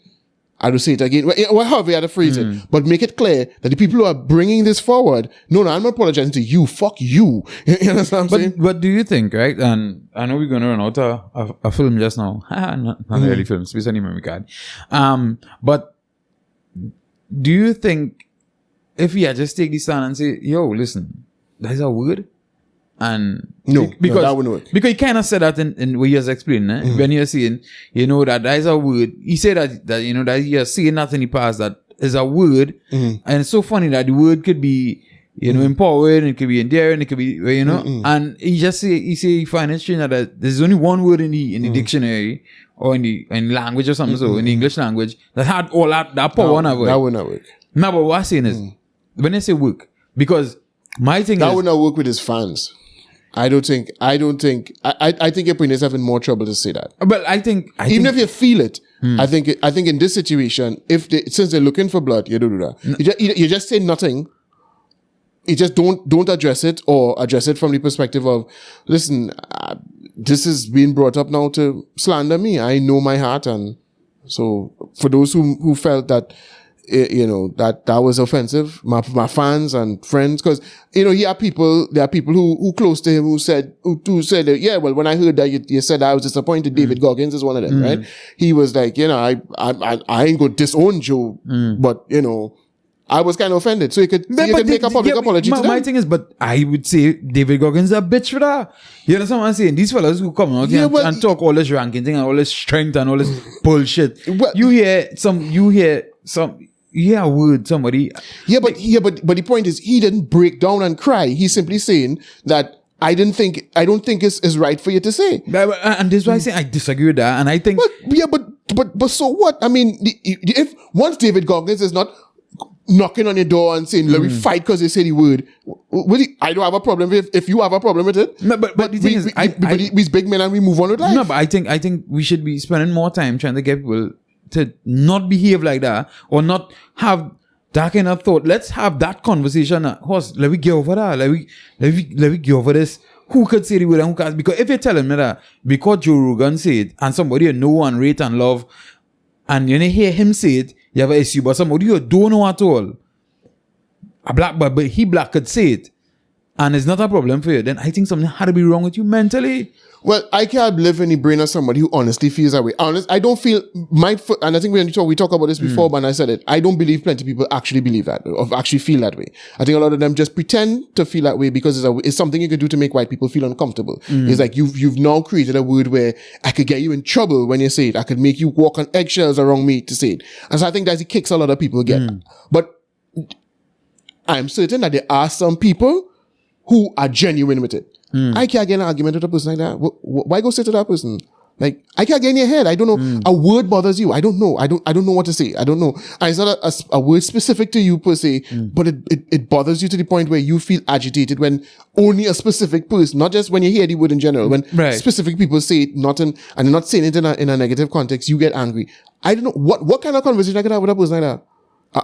I will say it again. Well, however you had to phrase it. But make it clear that the people who are bringing this forward, no, I'm not apologizing to you. Fuck you. You understand what I'm saying? But do you think, right? And I know we're going to run out a film just now. not really film, especially memory card. But do you think if we had just take this stand and say, yo, listen, that's a word? And because that wouldn't work. Because he kind of said that in what he has explained, when you're saying, that is a word. He said that that you're saying that in the past that is a word, and it's so funny that the word could be empowering, it could be endearing, it could be and he find it strange that there's only one word in the dictionary or in the language or something, so in the English language that had all that power on a word. That would not work. No, but what I'm saying is when they say work, because my thing that would not work with his fans. I think you're putting yourself in more trouble to say that. But I think even if you feel it, I think in this situation, since they're looking for blood, you don't do that. You just say nothing. You just don't address it, or address it from the perspective of, listen, this is being brought up now to slander me. I know my heart, and so for those who felt that, that was offensive, my fans and friends, because there are people who close to him who said that, yeah, well, when I heard that you said I was disappointed, David Goggins is one of them, right? He was like, I ain't gonna disown Joe, but I was kind of offended. So you could make a public apology to them. My thing is, but I would say David Goggins is a bitch for that. You understand what I'm saying? These fellas who come out and talk all this ranking thing and all this strength and all this bullshit. Well, you hear a word, somebody. Yeah, but the point is, he didn't break down and cry. He's simply saying that I don't think it's right for you to say. And this is why I say I disagree with that. And I think, but so what? I mean, if once David Goggins is not knocking on your door and saying, let me fight because they say the word, I don't have a problem if you have a problem with it. No, but the thing is, we're big men and we move on with life. No, but I think we should be spending more time trying to get people to not behave like that, or not have that kind of thought. Let's have that conversation. Let me get over that. Let me get over this. Who could say the word and who can't? Because if you're telling me that because Joe Rogan said it and somebody you know and rate and love, and you hear him say it, you have an issue. But somebody you don't know at all, a black, but he black could say it, and it's not a problem for you, then I think something had to be wrong with you mentally. Well, I can't live in the brain of somebody who honestly feels that way. I don't feel and I think we talked about this before, but I said it. I don't believe plenty of people actually believe that, or actually feel that way. I think a lot of them just pretend to feel that way because it's something you could do to make white people feel uncomfortable. It's like you've now created a word where I could get you in trouble when you say it. I could make you walk on eggshells around me to say it. And so I think that's the kicks a lot of people get. But I'm certain that there are some people who are genuine with it. I can't get an argument with a person like that. Why go say to that person? Like, I can't get in your head. I don't know. A word bothers you. I don't know. I don't know what to say. I don't know. And it's not a word specific to you per se, but it bothers you to the point where you feel agitated when only a specific person, not just when you hear the word in general, when specific people say it, and they're not saying it in a negative context, you get angry. I don't know. What kind of conversation I could have with a person like that?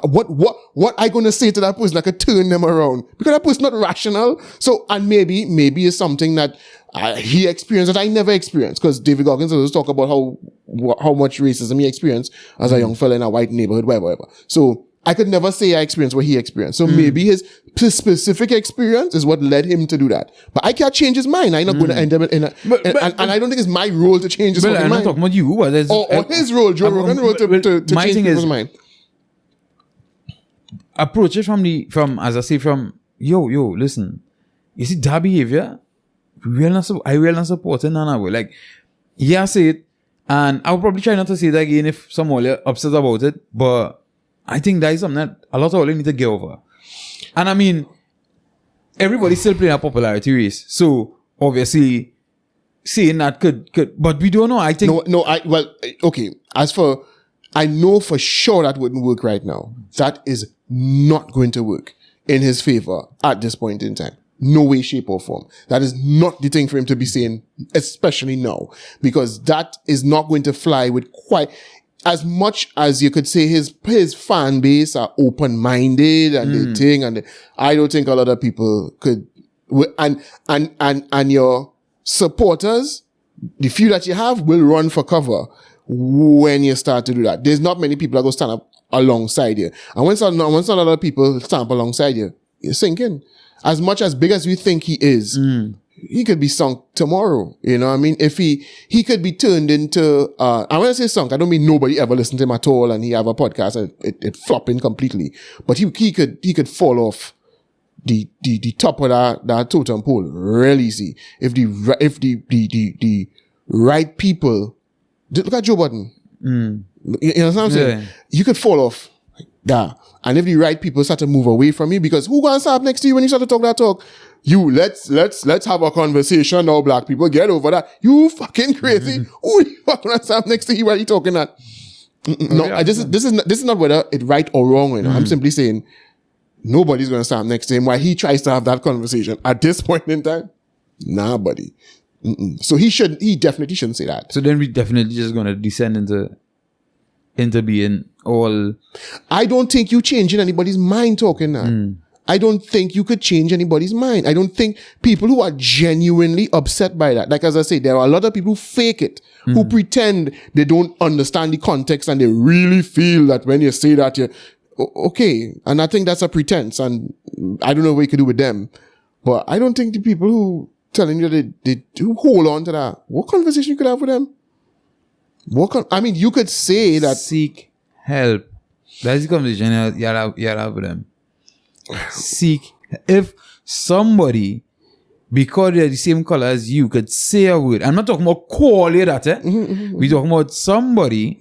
What I gonna say to that person that could turn them around? Because that person's not rational. So, and maybe it's something that he experienced that I never experienced, because David Goggins always talk about how much racism he experienced as a young fella in a white neighborhood, whatever. So I could never say I experienced what he experienced. So maybe his specific experience is what led him to do that. But I can't change his mind. I'm not going to end up in and I don't think it's my role to change his fucking mind. I'm not talking about you, but or his role, Joe Rogan's role to change people's mind. Approach it from as I say, yo, listen. You see that behavior? I will not support it in none way. Like, yeah, I say it, and I'll probably try not to say it again if someone are upset about it, but I think that is something that a lot of people need to get over. And I mean, everybody's still playing a popularity race. So, obviously, saying that could, but we don't know. I think... Okay. I know for sure that wouldn't work right now. That is not going to work in his favor at this point in time. No way, shape, or form. That is not the thing for him to be saying, especially now, because that is not going to fly with quite as much as you could say his fan base are open-minded and they think, and I don't think a lot of people could, and your supporters, the few that you have, will run for cover when you start to do that. There's not many people that go stand up alongside you. And once a lot of people stand up alongside you, you're sinking. As much as big as we think he is, he could be sunk tomorrow. You know what I mean? If he could be turned into, and when I say sunk, I don't mean nobody ever listened to him at all and he have a podcast and it flopping completely. But he could fall off the top of that totem pole real easy. If the right people, look at Joe Budden. You know what I'm saying? Yeah. You could fall off there. And if the right people start to move away from you, because who gonna start next to you when you start to talk that talk? You, let's have a conversation now, black people. Get over that. You fucking crazy. Who the fuck gonna start next to you while you talking that? No, this is not whether it's right or wrong, you know. I'm simply saying nobody's gonna start next to him while he tries to have that conversation. At this point in time, nah, buddy. So he definitely shouldn't say that. So then we definitely just gonna descend into being all... I don't think you changing anybody's mind talking that. I don't think you could change anybody's mind. I don't think people who are genuinely upset by that, like as I say, there are a lot of people who fake it, who pretend they don't understand the context and they really feel that when you say that, you're okay. And I think that's a pretense, and I don't know what you could do with them. But I don't think the people who telling you that they do hold on to that, what conversation you could have with them? I mean, you could say that... Seek help. That's the conversation you have with them. Seek... If somebody, because they're the same color as you, could say a word. I'm not talking about call you that, We're talking about somebody,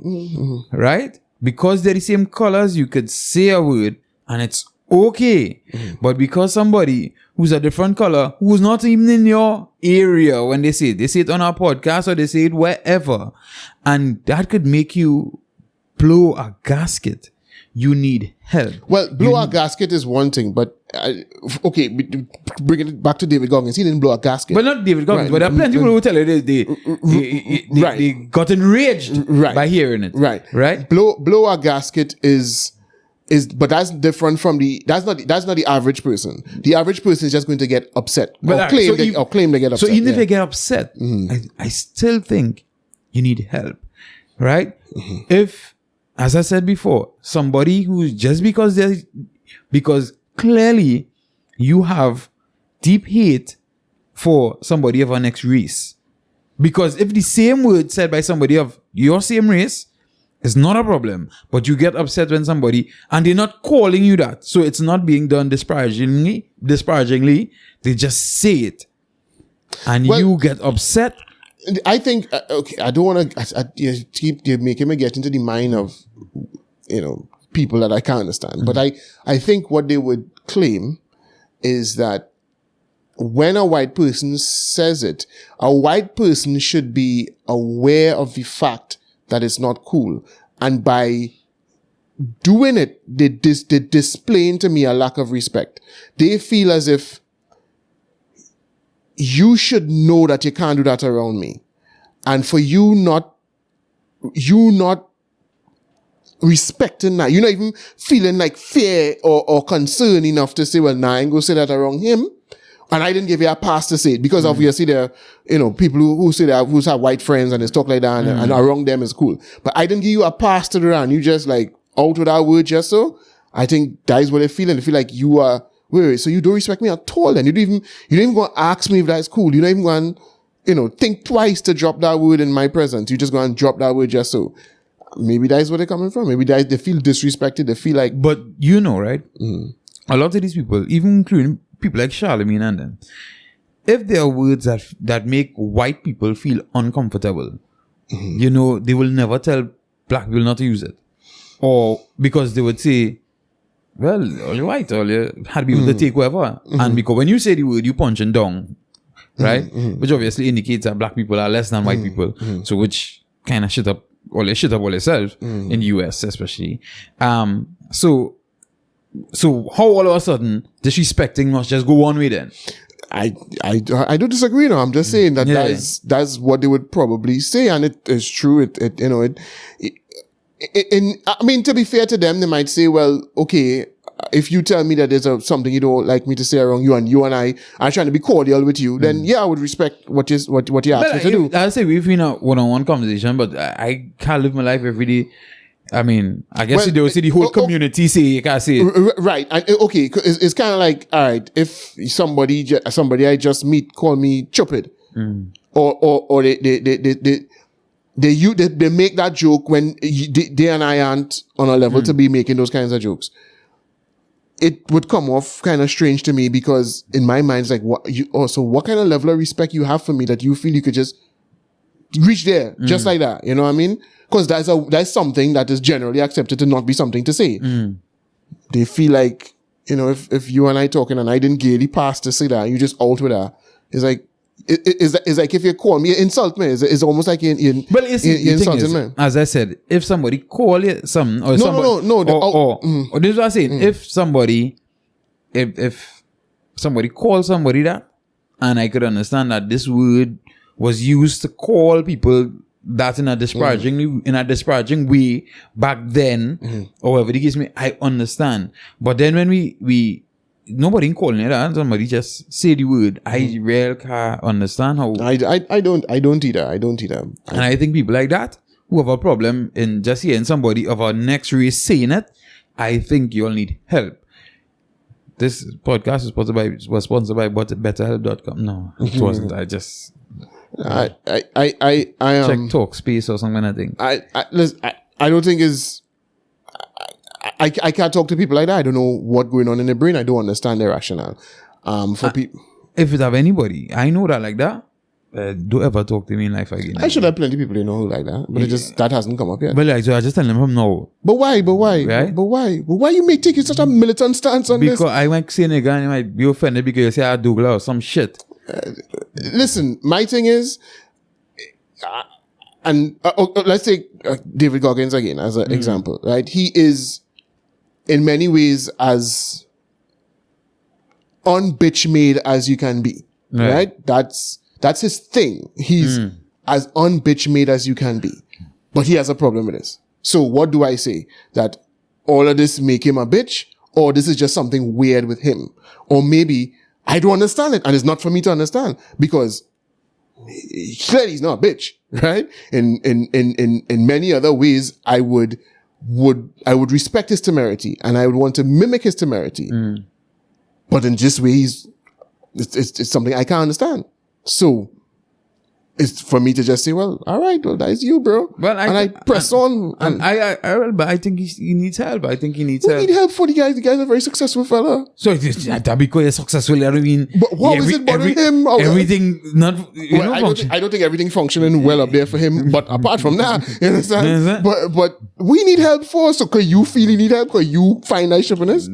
right? Because they're the same color as you, could say a word, and it's okay. But because somebody who's a different color, who's not even in your area when they say it on our podcast or they say it wherever, and that could make you blow a gasket. You need help. Well, blow a gasket is one thing, but okay, bringing it back to David Goggins, he didn't blow a gasket. But not David Goggins, but there are plenty of people who tell you they got enraged by hearing it. Right? Blow a gasket is, but that's different from that's not the average person. The average person is just going to get upset or claim they get upset. So even if they get upset, I still think you need help, right? If, as I said before, somebody who's just because clearly you have deep hate for somebody of our next race. Because if the same word said by somebody of your same race, it's not a problem. But you get upset when somebody, and they're not calling you that. So it's not being done disparagingly. They just say it. And you get upset. I think, okay, I don't want to keep making me get into the mind of, people that I can't understand. But I think what they would claim is that when a white person says it, a white person should be aware of the fact that it's not cool. And by doing it, they're displaying to me a lack of respect. They feel as if you should know that you can't do that around me. And for you not respecting that, you're not even feeling like fear or concern enough to say, well, nah, I ain't gonna say that around him. And I didn't give you a pass to say it because obviously there are, you know, people who say that, who have white friends and they talk like that and around them is cool. But I didn't give you a pass to the round. You just like out with that word just so. I think that is what they feel. And they feel like you are, wait, so you don't respect me at all. And you don't even go and ask me if that's cool. You don't even go and, you know, think twice to drop that word in my presence. You just go and drop that word just so. Maybe that is where they're coming from. Maybe they feel disrespected. They feel like. But you know, right? A lot of these people, even including people like Charlemagne and them, if there are words that make white people feel uncomfortable, you know, they will never tell black people not to use it. Or because they would say, well, all you white, all you had to be able to take whatever. And because when you say the word, you punching down, right? Which obviously indicates that black people are less than white people. So which kind of shit up all themselves in the US especially. So how all of a sudden disrespecting must just go one way then? I don't disagree. No, I'm just saying that that's what they would probably say, and it is true. I mean, to be fair to them, they might say, well, okay, if you tell me that there's something you don't like me to say around you and I are trying to be cordial with you, then I would respect what you asked me to do. I'll say we've been a one-on-one conversation, but I can't live my life every day. I mean, I guess they will see the whole community say you can't say it. Right. And, okay, it's kind of like, all right, if somebody I just meet call me stupid, or they make that joke when they and I aren't on a level to be making those kinds of jokes. It would come off kind of strange to me because in my mind, it's like, what kind of level of respect you have for me that you feel you could just reach there just like that? You know what I mean? Because that's something that is generally accepted to not be something to say. They feel like, you know, if you and I talking and I didn't gaily pass to say that, you just out with that. It's like, it's like if you call me, insult me. It's almost like you insulting me. As I said, if somebody call you something, or this is what I'm saying. If somebody calls somebody that, and I could understand that this word was used to call people that in a disparaging way back then, or whatever the case may, I understand. But then when we nobody calling it that, somebody just say the word, I really can't understand how. I don't either. And I think people like that who have a problem in just hearing somebody of our next race saying it, I think you all need help. This podcast was sponsored by BetterHelp.com. No, it wasn't. I just I check Talkspace or something. I think listen, I don't think is. I can't talk to people like that. I don't know what's going on in their brain. I don't understand their rationale. For people, if it have anybody, I know that like that. Don't ever talk to me in life again. I should have plenty of people you know who like that, but it just that hasn't come up yet. But like, so I just tell them from now. But why? Right? But why you may take such a militant stance on because this? I might say nigga and you might be offended because you say I Douglas or some shit. Listen, my thing is, let's take David Goggins again as an example, right? He is, in many ways, as un-bitch made as you can be, right? That's his thing. He's as un-bitch made as you can be, but he has a problem with this. So what do I say? That all of this make him a bitch, or this is just something weird with him, or maybe I don't understand it, and it's not for me to understand because clearly he's not a bitch, right? In many other ways, I would respect his temerity, and I would want to mimic his temerity. But in this way, it's something I can't understand. So it's for me to just say, well, all right, well, that is you, bro. Well, I press on. But I think he needs help. I think he needs help. We need help for the guys. The guy's a very successful fella. So that because you're successful, I mean. But what was it bothering him? Everything not. I don't think everything functioning well up there for him. But apart from that, you understand? But we need help for. So can you feel you need help? Can you find that shippiness?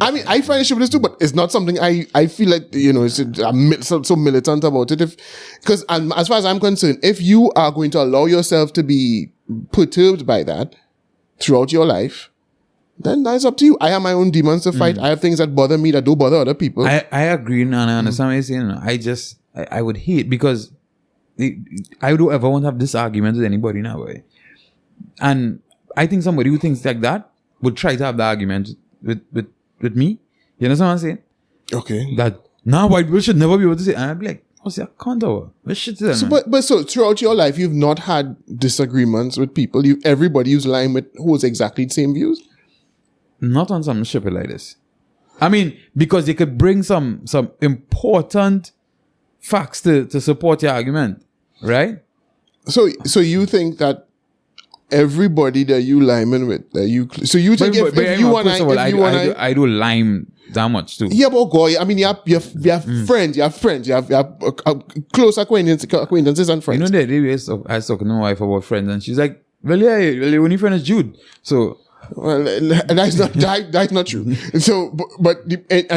I mean, I find shippiness too, but it's not something I feel like, you know, I'm so militant about it. Because as far as I'm concerned, if you are going to allow yourself to be perturbed by that throughout your life, then that's up to you. I have my own demons to fight. I have things that bother me that don't bother other people. I agree, and I understand what you're saying. I would hate because I don't ever want to have this argument with anybody now. Way. And I think somebody who thinks like that would try to have the argument with me. You understand what I'm saying? Okay. That Now white people should never be able to say, and I'd be like, what's that counter? What shit is that, So, man? but so throughout your life, you've not had disagreements with people. Everybody who's lying with holds exactly the same views. Not on something stupid like this. I mean, because they could bring some important facts to support your argument, right? So you think that everybody that you lineman with, so you think if you and I do lime that much too. yeah, but boy, I mean, you have friends, you have close acquaintances and friends. You know, I was talking to my wife about friends, and she's like, well, yeah, your only friend is Jude. So, well, that's not true. So, but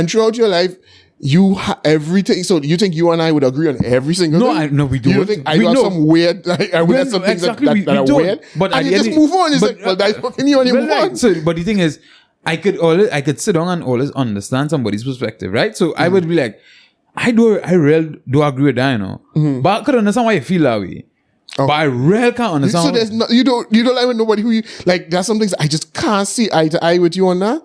throughout your life, you everything. So you think you and I would agree on every single thing? No, we do. You don't think I have some weird, like, I would have some things that are weird? But and you just move on. It's like, well, that's fucking you and you move on. So, but the thing is, I could sit down and always understand somebody's perspective, right? So I would be like, I really do agree with that, you know. But I could understand why you feel that way. But I really can't understand. So there's you don't like with nobody who you like. There's some things I just can't see eye to eye with you on that.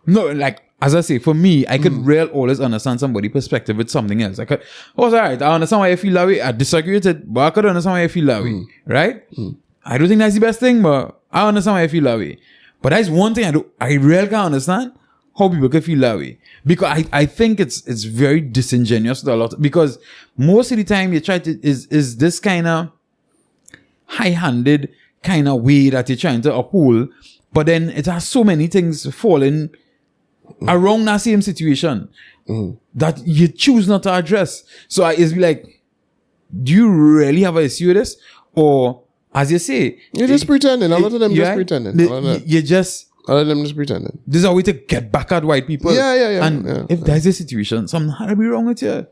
No, like as I say, for me, I could really always understand somebody's perspective with something else. I could, all right, I understand why I feel that way. I disagree with it, but I could understand why I feel that way, right? I don't think that's the best thing, but I understand why I feel that way. But that's one thing I really can't understand, how people can feel that way. Because I think it's very disingenuous to a lot, because most of the time you try to is this kind of high-handed kind of way that you're trying to uphold, but then it has so many things falling around that same situation that you choose not to address. So it's like, do you really have an issue with this? Or, as you say, you're just pretending. A lot of them just pretending. You just... A lot of them just pretending. This is a way to get back at white people. Yeah. And if there's a situation, something had to be wrong with you.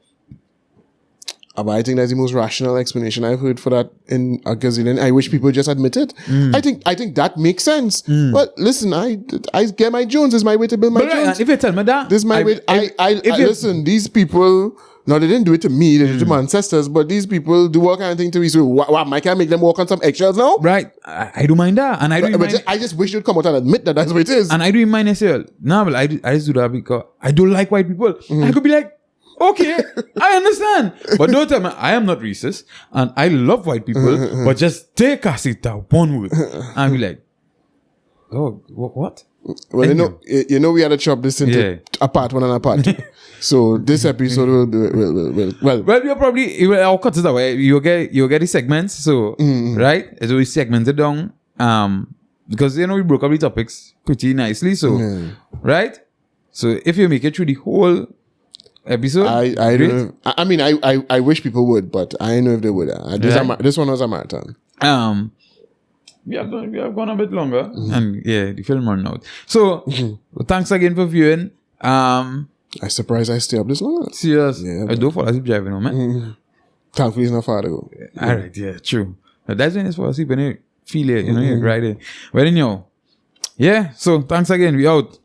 But I think that's the most rational explanation I've heard for that in a gazillion. I wish people just admit it. I think that makes sense. But listen, I get my Jones. Is my way to build my Jones. If you tell me that, this is my way. Listen, these people. No, they didn't do it to me. They did it to my ancestors. But these people do all kind of thing to me. So what? I can't make them walk on some eggshells now. Right. I do mind that, and I do. I just wish you'd come out and admit that that's what it is. And I do mind as well. No, but I just do that because I don't like white people. I could be like, okay, I understand. But don't tell me, I am not racist and I love white people, but just take us it that one word. And be like, oh, what? Well, you know, we had to chop this into a part one and a part two. So this episode will you'll probably, I'll cut it away. You'll get the segments. So, right? It's always segmented down. Because, we broke up the topics pretty nicely. So, right? So if you make it through the whole episode, I wish people would, but I don't know if they would. This one was a marathon. We have gone a bit longer, and the film run out. So thanks again for viewing. I'm surprised I stay up this long. Serious, I do fall asleep driving, man. Thankfully, it's not far to go. All right, true. But that's when it's fall asleep when you feel it, you're riding. Well, anyhow, so thanks again. We out.